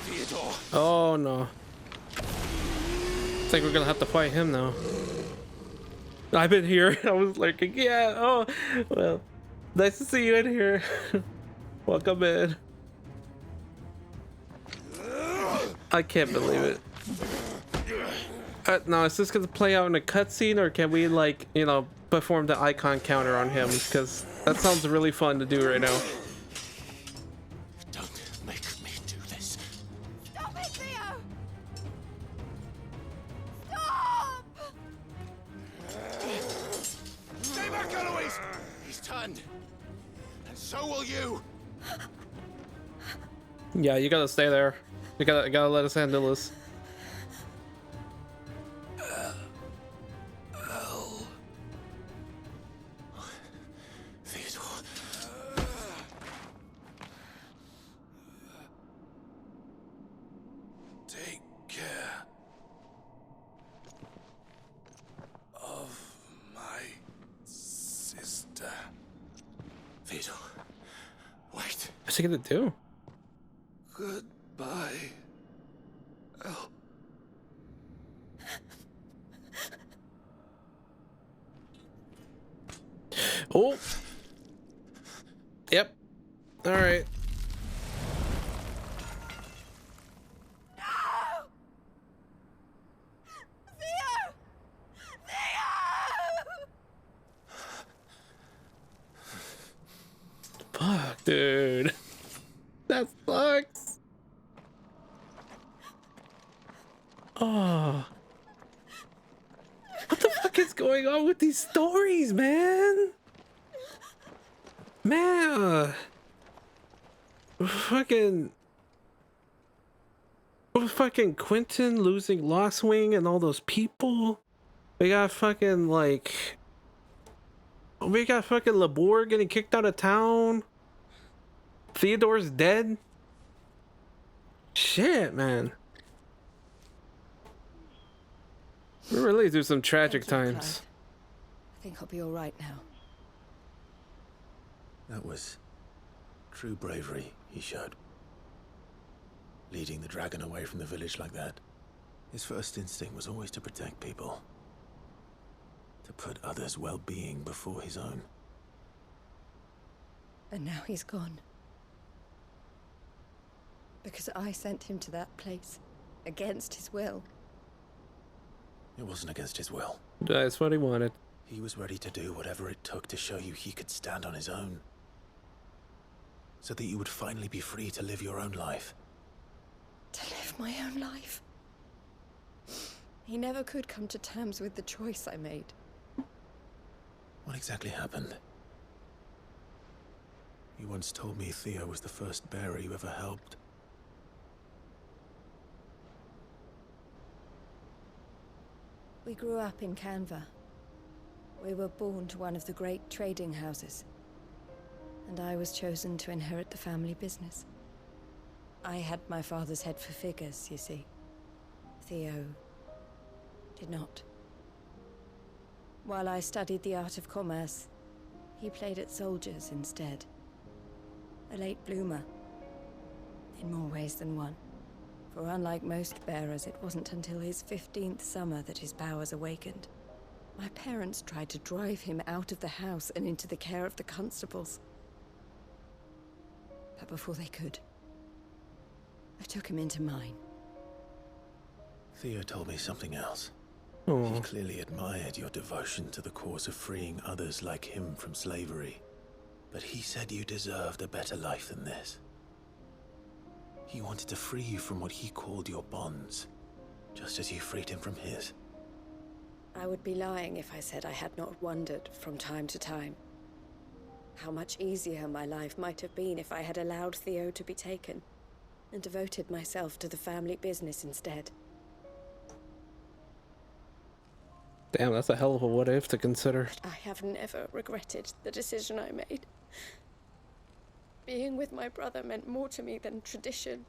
Theodore. Oh no. I think we're gonna have to fight him now. I've been here. I was like, yeah, oh, well, nice to see you in here. Welcome in. I can't believe it. Now, is this gonna play out in a cutscene, or can we, like, you know, perform the icon counter on him? Because that sounds really fun to do right now. Don't make me do this. Stop it, Theo! Stop! He's turned. And so will you. Yeah, you gotta stay there. You gotta let us handle this. Theodore. Take care of my sister. Theodore, wait. What's he gonna do? Goodbye. Oh. Oh. Yep. All right. Fuck, dude. That sucks. Oh. What the fuck is going on with these stories, man? Man. Fucking Quentin losing Losswing and all those people. We got fucking Labor getting kicked out of town. Theodore's dead. Shit, man. We're really through some tragic times. I think I'll be all right now. That was true bravery he showed. Leading the dragon away from the village like that. His first instinct was always to protect people. To put others' well-being before his own. And now he's gone. Because I sent him to that place. Against his will. It wasn't against his will. That's what he wanted. He was ready to do whatever it took to show you he could stand on his own. So that you would finally be free to live your own life. To live my own life? He never could come to terms with the choice I made. What exactly happened? You once told me Theo was the first bearer you ever helped. We grew up in Canva. We were born to one of the great trading houses. And I was chosen to inherit the family business. I had my father's head for figures, you see. Theo did not. While I studied the art of commerce, he played at soldiers instead. A late bloomer, in more ways than one. For unlike most bearers, it wasn't until his 15th summer that his powers awakened. My parents tried to drive him out of the house and into the care of the constables. But before they could, I took him into mine. Theo told me something else. Oh. He clearly admired your devotion to the cause of freeing others like him from slavery. But he said you deserved a better life than this. He wanted to free you from what he called your bonds, just as you freed him from his. I would be lying if I said I had not wondered from time to time how much easier my life might have been if I had allowed Theo to be taken and devoted myself to the family business instead. Damn, that's a hell of a what if to consider. I have never regretted the decision I made. Being with my brother meant more to me than tradition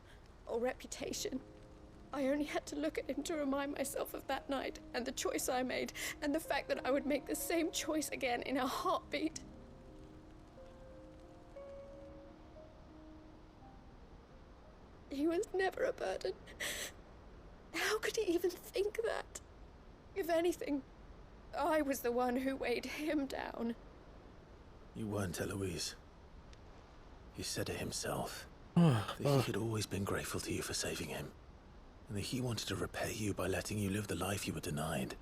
or reputation. I only had to look at him to remind myself of that night and the choice I made and the fact that I would make the same choice again in a heartbeat. He was never a burden. How could he even think that? If anything, I was the one who weighed him down. You weren't, Eloise. He said it himself. That he had always been grateful to you for saving him. And that he wanted to repay you by letting you live the life you were denied.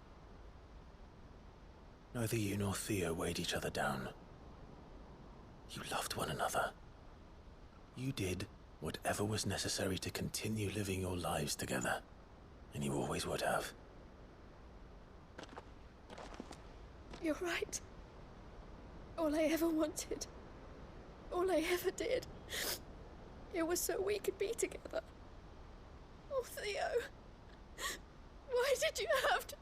Neither you nor Theo weighed each other down. You loved one another. You did whatever was necessary to continue living your lives together. And you always would have. You're right. all I ever wanted. All I ever did. It was so we could be together. Oh, Theo. Why did you have to...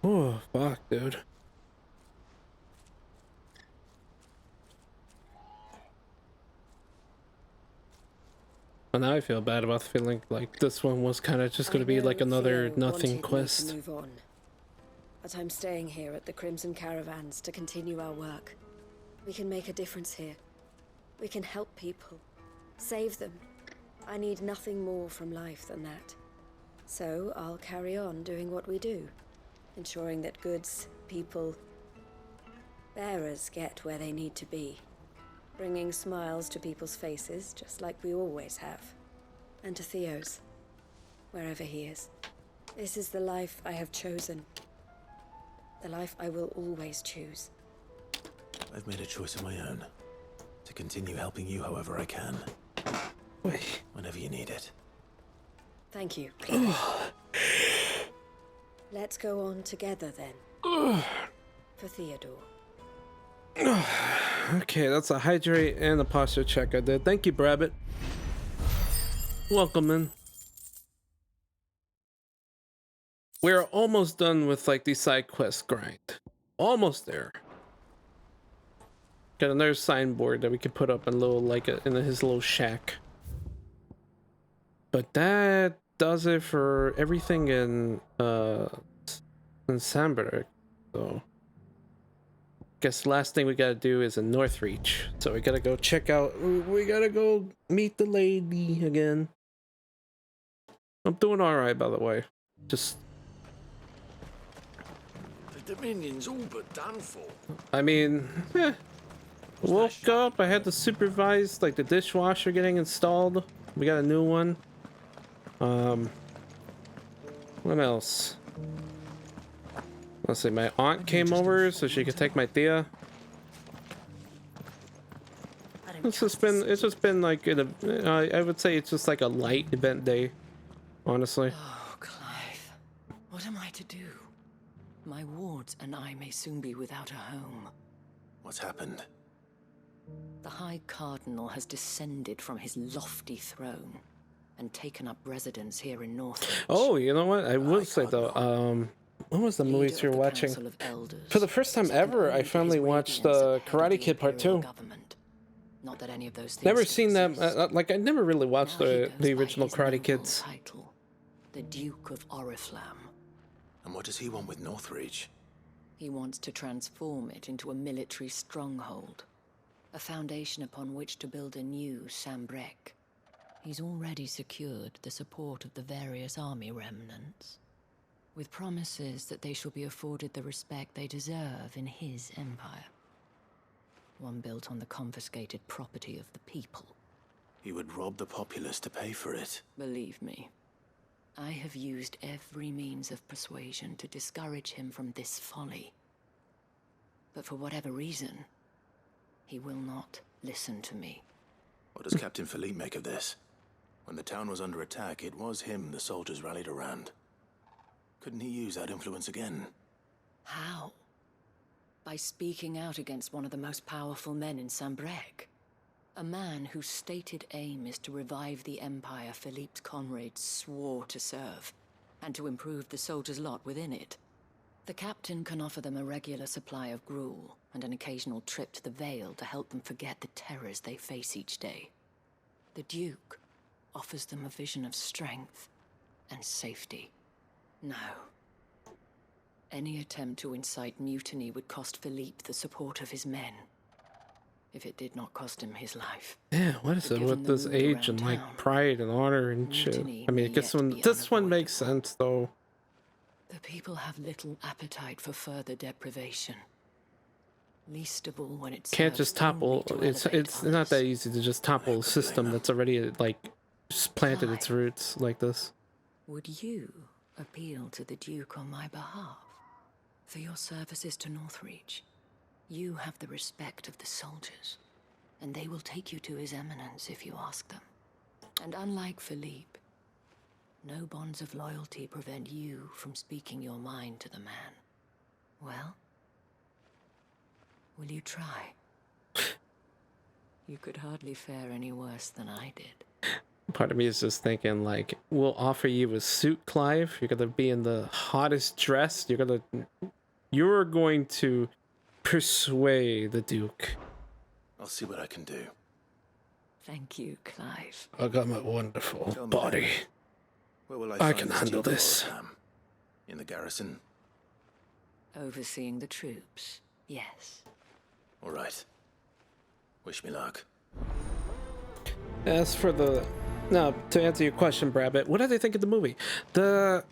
Oh, fuck, dude. And now I feel bad about feeling like this one was kind of just going to be like another nothing quest. To move on, but I'm staying here at the Crimson Caravans to continue our work. We can make a difference here. We can help people, save them. I need nothing more from life than that. So I'll carry on doing what we do, ensuring that goods, people, bearers get where they need to be. Bringing smiles to people's faces, just like we always have. And to Theo's, wherever he is. This is the life I have chosen. The life I will always choose. I've made a choice of my own. To continue helping you however I can. Whenever you need it. Thank you. Let's go on together then. For Theodore. Okay, that's a hydrate and a posture check I did. Thank you, Brabbit. Welcome in. We're almost done with like the side quest grind. Almost there. Got another signboard that we can put up in little like in his little shack. But that does it for everything in Sandberg. So guess the last thing we gotta do is in Northreach. So we gotta go check out. We gotta go meet the lady again. I'm doing alright, by the way. Just. The Dominion's all but done for. I mean, woke up. I had to supervise like the dishwasher getting installed. We got a new one. What else? Let's see. My aunt came over so she could take my Thea. It's just been like I would say it's just like a light event day, honestly. Oh, Clive, what am I to do? My wards and I may soon be without a home. What's happened? The High Cardinal has descended from his lofty throne and taken up residence here in Northreach. Oh, you know what? I would say though, what was the movies you were watching? For the first time ever, I finally watched Karate Kid Part 2. Not that any of those things Never seen them. Like I never really watched the original Karate Kids. Title, the Duke of Oriflamme. And what does he want with Northreach? He wants to transform it into a military stronghold, a foundation upon which to build a new Sambrec. He's already secured the support of the various army remnants, with promises that they shall be afforded the respect they deserve in his empire. One built on the confiscated property of the people. He would rob the populace to pay for it. Believe me, I have used every means of persuasion to discourage him from this folly. But for whatever reason, he will not listen to me. What does Captain Philippe make of this? When the town was under attack, it was him the soldiers rallied around. Couldn't he use that influence again? How? By speaking out against one of the most powerful men in Sambrec. A man whose stated aim is to revive the empire Philippe's comrades swore to serve, and to improve the soldiers' lot within it. The captain can offer them a regular supply of gruel, and an occasional trip to the Vale to help them forget the terrors they face each day. The Duke offers them a vision of strength and safety. No. Any attempt to incite mutiny would cost Philippe the support of his men. If it did not cost him his life. Yeah, what is it with this age and like pride and honor and shit? I mean, I guess this one makes sense though. The people have little appetite for further deprivation. Least of all when it's can't just topple. It's not that easy to just topple a system that's already like just planted its roots like this. Would you appeal to the Duke on my behalf? For your services to Northreach, you have the respect of the soldiers, and they will take you to His Eminence if you ask them. And unlike Philippe, No bonds of loyalty prevent you from speaking your mind to the man. Well, will you try? You could hardly fare any worse than I did. Part of me is just thinking, like, we'll offer you a suit, Clive. You're gonna be in the hottest dress. You're going to persuade the Duke. I'll see what I can do. Thank you, Clive. I got my wonderful body. Where will I find can this handle Duke this. Orham? In the garrison? Overseeing the troops, yes. All right. Wish me luck. As for now, to answer your question, Brabbit, what did I think of the movie? I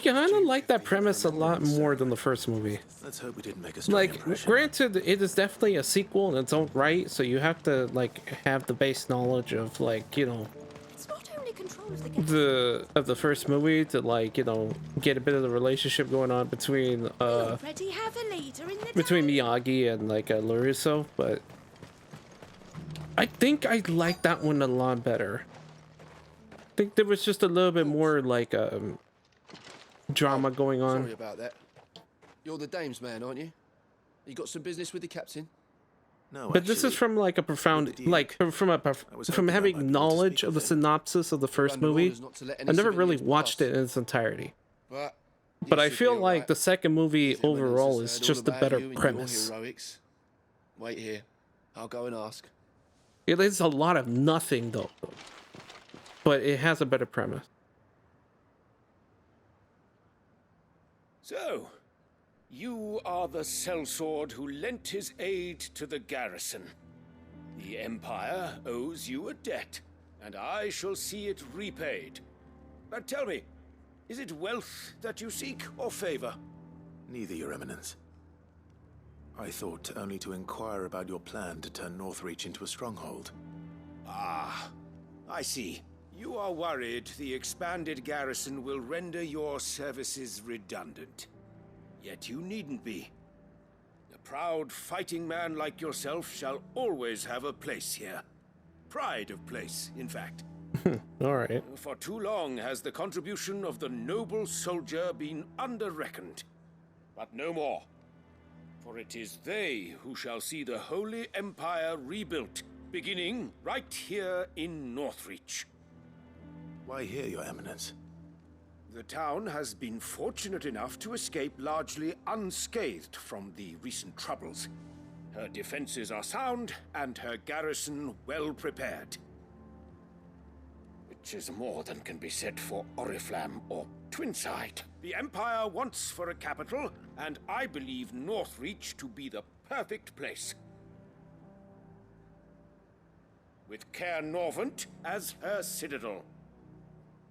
kind of like that premise a lot more than the first movie. Let's hope we didn't make a strong Like, impression. granted, it is definitely a sequel in its own right, so you have to, like, have the base knowledge of, like, you know, It's not only control of the first movie to, like, you know, get a bit of the relationship going on between Already have a leader in the between Miyagi and, like, LaRusso, but I think I like that one a lot better. I think there was just a little bit more, like, drama going on. Sorry about that. You're the dame's man, aren't you? You got some business with the captain? No, But this is from, like, a profound, like, from having knowledge of the synopsis of the first movie. I never really watched it in its entirety. But I feel like the second movie overall is just a better premise. Wait here. I'll go and ask. It is a lot of nothing, though. But it has a better premise. So, you are the sellsword who lent his aid to the garrison. The Empire owes you a debt, and I shall see it repaid. But tell me, is it wealth that you seek, or favor? Neither, Your Eminence. I thought only to inquire about your plan to turn Northreach into a stronghold. Ah, I see. You are worried the expanded garrison will render your services redundant. Yet you needn't be. A proud fighting man like yourself shall always have a place here. Pride of place, in fact. Alright. For too long has the contribution of the noble soldier been under-reckoned. But no more. For it is they who shall see the Holy Empire rebuilt, beginning right here in Northreach. Why here, Your Eminence? The town has been fortunate enough to escape largely unscathed from the recent troubles. Her defenses are sound, and her garrison well prepared. Which is more than can be said for Oriflamme or Twinside. The Empire wants for a capital, and I believe Northreach to be the perfect place. With Caer Norvent as her citadel.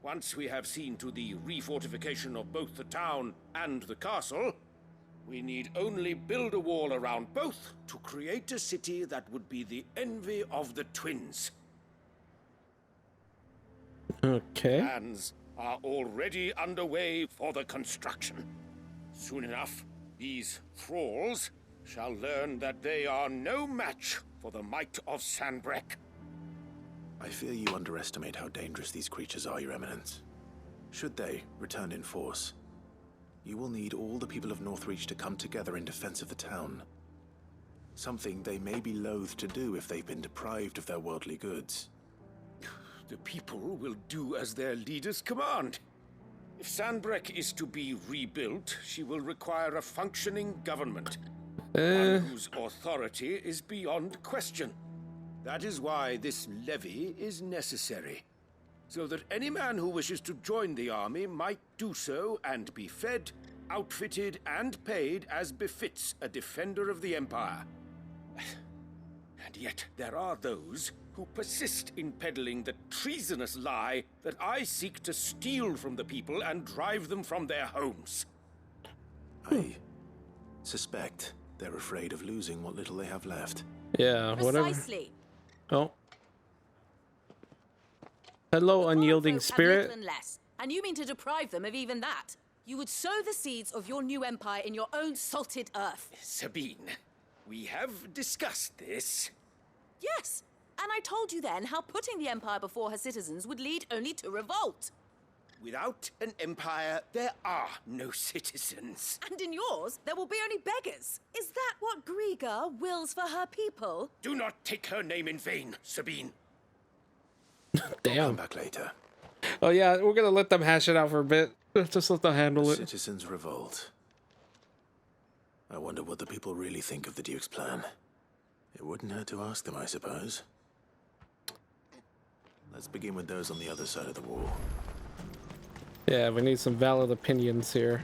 Once we have seen to the refortification of both the town and the castle, we need only build a wall around both to create a city that would be the envy of the twins. Okay. Plans are already underway for the construction. Soon enough, these thralls shall learn that they are no match for the might of Sanbreque. I fear you underestimate how dangerous these creatures are, Your Eminence. Should they return in force, you will need all the people of Northreach to come together in defense of the town. Something they may be loath to do if they've been deprived of their worldly goods. The people will do as their leaders command. If Sanbreque is to be rebuilt, she will require a functioning government. One whose authority is beyond question. That is why this levy is necessary. So that any man who wishes to join the army might do so and be fed, outfitted, and paid as befits a defender of the Empire. And yet there are those who persist in peddling the treasonous lie that I seek to steal from the people and drive them from their homes. I suspect they're afraid of losing what little they have left. Yeah, whatever. Precisely. Oh. Hello, unyielding Folk have spirit. little and less, and you mean to deprive them of even that? You would sow the seeds of your new empire in your own salted earth. Sabine, we have discussed this. Yes, and I told you then how putting the empire before her citizens would lead only to revolt. Without an empire, there are no citizens. And in yours, there will be only beggars. Is that what Griga wills for her people? Do not take her name in vain, Sabine. Damn. I'll come back later. Oh yeah, we're gonna let them hash it out for a bit. Just let them handle it. Citizens revolt. I wonder what the people really think of the Duke's plan. It wouldn't hurt to ask them, I suppose. Let's begin with those on the other side of the wall. Yeah, we need some valid opinions here.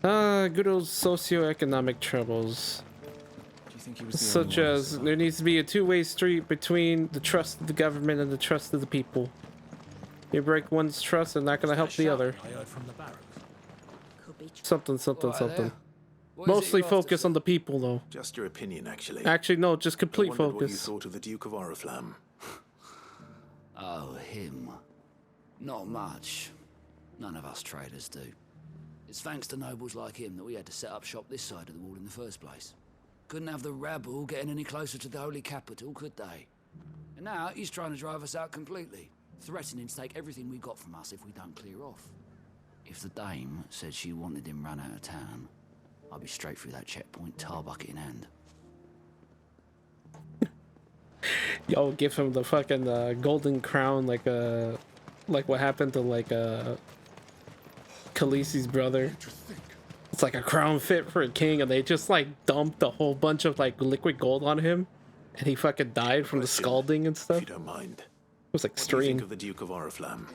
Good old socioeconomic troubles. Do you think he was the Such only one as there needs to be a two-way street between the trust of the government and the trust of the people. You break one's trust, they're not gonna help the other. I heard from the barracks. Something. Mostly focus on the people, though. Just your opinion, actually. Actually, no, just complete I wondered what you focus. thought of the Duke of Oriflamme. Oh, him. Not much. None of us traders do. It's thanks to nobles like him that we had to set up shop this side of the wall in the first place. Couldn't have the rabble getting any closer to the holy capital, could they? And now he's trying to drive us out completely, threatening to take everything we got from us if we don't clear off. If the dame said she wanted him run out of town, I'd be straight through that checkpoint, tar bucket in hand. Yo, give him the fucking golden crown, like what happened to Khaleesi's brother. It's like a crown fit for a king, and they just like dumped a whole bunch of like liquid gold on him, and he fucking died from the scalding and stuff. If you don't mind. It was What do you extreme. think of the Duke of Oriflamme?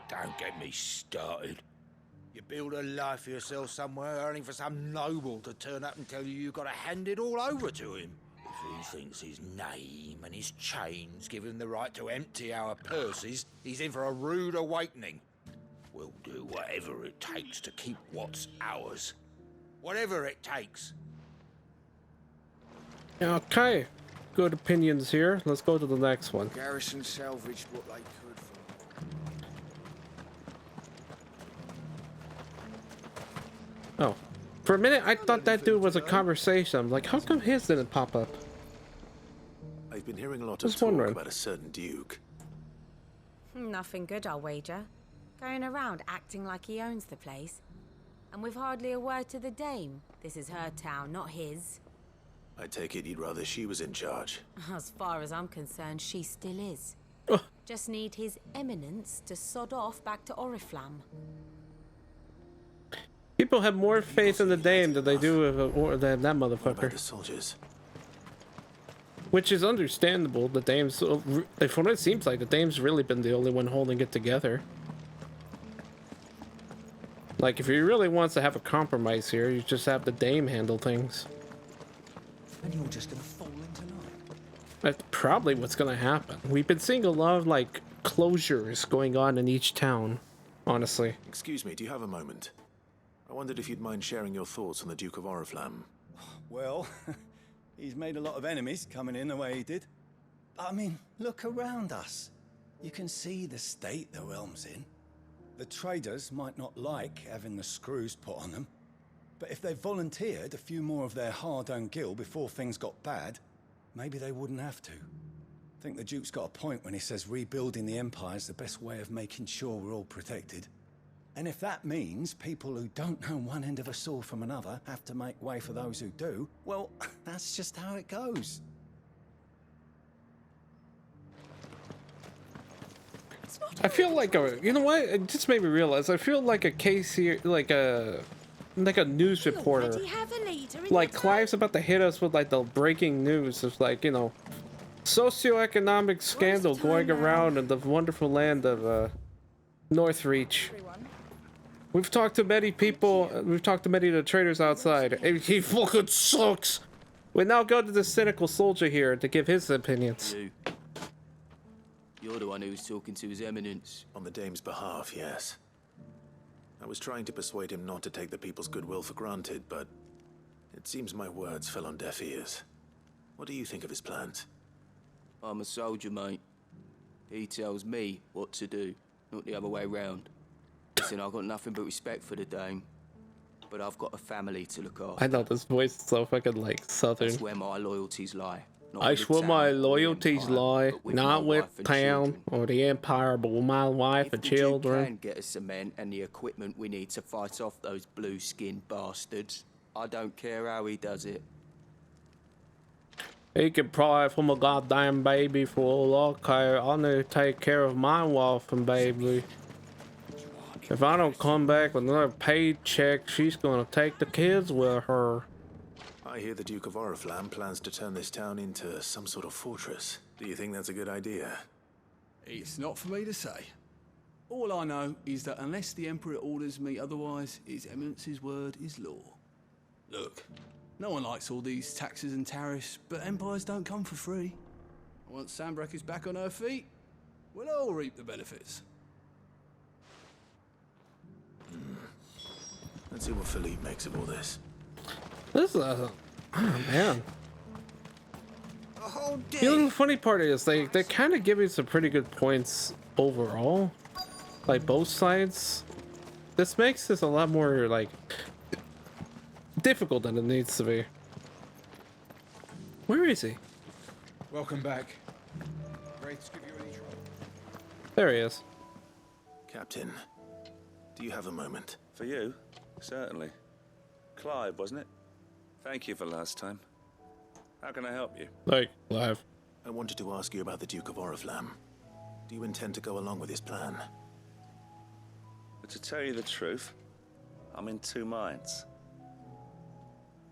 Don't get me started. You build a life for yourself somewhere, earning for some noble to turn up and tell you you've got to hand it all over to him. If he thinks his name and his chains give him the right to empty our purses, he's in for a rude awakening. We'll do whatever it takes to keep what's ours. Whatever it takes. Okay, good opinions here. Let's go to the next one. Garrison salvaged what they could from. Oh, for a minute I thought that dude was a conversation. I'm like, how come his didn't pop up? I've been hearing a lot of Just talk wondering. about a certain Duke. Nothing good, I'll wager. Going around acting like he owns the place. And with hardly a word to the dame. This is her town, not his. I take it you'd rather she was in charge. As far as I'm concerned, she still is. Just need his eminence to sod off back to Oriflamme. People have more faith in the dame than they do than that What about motherfucker. the soldiers? Which is understandable. The dame's, if what it seems like, the dame's really been the only one holding it together. Like, if he really wants to have a compromise here, you just have the dame handle things. And you're just gonna fall into line. That's probably what's gonna happen. We've been seeing a lot of, like, closures going on in each town, honestly. Excuse me, do you have a moment? I wondered if you'd mind sharing your thoughts on the Duke of Oriflamme. Well, he's made a lot of enemies coming in the way he did. I mean, look around us. You can see the state the realm's in. The traders might not like having the screws put on them, but if they volunteered a few more of their hard-earned gil before things got bad, maybe they wouldn't have to. I think the Duke's got a point when he says rebuilding the Empire is the best way of making sure we're all protected. And if that means people who don't know one end of a sword from another have to make way for those who do, well, that's just how it goes. I feel like you know what? It just made me realize. I feel like a case here, like a news reporter. Like Clive's about to hit us with like the breaking news. It's like, you know, socioeconomic scandal going around in the wonderful land of Northreach. We've talked to many people. We've talked to many of the traders outside. And he fucking sucks. We now go to the cynical soldier here to give his opinions. You're the one who was talking to His Eminence. On the dame's behalf, yes. I was trying to persuade him not to take the people's goodwill for granted, but it seems my words fell on deaf ears. What do you think of his plans? I'm a soldier, mate. He tells me what to do, not the other way round. Listen, I've got nothing but respect for the dame, but I've got a family to look after. I know this voice is so fucking like southern. That's where my loyalties lie, not I with swear the my town or the loyalties empire, lie but with not my with wife and town children. or the empire, but with my wife If and the Duke children. can get us cement and the equipment we need to fight off those blue-skinned bastards, I don't care how he does it. He can pry from a goddamn baby for all I care. I need to take care of my wife and baby. If I don't come back with another paycheck, she's gonna take the kids with her. I hear the Duke of Oriflamme plans to turn this town into some sort of fortress. Do you think that's a good idea? It's not for me to say. All I know is that unless the Emperor orders me otherwise, His Eminence's word is law. Look, no one likes all these taxes and tariffs, but empires don't come for free. Once Sanbreque is back on her feet, we'll all reap the benefits. Let's see what Philippe makes of all this. This is a... Oh, man. The funny part is they kind of give you some pretty good points overall. Like, both sides. This makes this a lot more, like, difficult than it needs to be. Where is he? Welcome back. Great to give you any trouble. There he is. Captain, do you have a moment? For you? Certainly. Clive, wasn't it? Thank you for last time. How can I help you? Like, Clive. I wanted to ask you about the Duke of Oriflamme. Do you intend to go along with his plan? But to tell you the truth, I'm in two minds.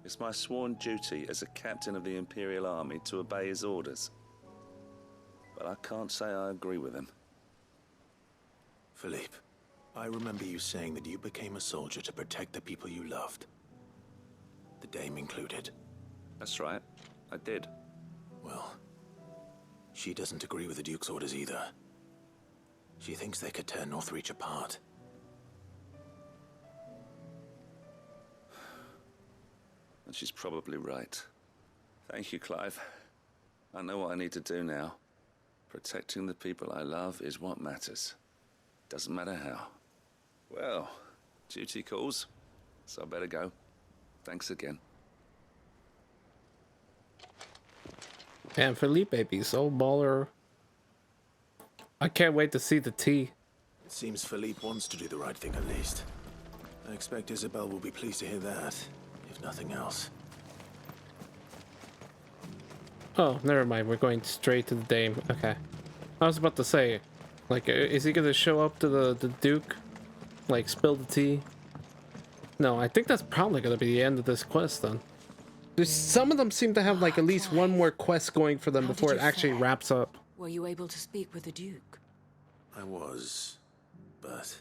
It's my sworn duty as a captain of the Imperial Army to obey his orders. But I can't say I agree with him. Philippe, I remember you saying that you became a soldier to protect the people you loved. The Dame included. That's right, I did. Well, she doesn't agree with the Duke's orders either. She thinks they could tear Northreach apart. And she's probably right. Thank you, Clive. I know what I need to do now. Protecting the people I love is what matters. Doesn't matter how. Well, duty calls, so I better go. Thanks again. And Philippe, baby, so baller. I can't wait to see the tea. It seems Philippe wants to do the right thing at least. I expect Isabel will be pleased to hear that, if nothing else. Oh, never mind. We're going straight to the Dame. Okay. I was about to say, like, is he gonna show up to the Duke? Like, spill the tea? No, I think that's probably gonna be the end of this quest then. There's some of them seem to have like at least one more quest going for them before it actually wraps up. Were you able to speak with the Duke? I was, but...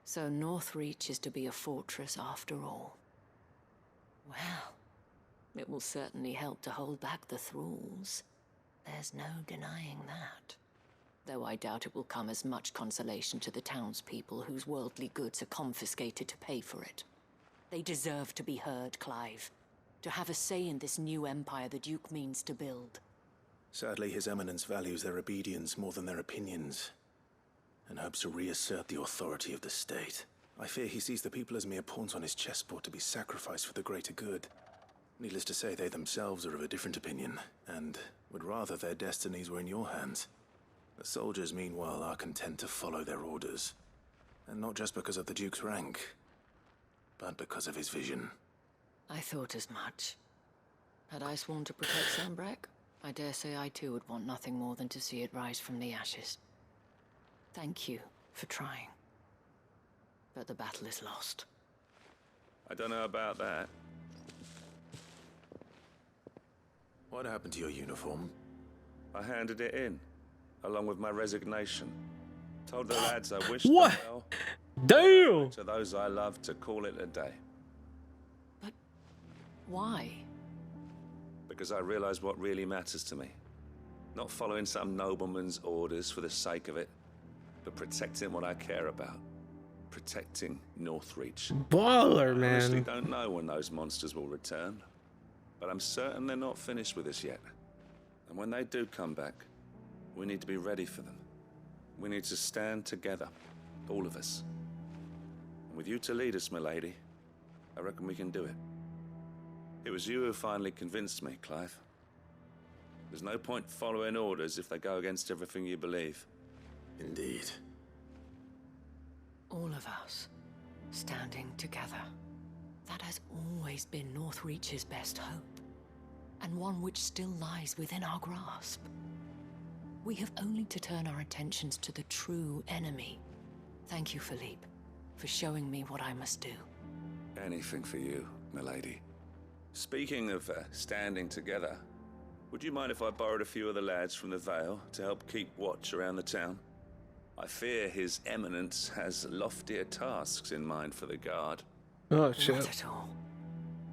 So Northreach is to be a fortress after all. Well, it will certainly help to hold back the thralls. There's no denying that. Though I doubt it will come as much consolation to the townspeople whose worldly goods are confiscated to pay for it. They deserve to be heard, Clive. To have a say in this new empire the Duke means to build. Sadly, His Eminence values their obedience more than their opinions, and hopes to reassert the authority of the state. I fear he sees the people as mere pawns on his chessboard to be sacrificed for the greater good. Needless to say, they themselves are of a different opinion, and would rather their destinies were in your hands. The soldiers, meanwhile, are content to follow their orders. And not just because of the Duke's rank, but because of his vision. I thought as much. Had I sworn to protect Sanbreque, I dare say I too would want nothing more than to see it rise from the ashes. Thank you for trying. But the battle is lost. I don't know about that. What happened to your uniform? I handed it in, along with my resignation. Told the lads I wished What? them well. Damn! To those I loved to call it a day. Why? Because I realized what really matters to me. Not following some nobleman's orders for the sake of it, but protecting what I care about. Protecting Northreach. Baller, I honestly man. don't know when those monsters will return, but I'm certain they're not finished with us yet. And when they do come back, we need to be ready for them. We need to stand together. All of us. And with you to lead us, milady, I reckon we can do it. It was you who finally convinced me, Clive. There's no point following orders if they go against everything you believe. Indeed. All of us, standing together. That has always been Northreach's best hope, and one which still lies within our grasp. We have only to turn our attentions to the true enemy. Thank you, Philippe, for showing me what I must do. Anything for you, milady. Speaking of standing together, would you mind if I borrowed a few of the lads from the Vale to help keep watch around the town? I fear His Eminence has loftier tasks in mind for the guard. Oh, shit. Not at all.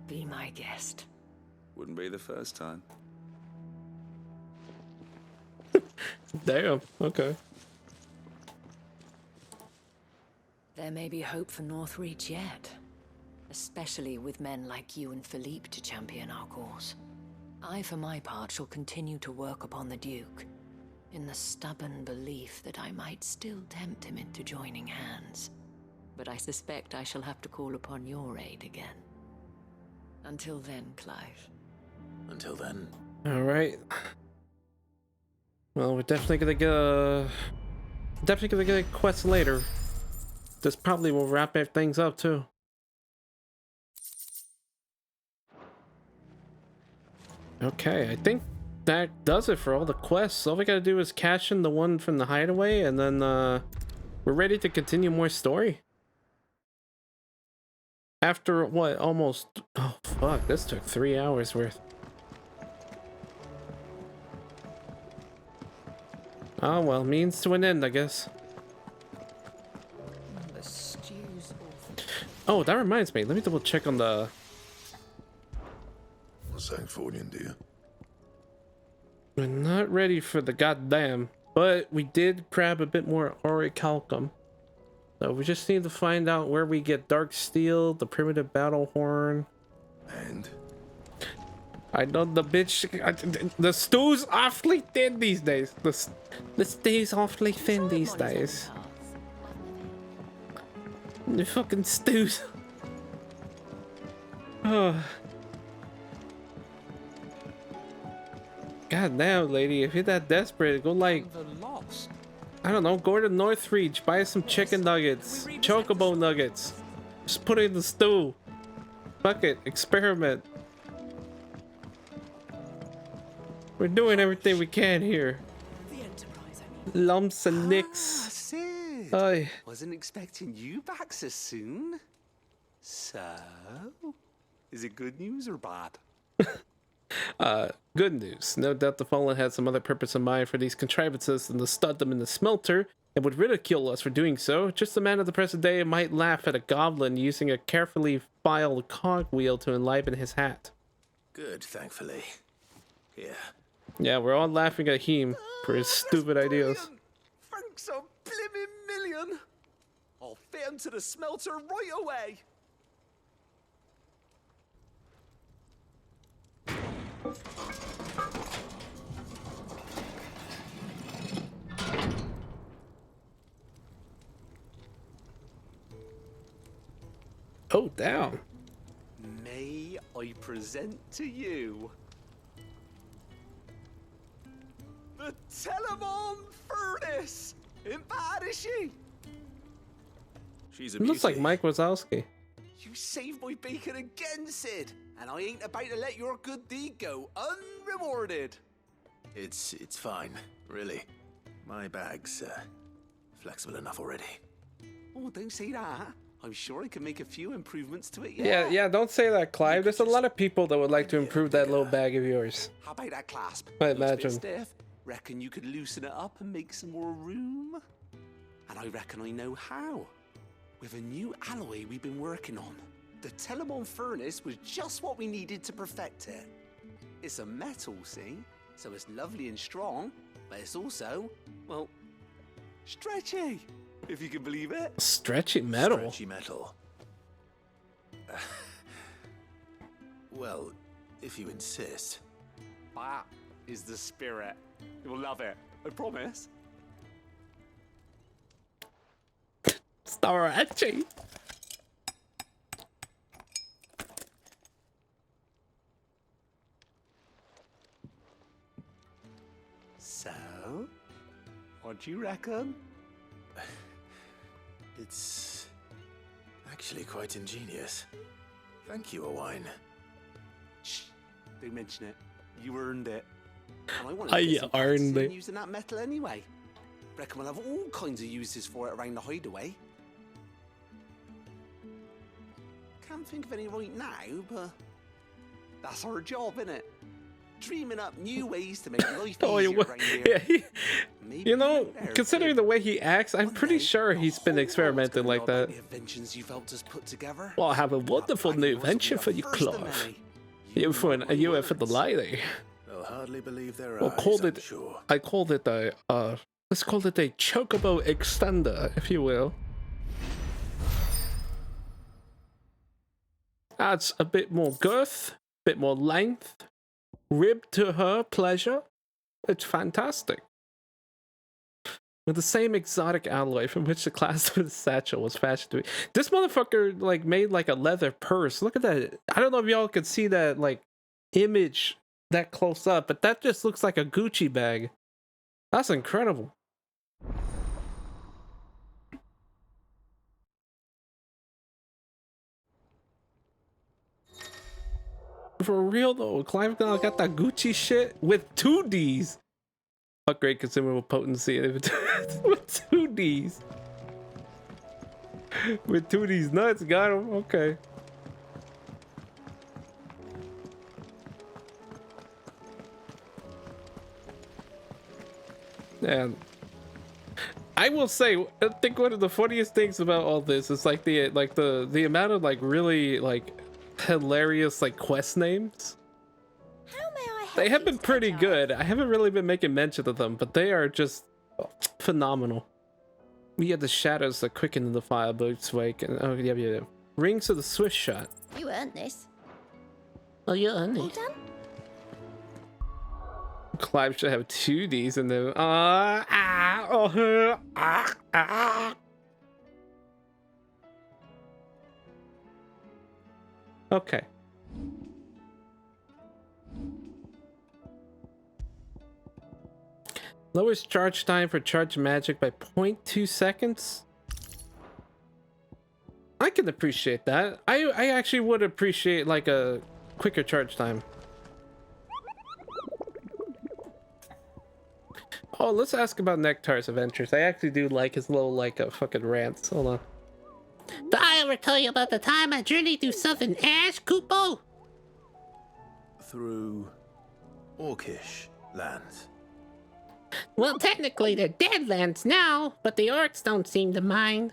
Be my guest. Wouldn't be the first time. Damn, okay. There may be hope for Northreach yet. Especially with men like you and Philippe to champion our cause. I, for my part, shall continue to work upon the Duke, in the stubborn belief that I might still tempt him into joining hands. But I suspect I shall have to call upon your aid again. Until then, Clive. Until then. Alright. Well, we're definitely gonna get a quest later. This probably will wrap things up too. Okay, I think that does it for all the quests. All we gotta do is cash in the one from the hideaway, and then we're ready to continue more story. After what, almost... Oh, fuck, this took 3 hours worth. Oh, well, means to an end, I guess. The stew's awful. Oh, that reminds me. Let me double check on the... Sancthorian, dear. We're not ready for the goddamn, but we did grab a bit more orichalcum. So we just need to find out where we get dark steel, the primitive battle horn. And? I know the bitch... the stew's awfully thin these days. The stew's awfully thin these days. The fucking stews. Oh. God damn, lady, if you're that desperate, go like... I don't know, go to Northreach, buy some chicken nuggets, chocobo nuggets. Just put it in the stew. Fuck it, experiment. We're doing everything we can here. Lumps and nicks. Sid. Aye. Wasn't expecting you back so soon. So, is it good news or bad? Good news. No doubt the Fallen had some other purpose in mind for these contrivances than to stud them in the smelter, and would ridicule us for doing so. Just the man of the present day might laugh at a goblin using a carefully filed cogwheel to enliven his hat. Good, thankfully. Here. Yeah, we're all laughing at him for his stupid ideas. Thanks a blimmin' million. I'll fit him to the smelter right away. Oh, damn. May I present to you the Telemon Furnace? Ain't bad, is she? She's a It looks like Mike Wazowski. You saved my bacon again, Sid, and I ain't about to let your good deed go unrewarded. It's fine, really. My bag's flexible enough already. Oh, don't say that. I'm sure I can make a few improvements to it, yeah. Yeah, don't say that, Clive. There's a lot of people that would like to improve that little bag of yours. How about that clasp? I Looks a bit imagine. stiff. Reckon you could loosen it up and make some more room? And I reckon I know how. With a new alloy we've been working on. The Telemon Furnace was just what we needed to perfect it. It's a metal, see? So it's lovely and strong, but it's also, well, stretchy, if you can believe it. Stretchy metal? Stretchy metal. Well, if you insist. That is the spirit. You'll love it, I promise. Alright. So, what do you reckon? It's actually quite ingenious. Thank you, Owain. Shh, don't mention it. You earned it. And I want I to get some earned practice in it. using that metal anyway. Reckon we'll have all kinds of uses for it around the hideaway. Can't think of any right now, but that's our job, innit? Dreaming up new ways to make life Oh, easier yeah, around here. yeah, Maybe you know, there, considering too. the way he acts, I'm pretty sure he's been experimenting like that. The inventions you've helped us put together. Well, I have a wonderful new invention for you, Clive. You for the lady. They'll hardly believe their Well, eyes, I'm I sure. called it a let's call it a chocobo extender, if you will. Adds a bit more girth, bit more length, rib to her pleasure. It's fantastic. With the same exotic alloy from which the clasp of the satchel was fashioned to be. This motherfucker like made like a leather purse. Look at that. I don't know if y'all could see that like image that close up, but that just looks like a Gucci bag. That's incredible. For real though, Clive now got that Gucci shit with 2 Ds. Upgrade consumable potency with 2 Ds. With 2 Ds nuts, got him. Okay. And I will say, I think one of the funniest things about all this is like the amount of like really like hilarious like quest names. They have been pretty good. I haven't really been making mention of them, but they are just phenomenal. We had the shadows that quicken the fireboat's wake, and oh yeah. Rings of the swift shot. You earned this. Oh, you earned Well it. done. Clive should have 2 Ds in them. Okay. Lowers charge time for charge magic by 0.2 seconds. I can appreciate that. I actually would appreciate like a quicker charge time. Oh, let's ask about Nectar's adventures. I actually do like his little like fucking rants. Hold on. Did I ever tell you about the time I journeyed through southern Ash, Kupo? Through Orcish lands. Well, technically they're Deadlands now, but the orcs don't seem to mind.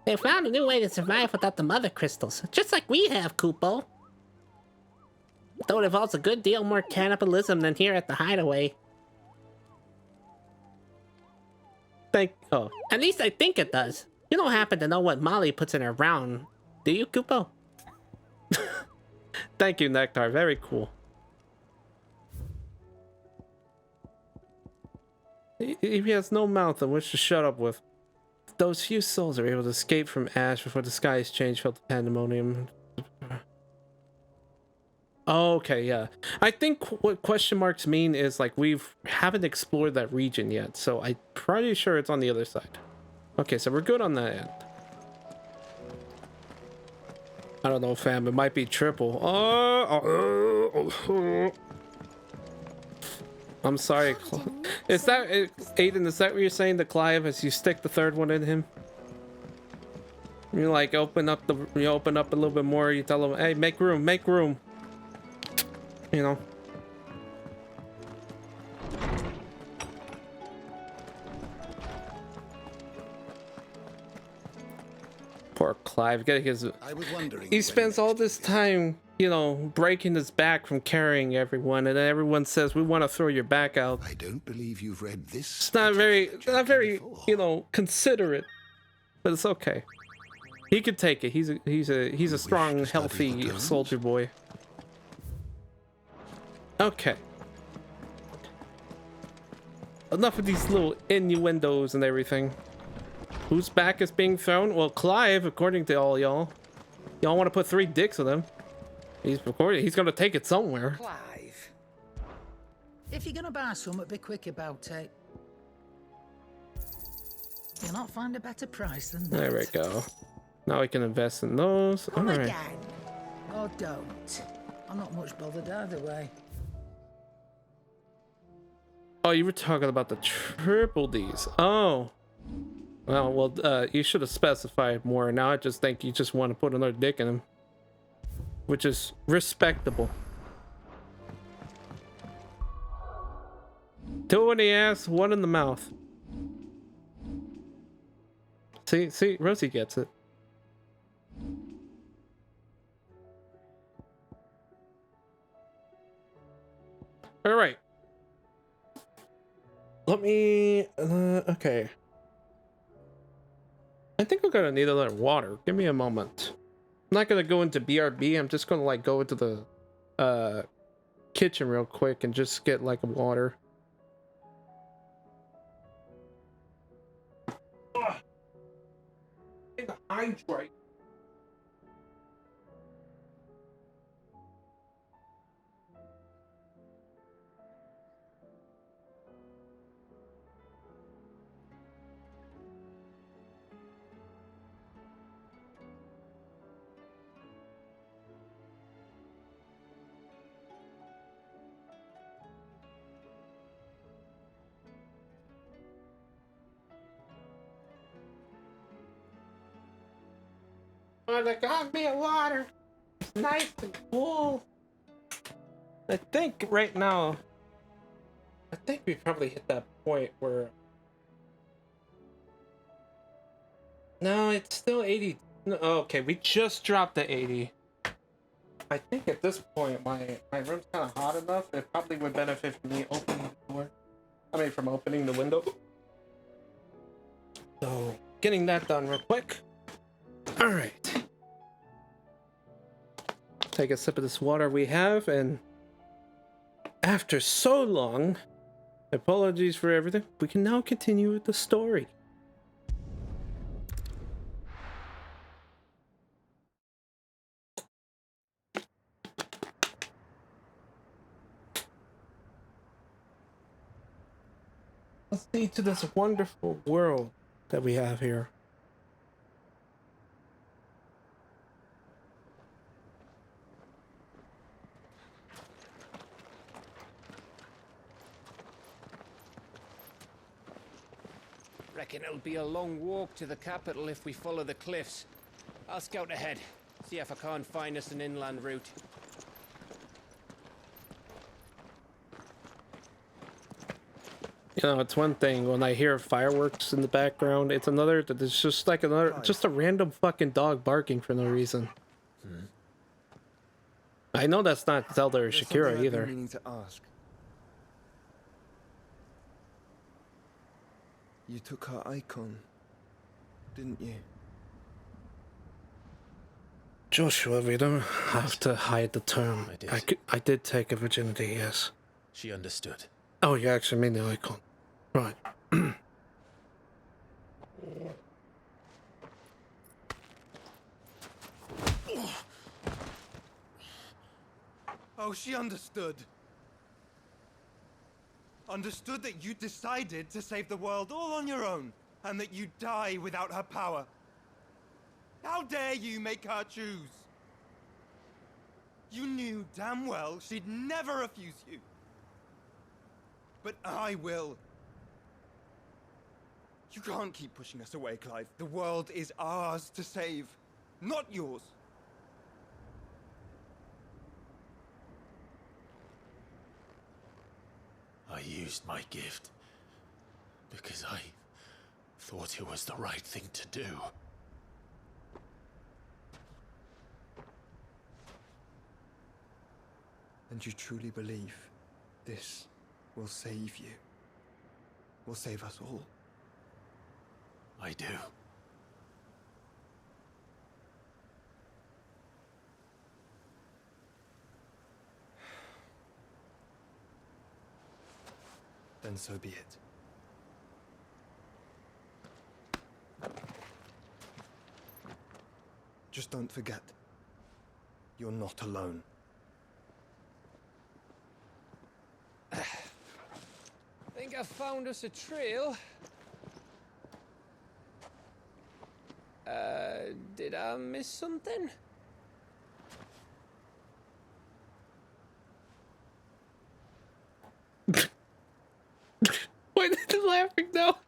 They found a new way to survive without the mother crystals, just like we have, Kupo. Though it involves a good deal more cannibalism than here at the hideaway. At least I think it does. You don't happen to know what Molly puts in her round, do you, Kupo? Thank you, Nectar. Very cool. He has no mouth on which to shut up with. Those few souls are able to escape from Ash before the skies change, felt the pandemonium. Okay, yeah. I think what question marks mean is like haven't explored that region yet, so I'm pretty sure it's on the other side. Okay, so we're good on that end. I don't know, fam. It might be triple. I'm sorry. Is that Aiden? Is that what you're saying to Clive as you stick the 3rd one in him? You like open up a little bit more. You tell him, "Hey, make room, make room." You know. Poor Clive getting his. I was wondering. He spends all this time, you know, breaking his back from carrying everyone, and then everyone says, "We want to throw your back out." I don't believe you've read this. It's not very, you know, considerate, but it's okay. He could take it. He's a strong, healthy soldier boy. Okay. Enough of these little innuendos and everything. Whose back is being thrown? Well, Clive, according to all y'all. Y'all want to put 3 dicks with him. He's recording. He's gonna take it somewhere. Clive, if you're gonna buy something, be quick about it. You'll not find a better price than that. There we go. Now we can invest in those. Come Alright. again. Or don't. I'm not much bothered either way. Oh, you were talking about the triple Ds. Oh. Well, you should have specified more. Now I just think you just want to put another dick in him. Which is respectable. 2 in the ass, 1 in the mouth. See, Rosie gets it. All right. Let me. Okay. I think we're gonna need a little water. Give me a moment. I'm not gonna go into BRB. I'm just gonna like go into the kitchen real quick and just get like water. Hydrate. Oh, they got me a water. It's nice and cool. I think right now, I think we probably hit that point where. No, it's still 80. No, okay, we just dropped to 80. I think at this point, my room's kind of hot enough. It probably would benefit from me opening the door. I mean, from opening the window. So, getting that done real quick. All right. Take a sip of this water we have, and after so long, apologies for everything, we can now continue with the story. Let's see to this wonderful world that we have here. Reckon it'll be a long walk to the capital if we follow the cliffs. I'll scout ahead, see if I can't find us an inland route. You know, it's one thing when I hear fireworks in the background, it's another that it's just like just a random fucking dog barking for no reason. I know that's not Zelda or Shakira either. Meaning to ask. You took her icon, didn't you? Joshua, we don't have to hide the term. I did take a virginity, yes. She understood. Oh, you actually mean the icon. Right. Oh, she understood. Understood that you decided to save the world all on your own, and that you'd die without her power. How dare you make her choose? You knew damn well she'd never refuse you. But I will. You can't keep pushing us away, Clive. The world is ours to save, not yours. I used my gift because I thought it was the right thing to do. And you truly believe this will save you? Will save us all? I do. Then so be it. Just don't forget, you're not alone. Think I found us a trail. Did I miss something? Why did you laughing now?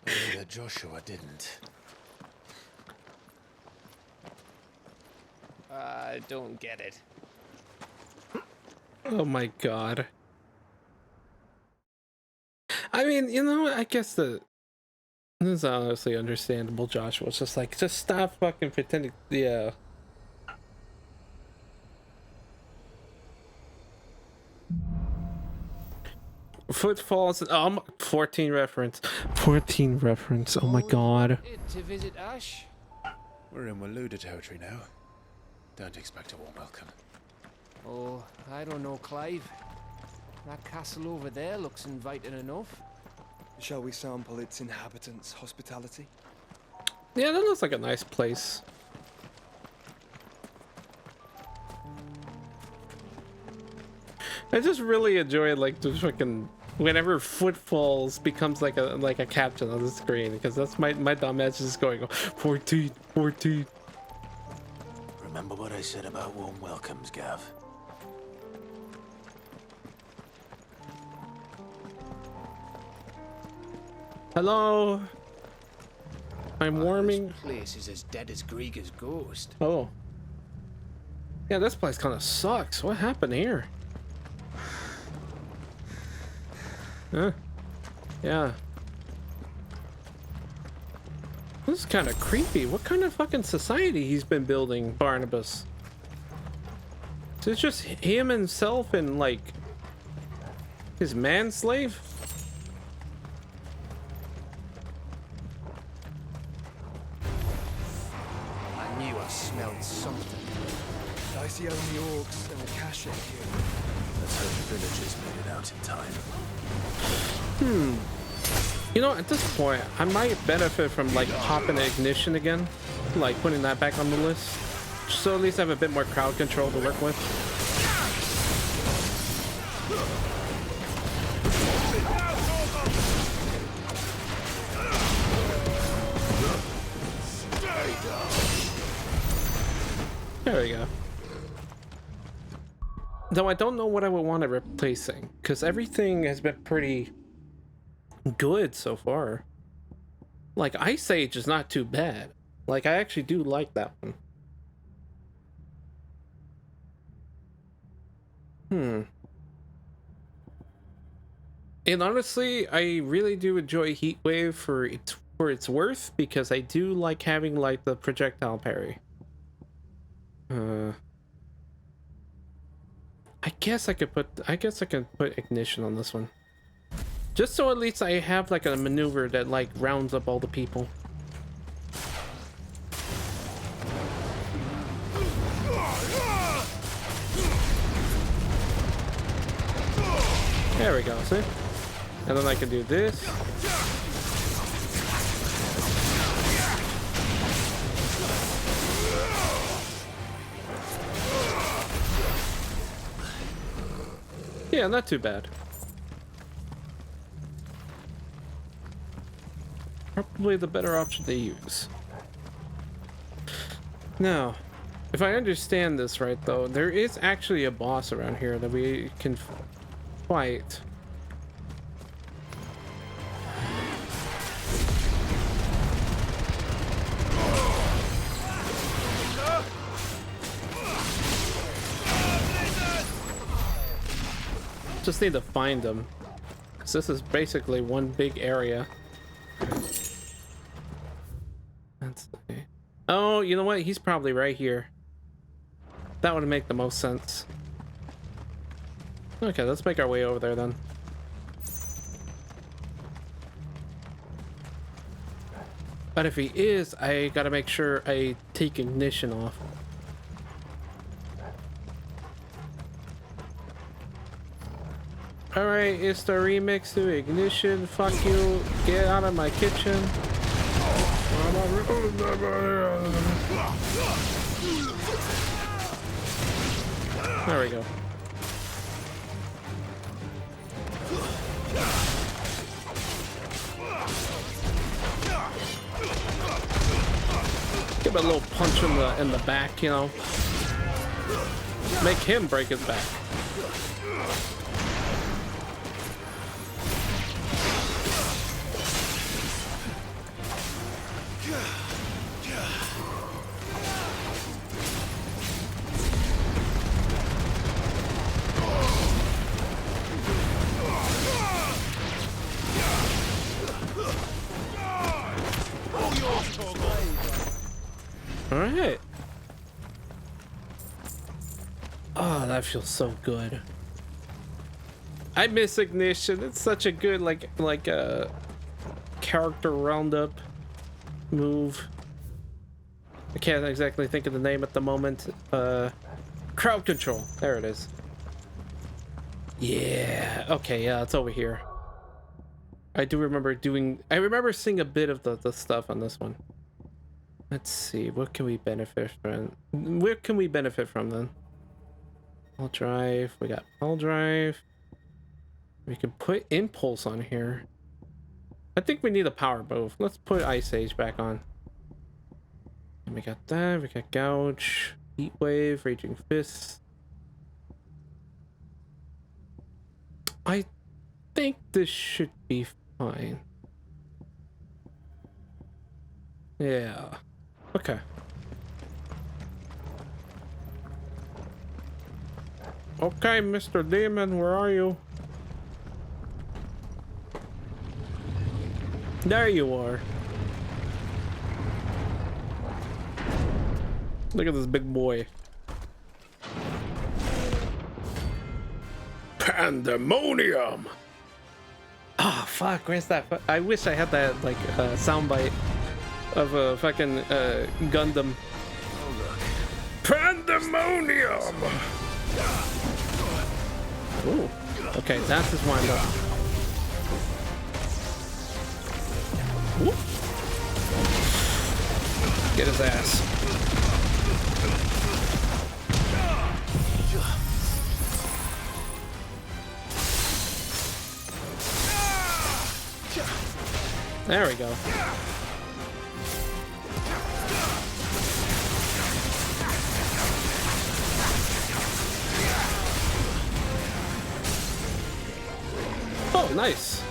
Neither Joshua didn't. I don't get it. Oh my god. I mean, you know, I guess this is honestly understandable. Joshua's just like, just stop fucking pretending. Yeah. Footfalls. 14 reference. 14 reference. Oh my god. To visit Ash? We're in Waluda territory now. Don't expect a warm welcome. Oh, I don't know, Clive. That castle over there looks inviting enough. Shall we sample its inhabitants' hospitality? Yeah, that looks like a nice place. I just really enjoy like the fucking whenever Footfalls becomes like a caption on the screen, because that's my dumb ass just going 14. Remember what I said about warm welcomes, Gav? Hello. I'm warming. This place is as dead as Grieger's ghost. Oh. Yeah, this place kind of sucks. What happened here? Huh? Yeah. This is kind of creepy. What kind of fucking society he's been building, Barnabas? Is it just him himself and like his manslave? I knew I smelled something. I see only orcs and a cache here. Let's hope the villagers made it out in time. You know, at this point, I might benefit from like popping the ignition again, like putting that back on the list, so at least I have a bit more crowd control to work with. There we go. Though I don't know what I would want to replacing, because everything has been pretty good so far. Like Ice Age is not too bad. Like I actually do like that one. And honestly, I really do enjoy Heatwave for its worth, because I do like having like the projectile parry. I guess I can put ignition on this one. Just so at least I have like a maneuver that like rounds up all the people. There we go, see? And then I can do this. Yeah, not too bad. Probably the better option to use. Now, if I understand this right though, there is actually a boss around here that we can fight. Just need to find them, because this is basically one big area. Oh, you know what? He's probably right here. That would make the most sense. Okay, let's make our way over there then. But if he is, I gotta make sure I take ignition off. Alright, it's the remix to Ignition. Fuck you. Get out of my kitchen. Come There we go. Give it a little punch in the back, you know. Make him break his back. Alright. Oh, that feels so good. I miss Ignition. It's such a good like a character roundup move. I can't exactly think of the name at the moment. Crowd control. There it is. Yeah. Okay, yeah, it's over here. I do remember seeing a bit of the stuff on this one. Let's see, what can we benefit from? Where can we benefit from then? Pole drive, we got pole drive. We can put impulse on here. I think we need a power move. Let's put Ice Age back on. And we got that, we got Gouge, Heat Wave, Raging Fist. I think this should be fine. Yeah. Okay. Okay, Mr. Demon, where are you? There you are. Look at this big boy. Pandemonium! Oh, fuck, where's that? I wish I had that, like, soundbite of a fucking Gundam. Pandemonium! Ooh, okay, that's his wind up. Whoop. Get his ass. There we go. Oh, nice.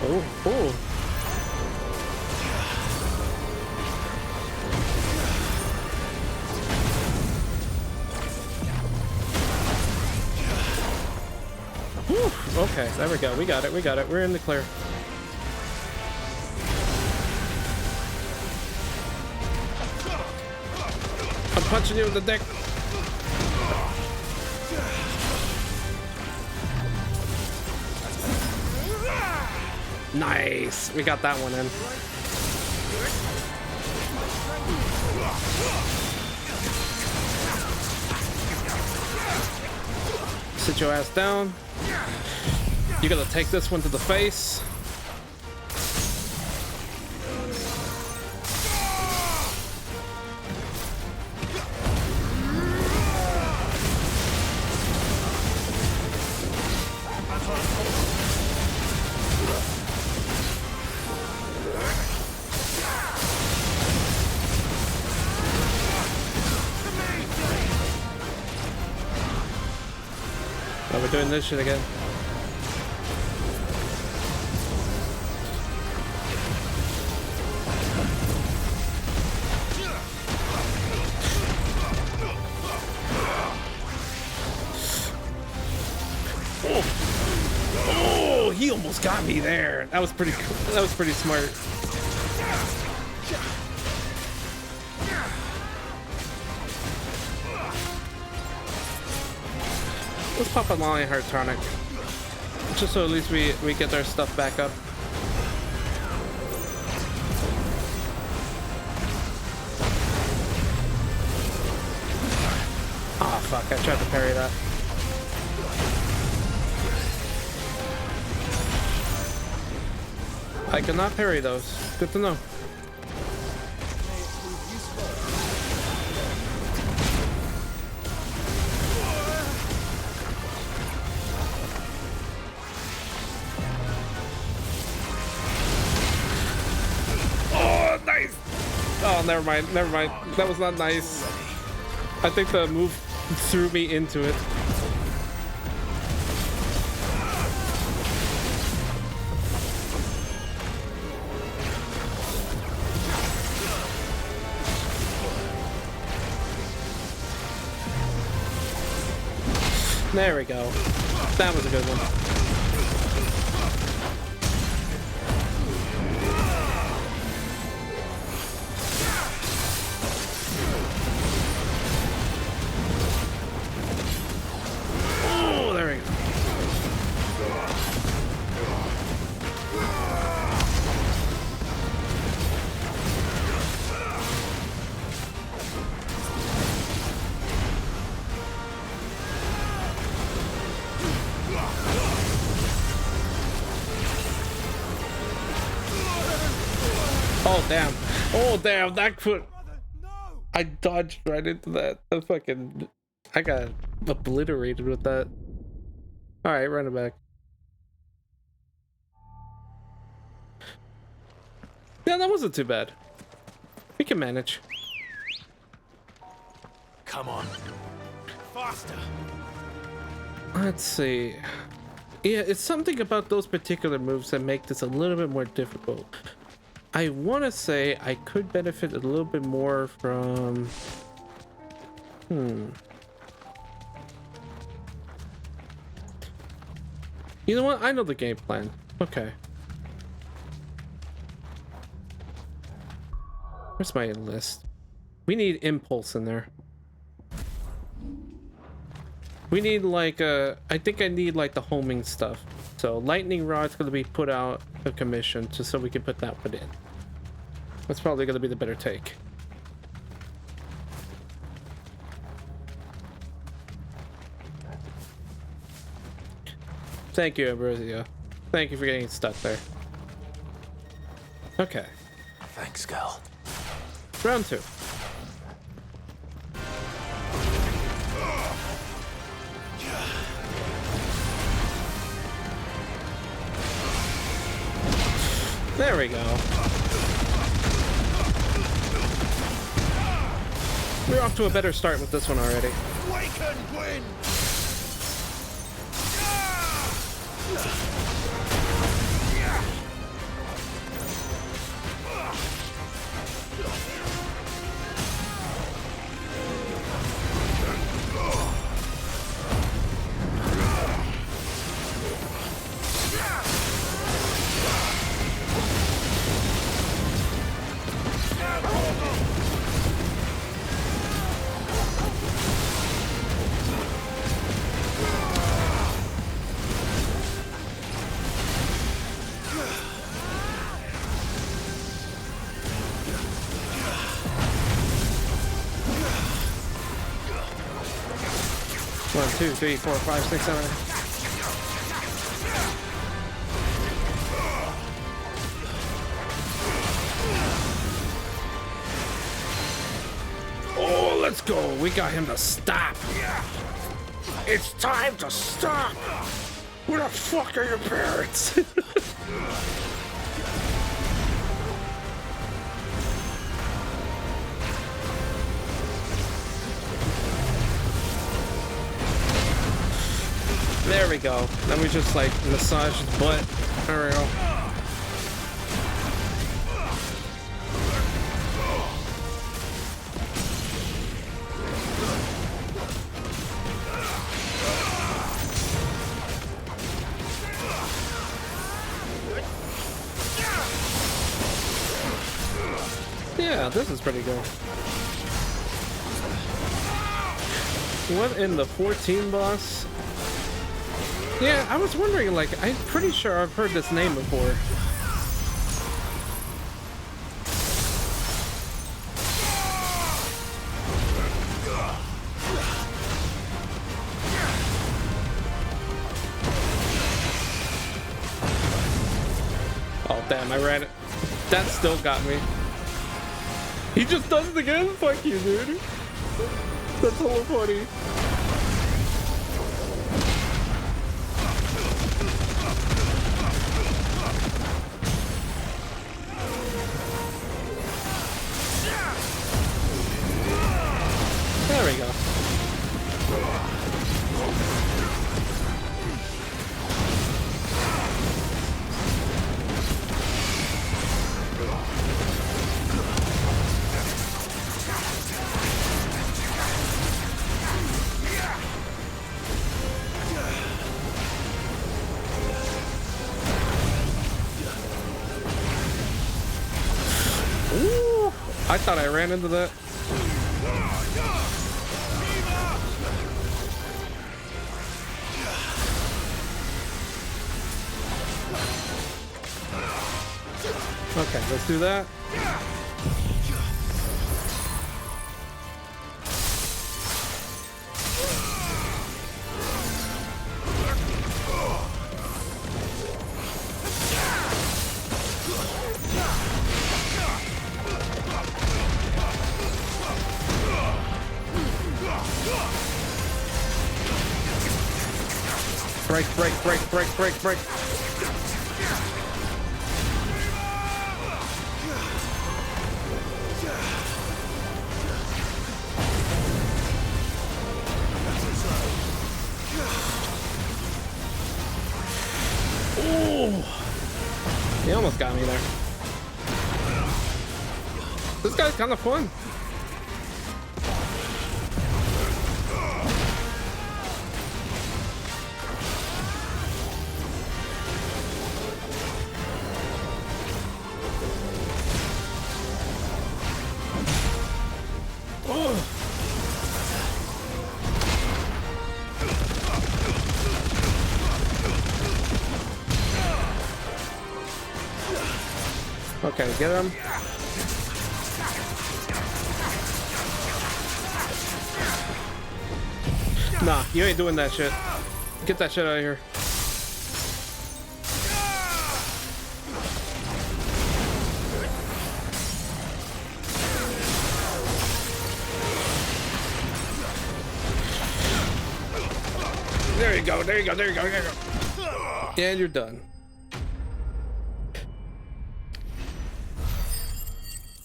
Oh, oh. Whew. Okay, there we go. We got it. We got it. We're in the clear. I'm punching you in the dick. Nice. We got that one in. Sit your ass down. You gotta take this one to the face. Oh, we're doing this shit again. Oh, he almost got me there. That was pretty cool. That was pretty smart. Let's pop a Lionheart tonic. Just so at least we get our stuff back up. Ah, fuck, I tried to parry that. I cannot parry those. Good to know. Oh, nice! Oh, never mind, never mind. That was not nice. I think the move threw me into it. There we go. That was a good one. Oh, there we go. Oh damn! Oh damn! That foot! I dodged right into that. The fucking! I got obliterated with that. All right, run it back. Yeah, that wasn't too bad. We can manage. Come on. Faster. Let's see. Yeah, it's something about those particular moves that make this a little bit more difficult. I want to say I could benefit a little bit more from... You know what? I know the game plan. Okay. Where's my list? We need impulse in there. We need like I think I need like the homing stuff. So lightning rod's gonna be put out of commission just so we can put that one in. That's probably gonna be the better take. Thank you, Ambrosio. Thank you for getting stuck there. Okay. Thanks, girl. Round 2. There we go. We're off to a better start with this one already. Waken, Gwyn! One, two, three, four, five, six, seven. Oh, let's go. We got him to stop. It's time to stop. Where the fuck are your parents? There we go. Then we just like massage his butt. There we go. Yeah, this is pretty good. What in the 14 boss? Yeah, I was wondering, like, I'm pretty sure I've heard this name before. Oh, damn, I ran it. That still got me. He just does it again? Fuck you, dude. That's so funny. There we go. Ooh, I thought I ran into that. Okay, let's do that. Break. Ooh. He almost got me there. This guy's kind of fun. Okay, get him. Nah, you ain't doing that shit. Get that shit out of here. There you go, there you go, there you go, there you go. And you're done.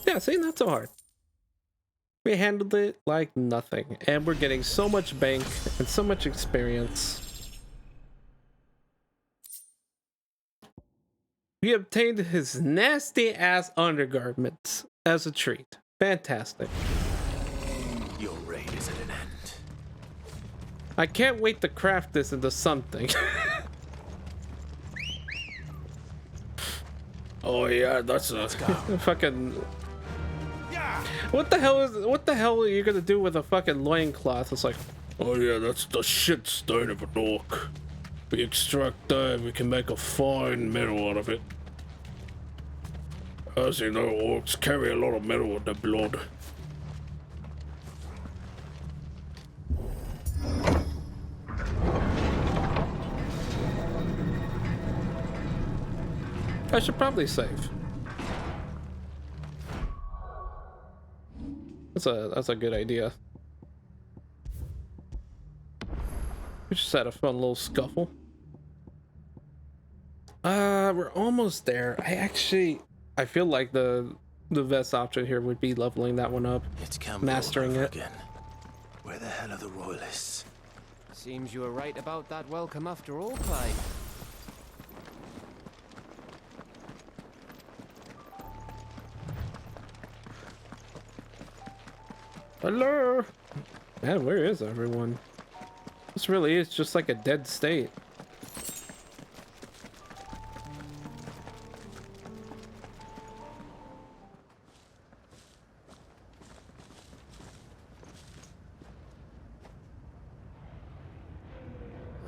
Yeah, see, not so hard. We handled it like nothing, and we're getting so much bank and so much experience. We obtained his nasty ass undergarments as a treat. Fantastic. Your reign is at an end. I can't wait to craft this into something. Oh yeah, that's a fucking. What the hell are you gonna do with a fucking loincloth? It's like, oh yeah, that's the shit stain of an orc. We extract that, we can make a fine metal out of it. As you know, orcs carry a lot of metal in their blood. I should probably save. That's a good idea. We just had a fun little scuffle. We're almost there. I feel like the best option here would be leveling that one up. It's mastering it. Again. Where the hell are the royalists? Seems you were right about that welcome after all, Clive. Hello. Man, where is everyone? This really is just like a dead state.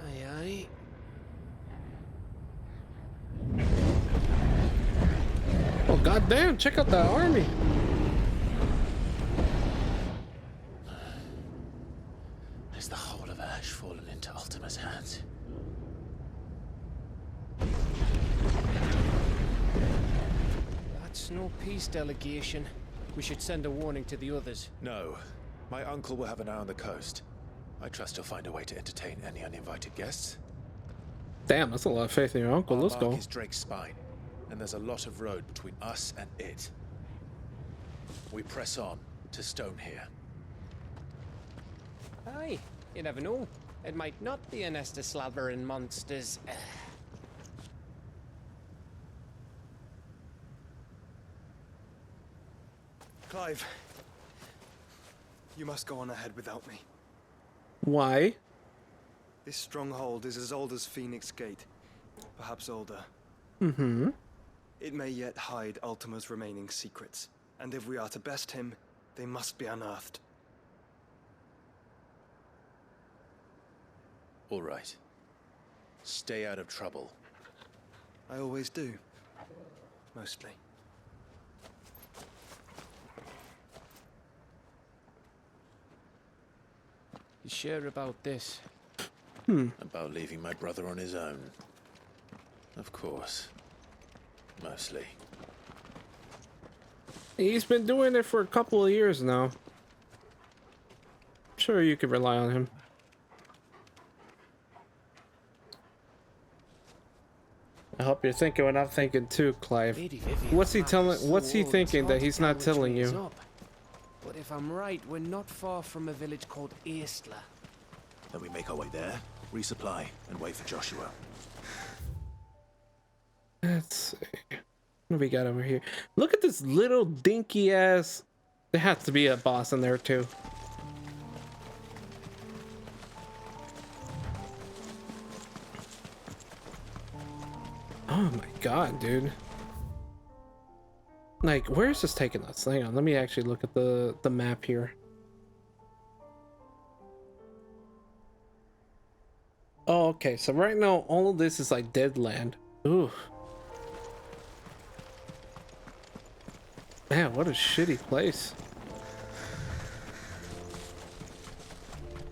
Aye, aye. God damn, check out that army. Is the whole of Ash fallen into Ultima's hands? That's no peace delegation. We should send a warning to the others. No. My uncle will have an eye on the coast. I trust he'll find a way to entertain any uninvited guests. Damn, that's a lot of faith in your uncle. Let's Our go. mark is Drake's Spine, and there's a lot of road between us and it. We press on to Stone here. Aye, you never know. It might not be a nest of slabbering monsters. Clive, you must go on ahead without me. Why? This stronghold is as old as Phoenix Gate, perhaps older. Mm-hmm. It may yet hide Ultima's remaining secrets, and if we are to best him, they must be unearthed. All right. Stay out of trouble. I always do. Mostly. You sure about this? About leaving my brother on his own. Of course. Mostly. He's been doing it for a couple of years now. Sure, you could rely on him. I hope you're thinking what I'm thinking too, Clive. What's he telling? What's he thinking that he's not telling you? But if I'm right, we're not far from a village called Eastla. Then we make our way there, resupply, and wait for Joshua. Let's see. What do we got over here? Look at this little dinky ass. There has to be a boss in there too. Oh my god, dude. Like, where is this taking us? Hang on, let me actually look at the map here. Oh, okay, so right now all of this is like dead land. Ooh. Man, what a shitty place.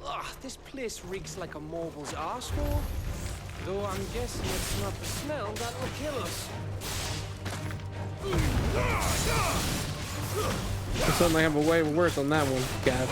Ugh, this place reeks like a mobile's arsehole. Though I'm guessing it's not the smell that will kill us. I suddenly have a way worse on that one, Gav.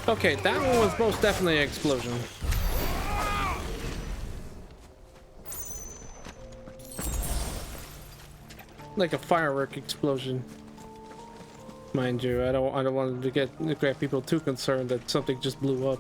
Okay, that one was most definitely an explosion. Like a firework explosion. Mind you, I don't want to get people too concerned that something just blew up.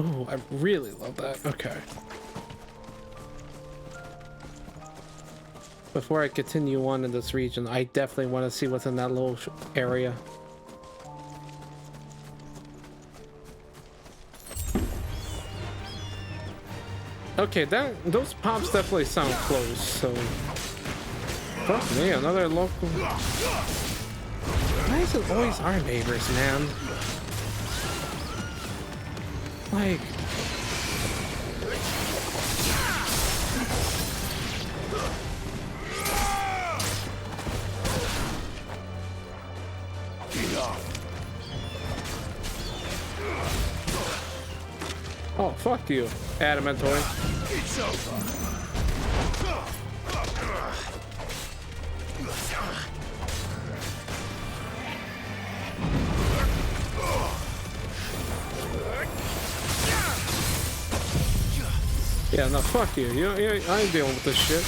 Oh, I really love that. Okay. Before I continue on in this region, I definitely want to see what's in that little area. Okay, those pops definitely sound close, so... Fuck me, another local... Why is it always our neighbors, man? Like... Oh, fuck you, Adamantoid. It's over. Yeah, no, fuck you. I ain't dealing with this shit.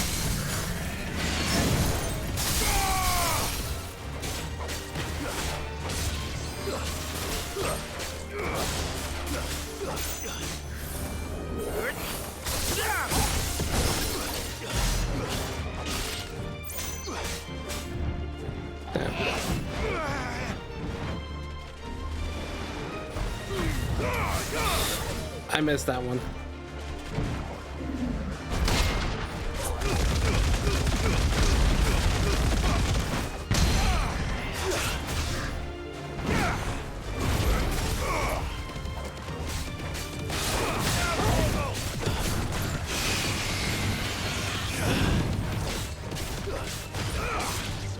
missed that one.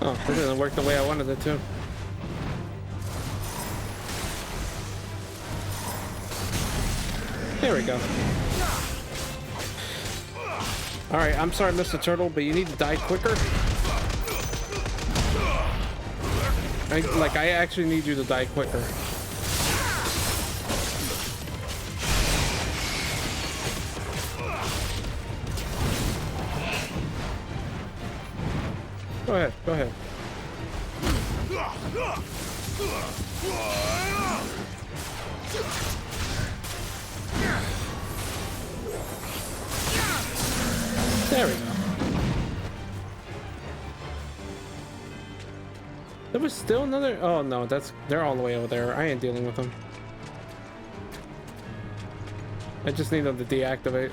Oh, that didn't work the way I wanted it to. There we go. Alright, I'm sorry, Mr. Turtle, but you need to die quicker. I actually need you to die quicker. Go ahead, go ahead. There we go. There was still another. Oh no, they're all the way over there. I ain't dealing with them. I just need them to deactivate.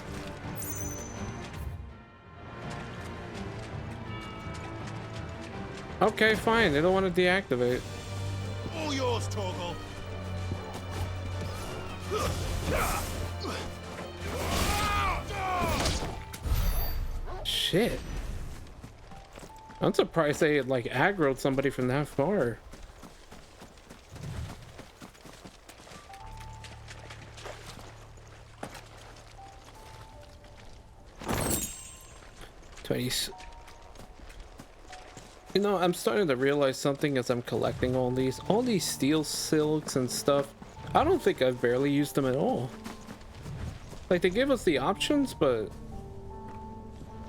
Okay, fine. They don't want to deactivate. All yours, Torgal. Shit. I'm surprised they like aggroed somebody from that far. You know, I'm starting to realize something as I'm collecting all these steel silks and stuff. I don't think I've barely used them at all. Like, they give us the options, but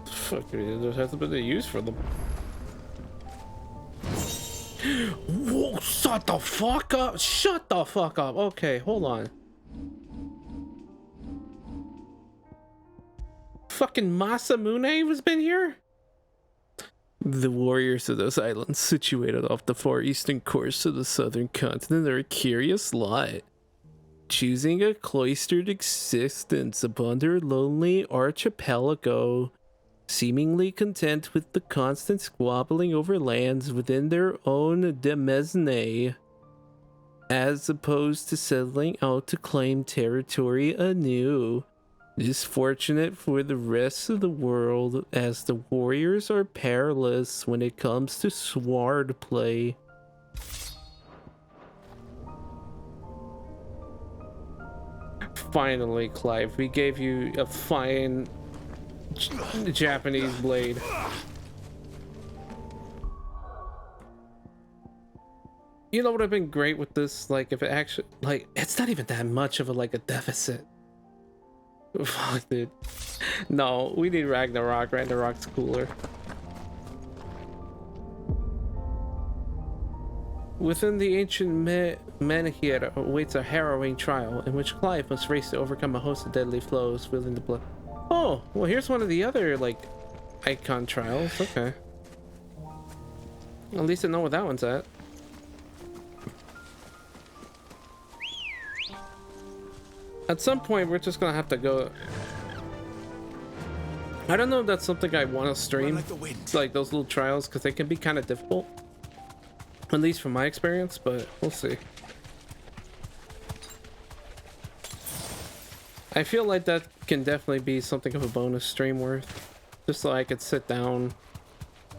fuck, there hasn't been a use for them. Whoa, shut the fuck up! Shut the fuck up! Okay, hold on. Fucking Masamune has been here? The warriors of those islands, situated off the far eastern coast of the southern continent, are a curious lot, choosing a cloistered existence upon their lonely archipelago, seemingly content with the constant squabbling over lands within their own demesne, as opposed to settling out to claim territory anew. It is fortunate for the rest of the world, as the warriors are perilous when it comes to sword play. Finally, Clive, we gave you a fine Japanese blade. You know what would have been great with this? Like, if it actually, like, it's not even that much of a deficit. Fuck, dude. No, we need Ragnarok. Ragnarok's cooler. Within the ancient Menhir awaits a harrowing trial in which Clive must race to overcome a host of deadly foes wielding the blood. Oh, well, here's one of the other, like, icon trials. Okay. At least I know where that one's at. At some point, we're just gonna have to go. I don't know if that's something I want to stream, like those little trials, because they can be kind of difficult. At least from my experience, but we'll see. I feel like that can definitely be something of a bonus stream worth, just so I could sit down.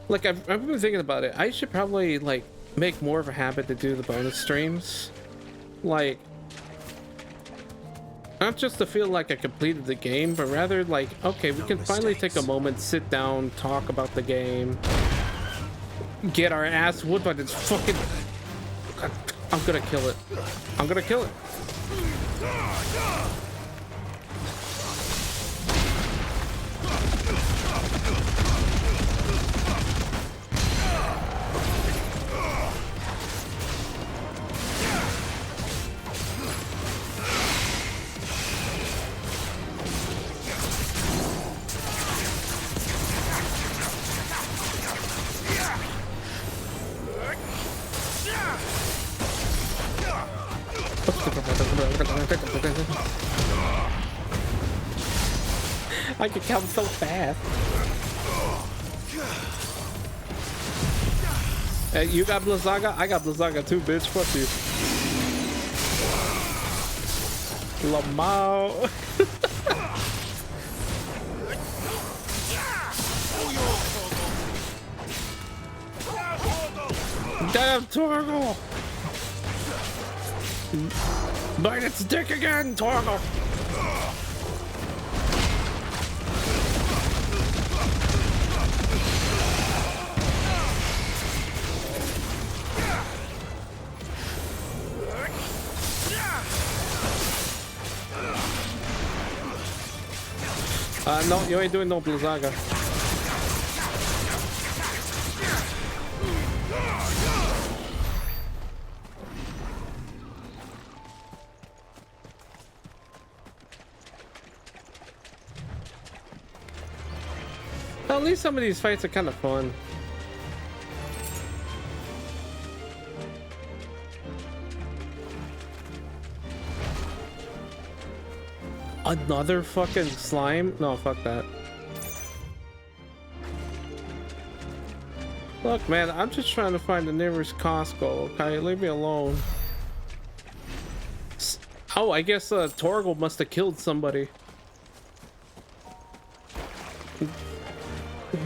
Like, I've been thinking about it. I should probably, like, make more of a habit to do the bonus streams. Like, not just to feel like I completed the game, but rather like, okay, we can finally take a moment, sit down, talk about the game, get our ass whooped by this fucking... I'm gonna kill it. I'm gonna kill it. I can count so fast. Hey, you got Blizzaga? I got Blizzaga too, bitch. Fuck you. Lamau. Damn, Torgal! Bite its dick again, Torgal! No, you ain't doing no Blizzaga. At least some of these fights are kind of fun. Another fucking slime? No, fuck that. Look, man, I'm just trying to find the nearest Costco, okay? Leave me alone. Oh, I guess Torgal must have killed somebody.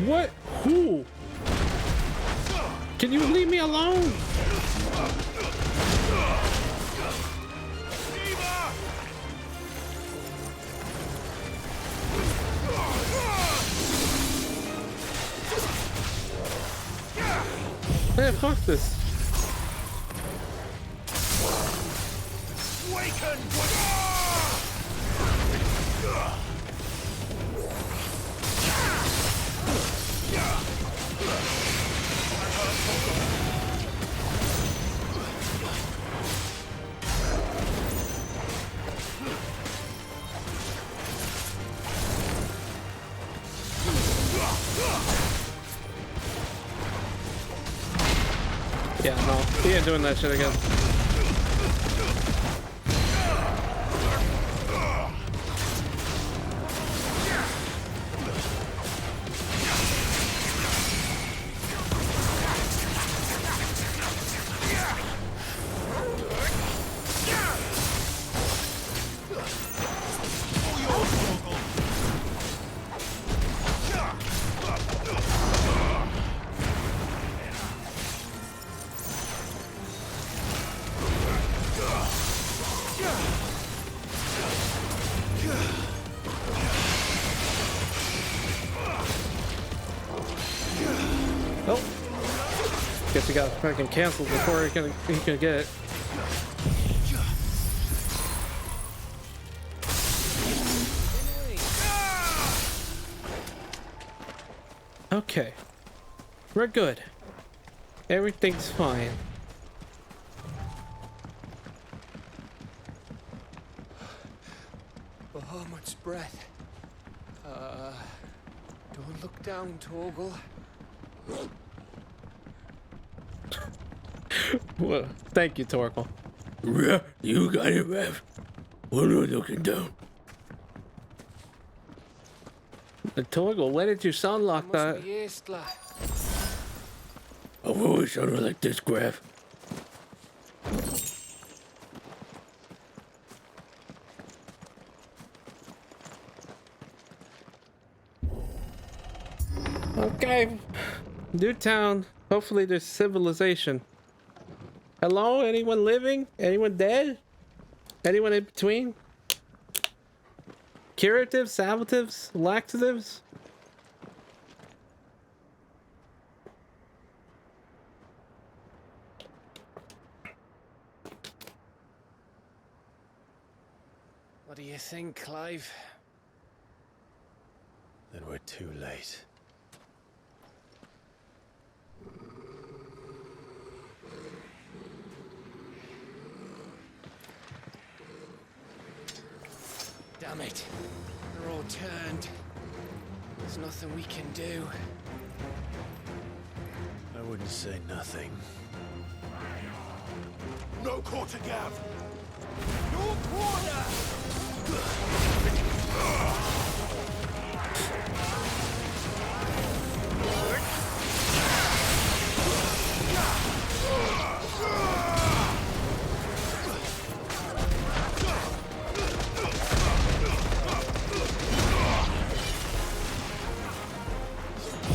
What? Who? Can you leave me alone? Man, fuck this. Yeah, no, he ain't doing that shit again. Guess he got fucking canceled before he can get it. Okay. We're good. Everything's fine. Oh, much breath. Don't look down, Torgal. Well, thank you, Torgal. Yeah, you got it, Rev. What are you looking down? Torgal, why did you sound like that? I've always sounded like this, Graf. Okay. New town. Hopefully there's civilization. Hello? Anyone living? Anyone dead? Anyone in between? Curatives? Salvatives? Laxatives? What do you think, Clive? Then we're too late. Damn it. They're all turned. There's nothing we can do. I wouldn't say nothing. No quarter, Gav! No quarter!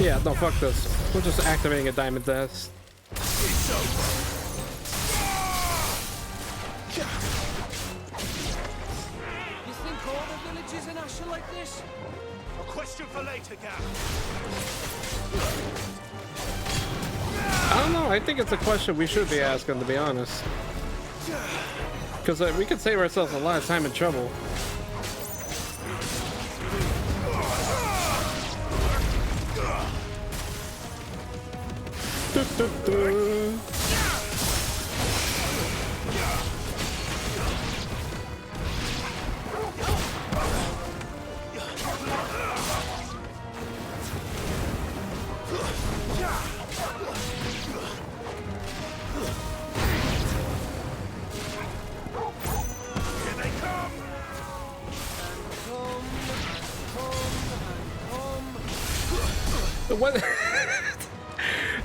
Yeah, no, fuck this. We're just activating a diamond test. It's over. You think all the villages in Ash are like this? A question for later, Gav. I don't know. I think it's a question we should be asking, to be honest. Because we could save ourselves a lot of time and trouble. What?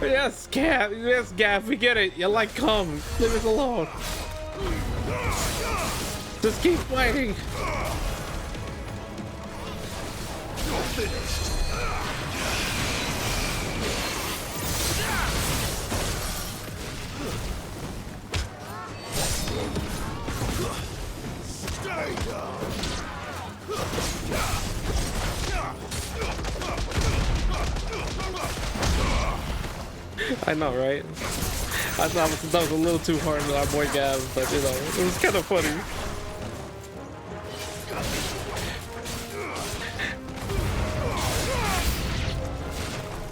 Yes, Gav. Yes, Gav. We get it. You like cum. Leave us alone. Just keep fighting. Stay down. I know, right? I thought that was a little too hard on our boy Gav, but you know, it was kind of funny.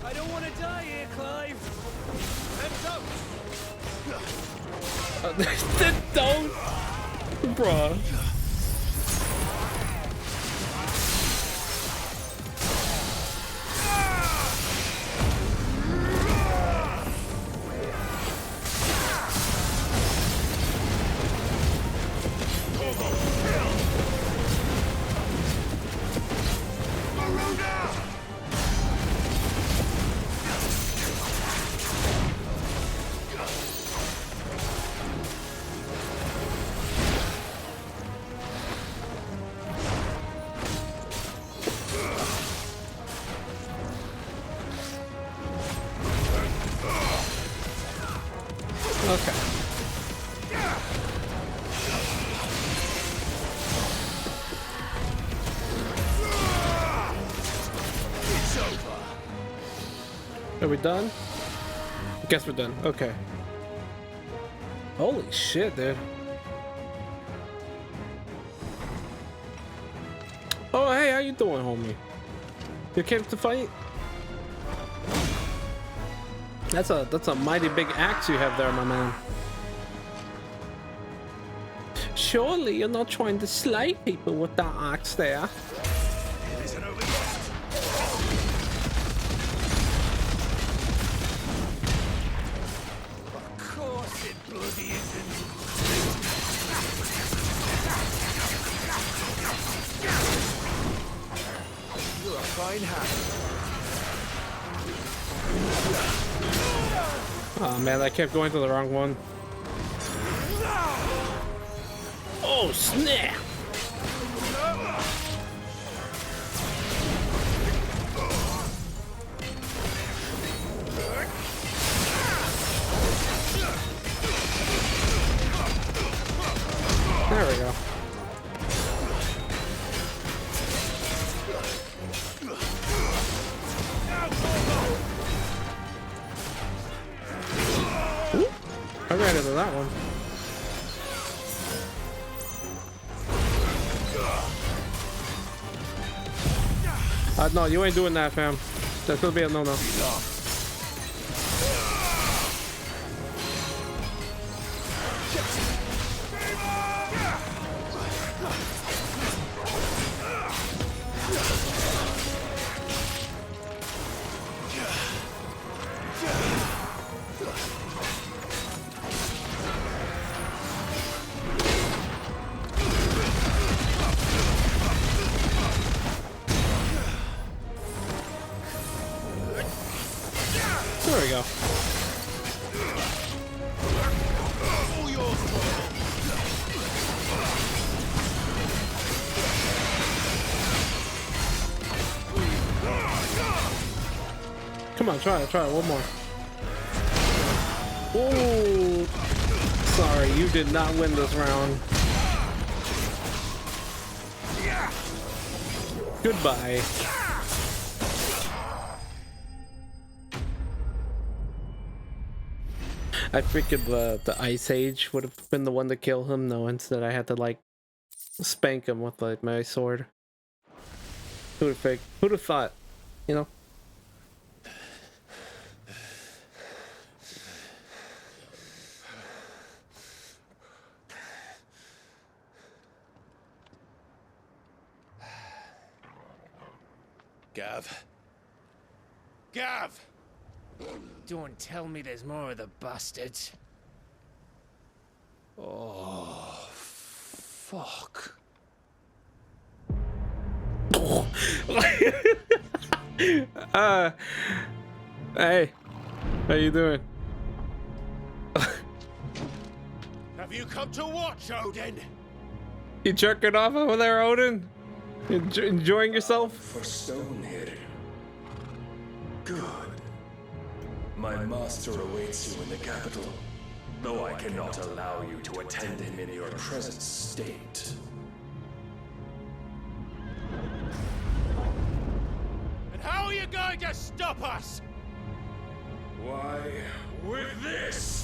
I don't want to die here, Clive. And Don't, bruh. Okay. It's over. Are we done? Guess we're done. Okay. Holy shit, dude. Oh, hey, how you doing, homie? You came to fight? That's a mighty big axe you have there, my man. Surely you're not trying to slay people with that axe there. It isn't over yet. Of course it bloody isn't. You're a fine hand. Oh man, I kept going to the wrong one. Oh snap! There we go. Ooh, I ran into that one. No, you ain't doing that, fam. That's gonna be a no-no. There we go. Come on, try it, one more. Oh, sorry, you did not win this round. Goodbye. I figured the Ice Age would have been the one to kill him. No, instead I had to like spank him with like my sword. Who'd have thought, you know? Gav. Gav! Don't tell me there's more of the bastards. Oh, fuck. Hey, how you doing? Have you come to watch, Odin? You jerking off over there, Odin? Enjoying yourself? For stone here. Good. My master awaits you in the capital, though I cannot allow you to attend him in your present state. And how are you going to stop us? Why, with this!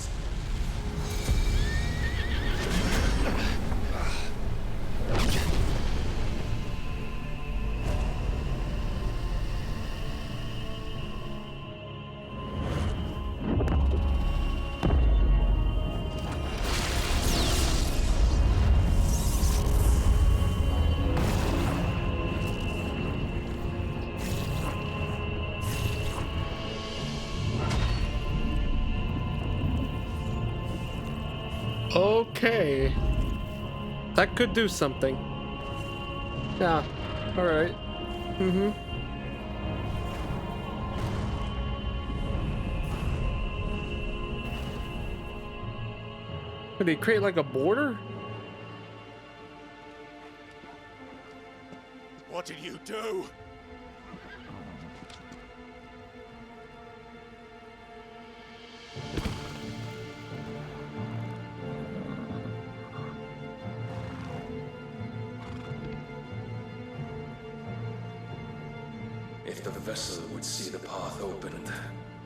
Okay. That could do something. Yeah. Alright. Mm-hmm. Did he create like a border? What did you do? If the vessel would see the path opened,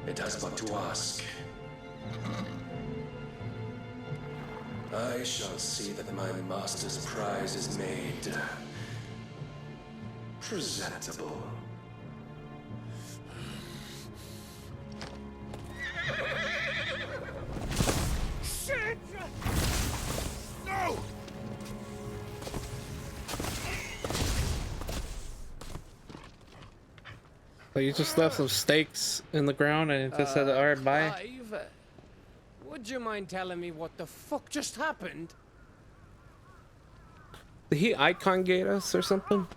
it has but to ask. I shall see that my master's prize is made presentable. Shit! No! So you just left some stakes in the ground and it just said, alright, bye. Clive, would you mind telling me what the fuck just happened? Did he icon gate us or something?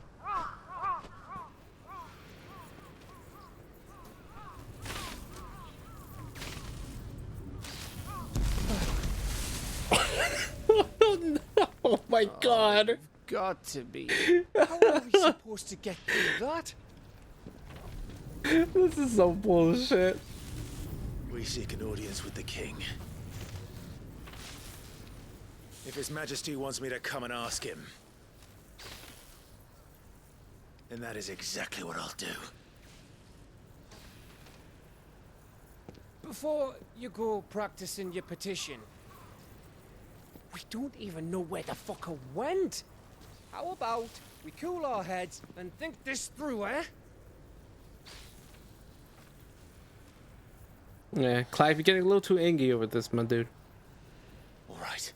Oh no! Oh my god! You've got to be. How are we supposed to get through that? This is so bullshit. We seek an audience with the king. If His Majesty wants me to come and ask him, then that is exactly what I'll do. Before you go practicing your petition, we don't even know where the fucker went. How about we cool our heads and think this through, eh? Yeah, Clive, you're getting a little too angry over this, my dude. All right.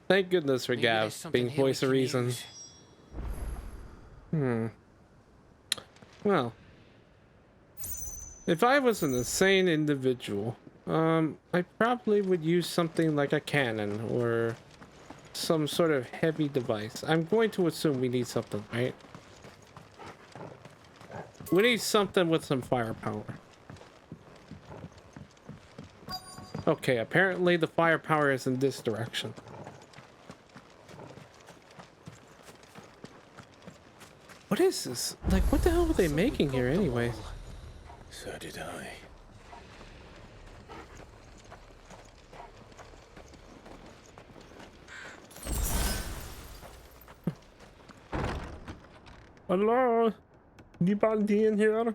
Thank goodness for Gav being voice of reason. Well, if I was an insane individual, I probably would use something like a cannon or some sort of heavy device. I'm going to assume we need something, right? We need something with some firepower. Okay, apparently the firepower is in this direction. What is this? Like, what the hell were they making here anyways? So did I. Hello? Anybody in here?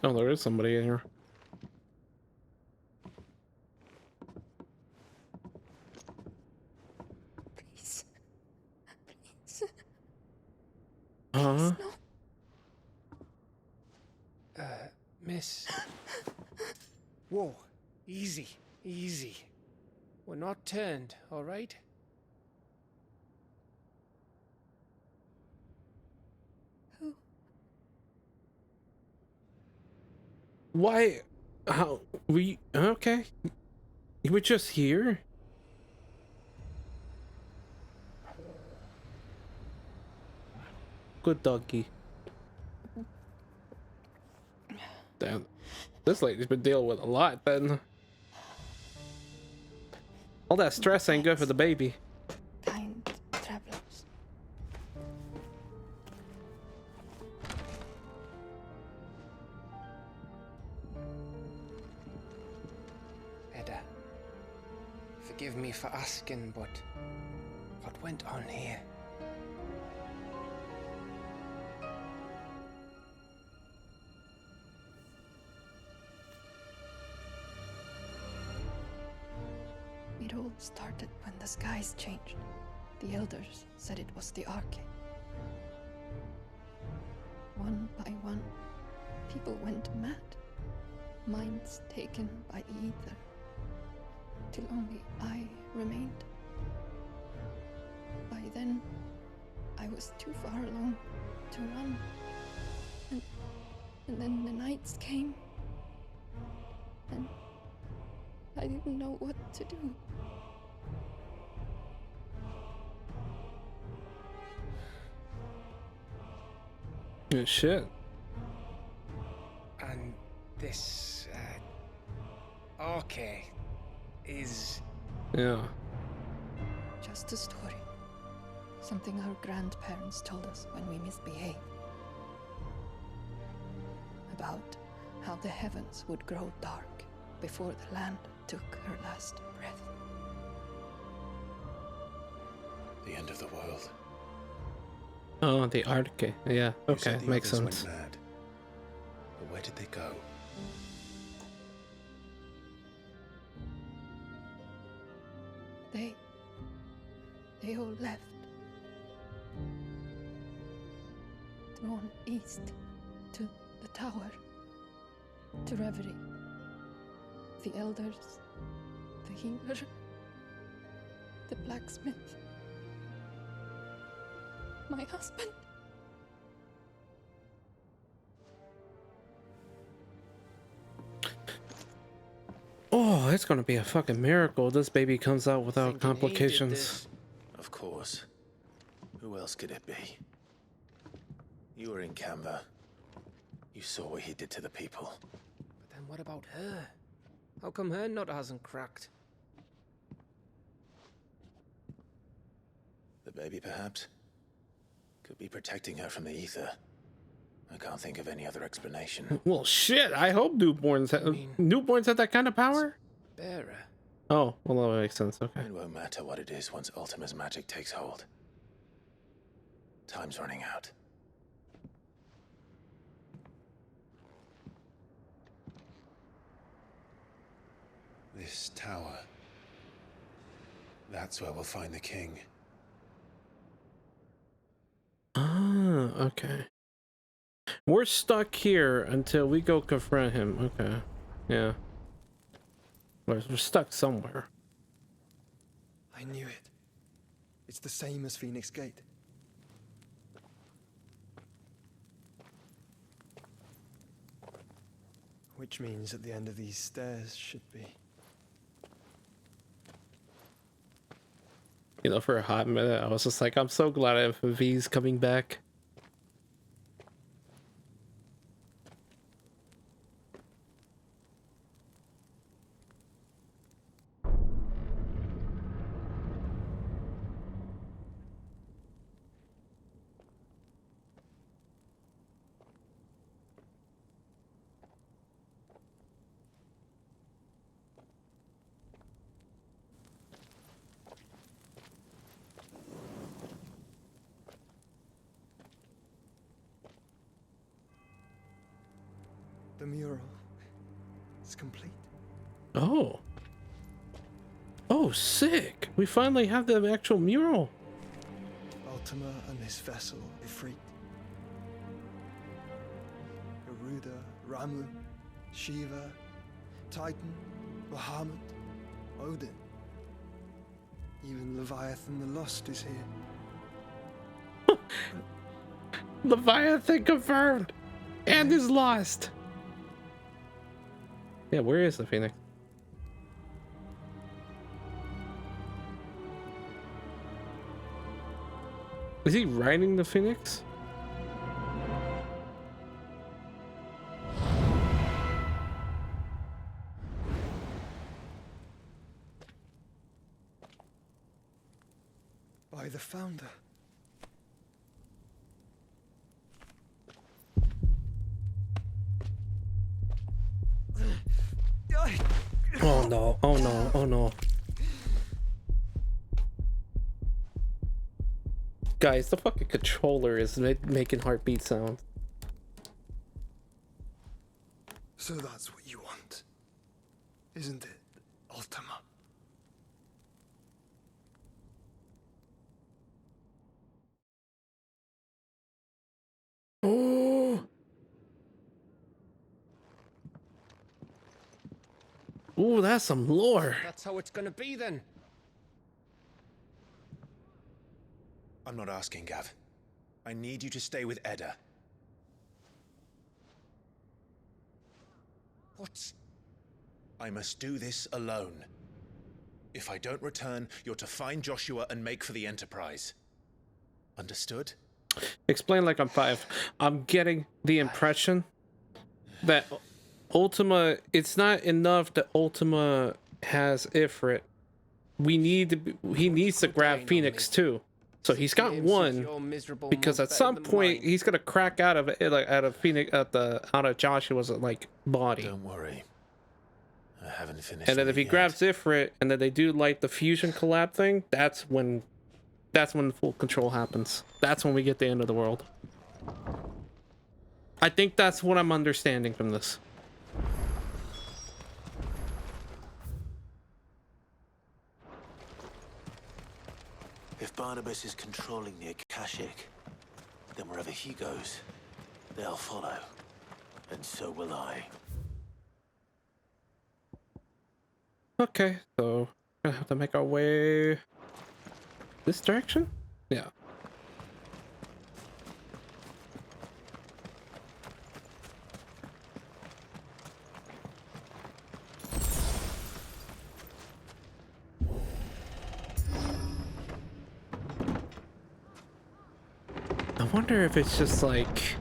Oh, there is somebody in here. Please. Please. Huh? No. Miss. Whoa. Easy. Easy. We're not turned, all right? Who? Why? How? We... Okay. You were just here? Good doggy. Damn. This lady's been dealing with a lot then. All that stress ain't good for the baby. Kind travelers. Edda, forgive me for asking, but what went on here? It all started when the skies changed. The elders said it was the Arche. One by one, people went mad. Minds taken by the ether. Till only I remained. By then, I was too far along to run. And then the nights came. And I didn't know what to do. Good shit. And this, Arche is... Yeah. Just a story. Something our grandparents told us when we misbehaved. About how the heavens would grow dark before the land took her last breath. The end of the world. Oh, the Arche. Yeah, You okay, said the makes others sense. went mad. But where did they go? They all left. Drawn east to the tower, to Reverie. The elders, the healer, the blacksmith, my husband. Oh, it's gonna be a fucking miracle. This baby comes out without complications. Of course. Who else could it be? You were in Canberra. You saw what he did to the people. But then what about her? How come her nut hasn't cracked? The baby, perhaps? Could be protecting her from the ether. I can't think of any other explanation. Well, shit. I hope newborns have that kind of power. Bearer. Oh, well, that makes sense. Okay. It won't matter what it is once Ultima's magic takes hold. Time's running out. This tower. That's where we'll find the king. Ah, okay. We're stuck here until we go confront him. Okay. Yeah. We're stuck somewhere. I knew it. It's the same as Phoenix Gate. Which means at the end of these stairs should be. You know, for a hot minute, I was just like, I'm so glad FMV's coming back. The mural is complete. Oh. Oh, sick. We finally have the actual mural. Ultima and his vessel, Ifrit. Garuda, Ramu, Shiva, Titan, Bahamut, Odin. Even Leviathan the Lost is here. Leviathan confirmed. And is lost. Yeah, where is the Phoenix? Is he riding the Phoenix? By the founder. Oh no, oh no, oh no. Guys, the fucking controller is making heartbeat sounds. So that's what you want, isn't it, Ultima? Oh. Ooh, that's some lore. That's how it's gonna be then. I'm not asking, Gav. I need you to stay with Edda. What? I must do this alone. If I don't return, you're to find Joshua and make for the Enterprise. Understood? Explain like I'm 5. I'm getting the impression that Ultima, it's not enough that Ultima has Ifrit. He needs to grab Phoenix too. So he's got one because at some point he's gonna crack out of it, like out of Phoenix, out of Joshua's like body. Don't worry. I haven't finished. And then if he grabs Ifrit and then they do like the fusion collab thing, that's when full control happens. That's when we get the end of the world. I think that's what I'm understanding from this. If Barnabas is controlling the Akashic, then wherever he goes, they'll follow. And so will I. Okay, so we're gonna have to make our way this direction? Yeah. I wonder if it's just like,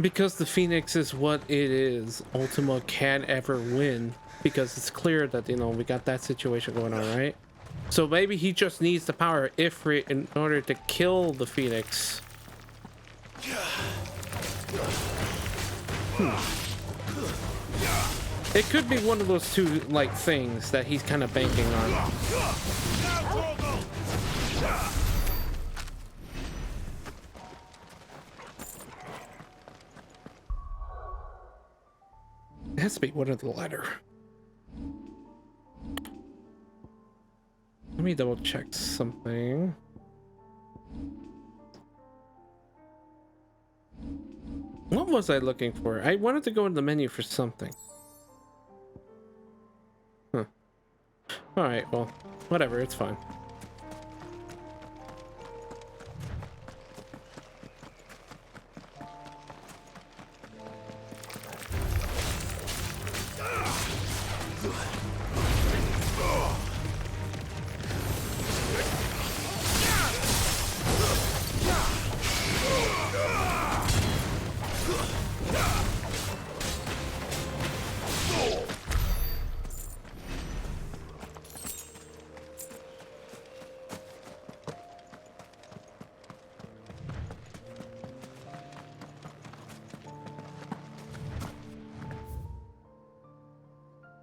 because the Phoenix is what it is, Ultima can't ever win, because it's clear that, you know, we got that situation going on, right? So maybe he just needs the power of Ifrit in order to kill the Phoenix. It could be one of those two, like, things that he's kind of banking on. It has to be one of the latter. Let me double check something. What was I looking for? I wanted to go in the menu for something. Huh. Alright, well, whatever, it's fine.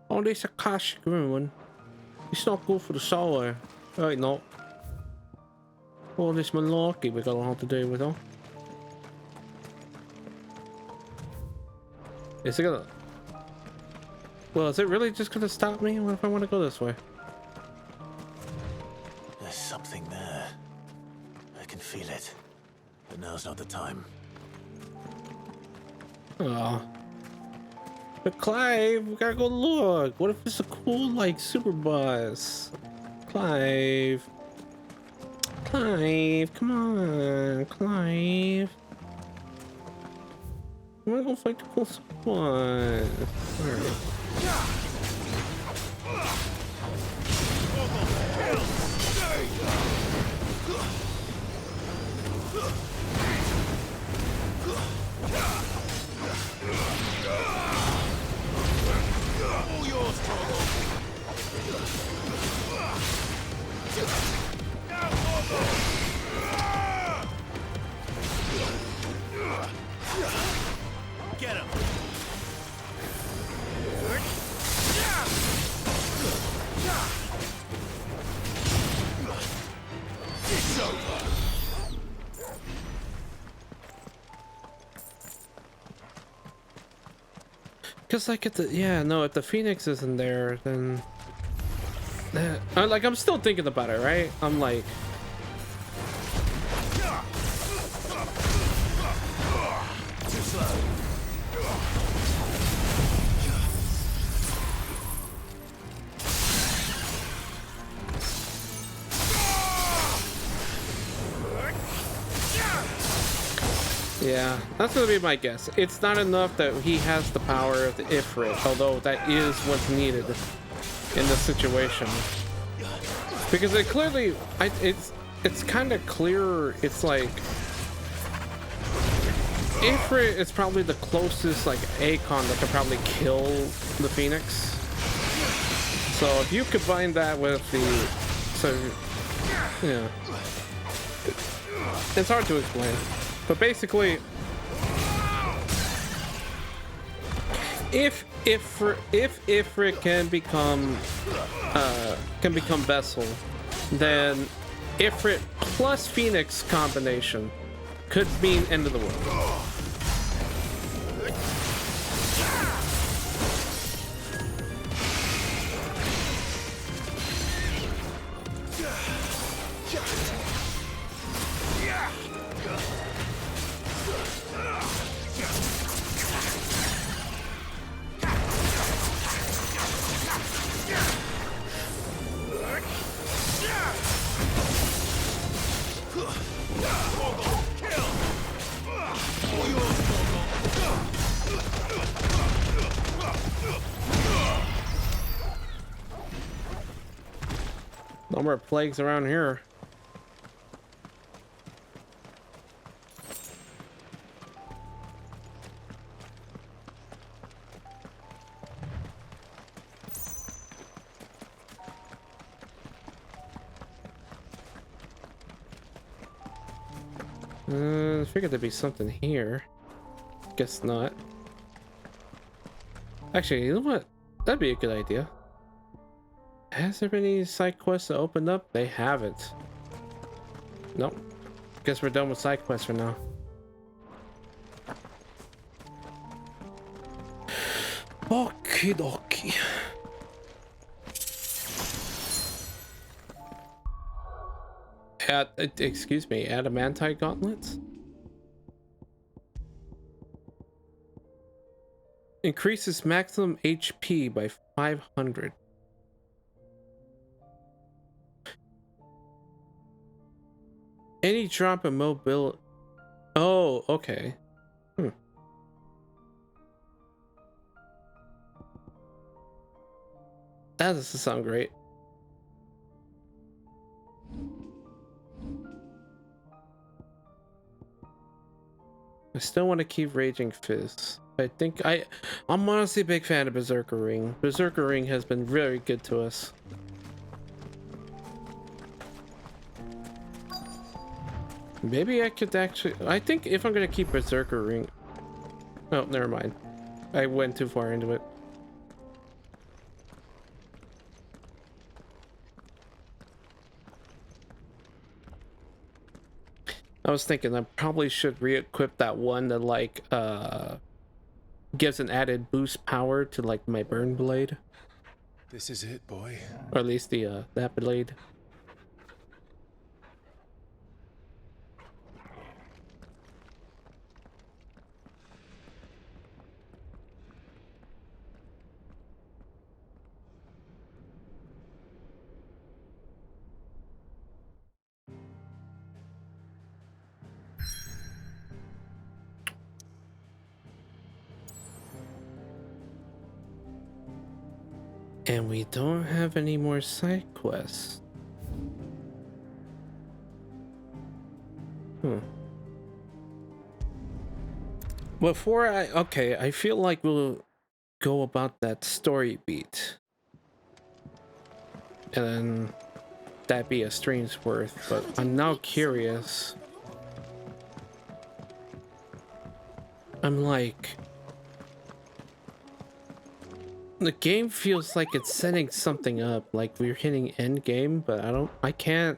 Oh, this Akashic ruin. It's not good for the soul, right? Not. All this malarkey we're gonna have to do with her. Is it gonna... Well, is it really just gonna stop me? What if I want to go this way? There's something there. I can feel it. But now's not the time. Oh. But Clive, we gotta go look. What if it's a cool, like, super bus? Clive. Clive, come on. Clive. I wanna go fight the cool super bus. Alright. All yours, Torgal. Get him. It's over. Cause like if the if the Phoenix isn't there, then I'm still thinking about it, right? I'm like, Too slow. yeah, that's gonna be my guess. It's not enough that he has the power of the Ifrit, although that is what's needed in this situation. Because it clearly, it's kind of clear. It's like Ifrit is probably the closest like Akon that could probably kill the Phoenix. So if you combine that with yeah, it's hard to explain. But basically, if Ifrit can become Vessel, then Ifrit plus Phoenix combination could mean end of the world. No more plagues around here. I figured there'd be something here. Guess not. Actually, you know what? That'd be a good idea. Has there been any side quests that opened up? They haven't. Nope. Guess we're done with side quests for now. Okie dokie. Excuse me, adamantite gauntlets? Increases maximum HP by 500. Any drop in mobility. Oh, okay. That doesn't sound great. I still want to keep Raging Fist. I think I'm honestly a big fan of Berserker Ring. Berserker Ring has been very good to us. Maybe I could actually... I think if I'm going to keep Berserker Ring... Oh, never mind. I went too far into it. I was thinking I probably should re-equip that one to like gives an added boost power to like my burn blade. This is it, boy. Or at least the that blade. And we don't have any more side quests. Before I feel like we'll go about that story beat. And then that'd be a stream's worth, but I'm now curious. I'm like, the game feels like it's setting something up, like we're hitting end game, but I can't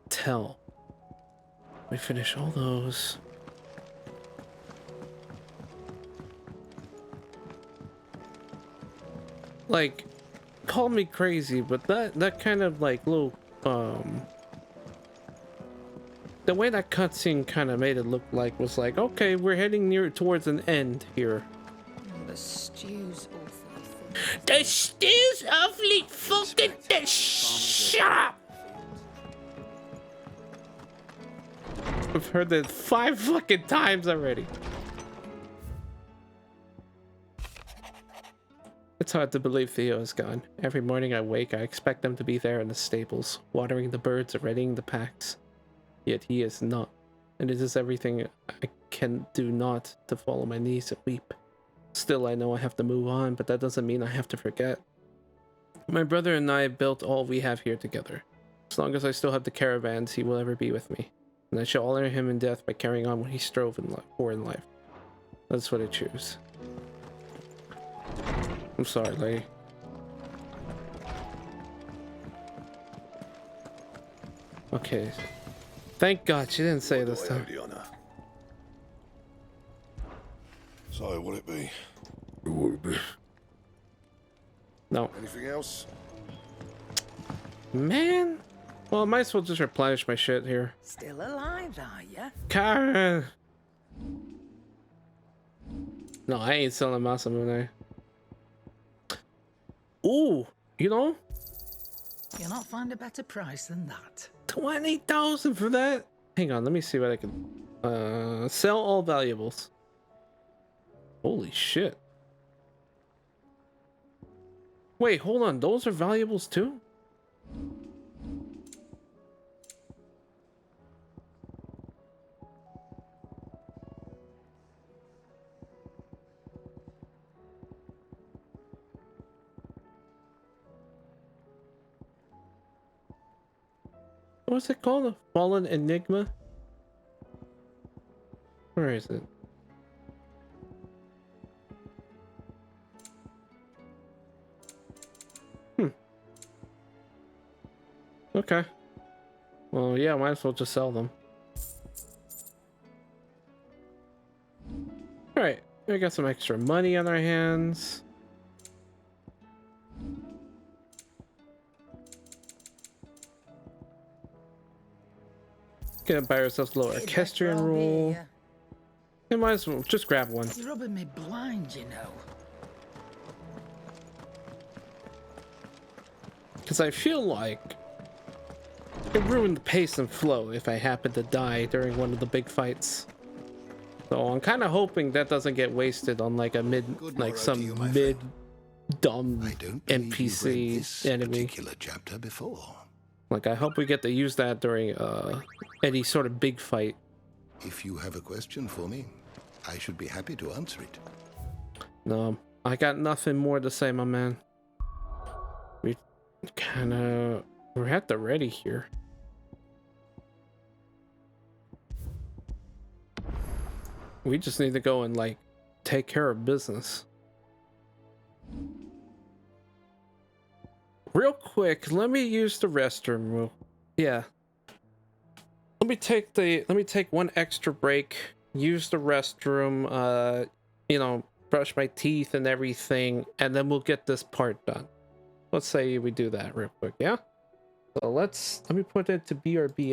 tell. We finish all those. Like, call me crazy, but that kind of like little the way that cutscene kind of made it look like was like, okay, we're heading near towards an end here. The stew's awfully thick. The stew's awfully fucking thick. Shut up! I've heard that 5 fucking times already. It's hard to believe Theo is gone. Every morning I wake, I expect them to be there in the stables, watering the birds or readying the packs. Yet he is not, and it is everything I can do not to fall on my knees and weep. Still, I know I have to move on, but that doesn't mean I have to forget. My brother and I built all we have here together. As long as I still have the caravans, he will ever be with me, and I shall honor him in death by carrying on what he strove for in life. That's what I choose. I'm sorry, lady. Okay. Thank God she didn't say this time. So, will it be? It would be. No. Anything else? Man. Well, I might as well just replenish my shit here. Still alive, are ya? Karen. No, I ain't selling Masamune. Ooh, you know? You'll not find a better price than that. 20,000 for that? Hang on, let me see what I can sell all valuables. Holy shit. Wait, hold on, those are valuables too? What's it called? A fallen enigma? Where is it? Okay. Well, yeah, might as well just sell them. Alright, we got some extra money on our hands. Gonna buy ourselves a little orchestrion roll. We might as well just grab one. You're rubbing me blind, you know. Because I feel like it ruined the pace and flow if I happen to die during one of the big fights. So I'm kind of hoping that doesn't get wasted on like a some mid-dumb NPC enemy. Particular chapter before. Like, I hope we get to use that during any sort of big fight. If you have a question for me, I should be happy to answer it. No, I got nothing more to say, my man. We're at the ready here. We just need to go and like take care of business. Real quick, let me use the restroom. Yeah. Let me take one extra break, use the restroom, you know, brush my teeth and everything, and then we'll get this part done. Let's say we do that real quick, yeah? So let me put it to BRB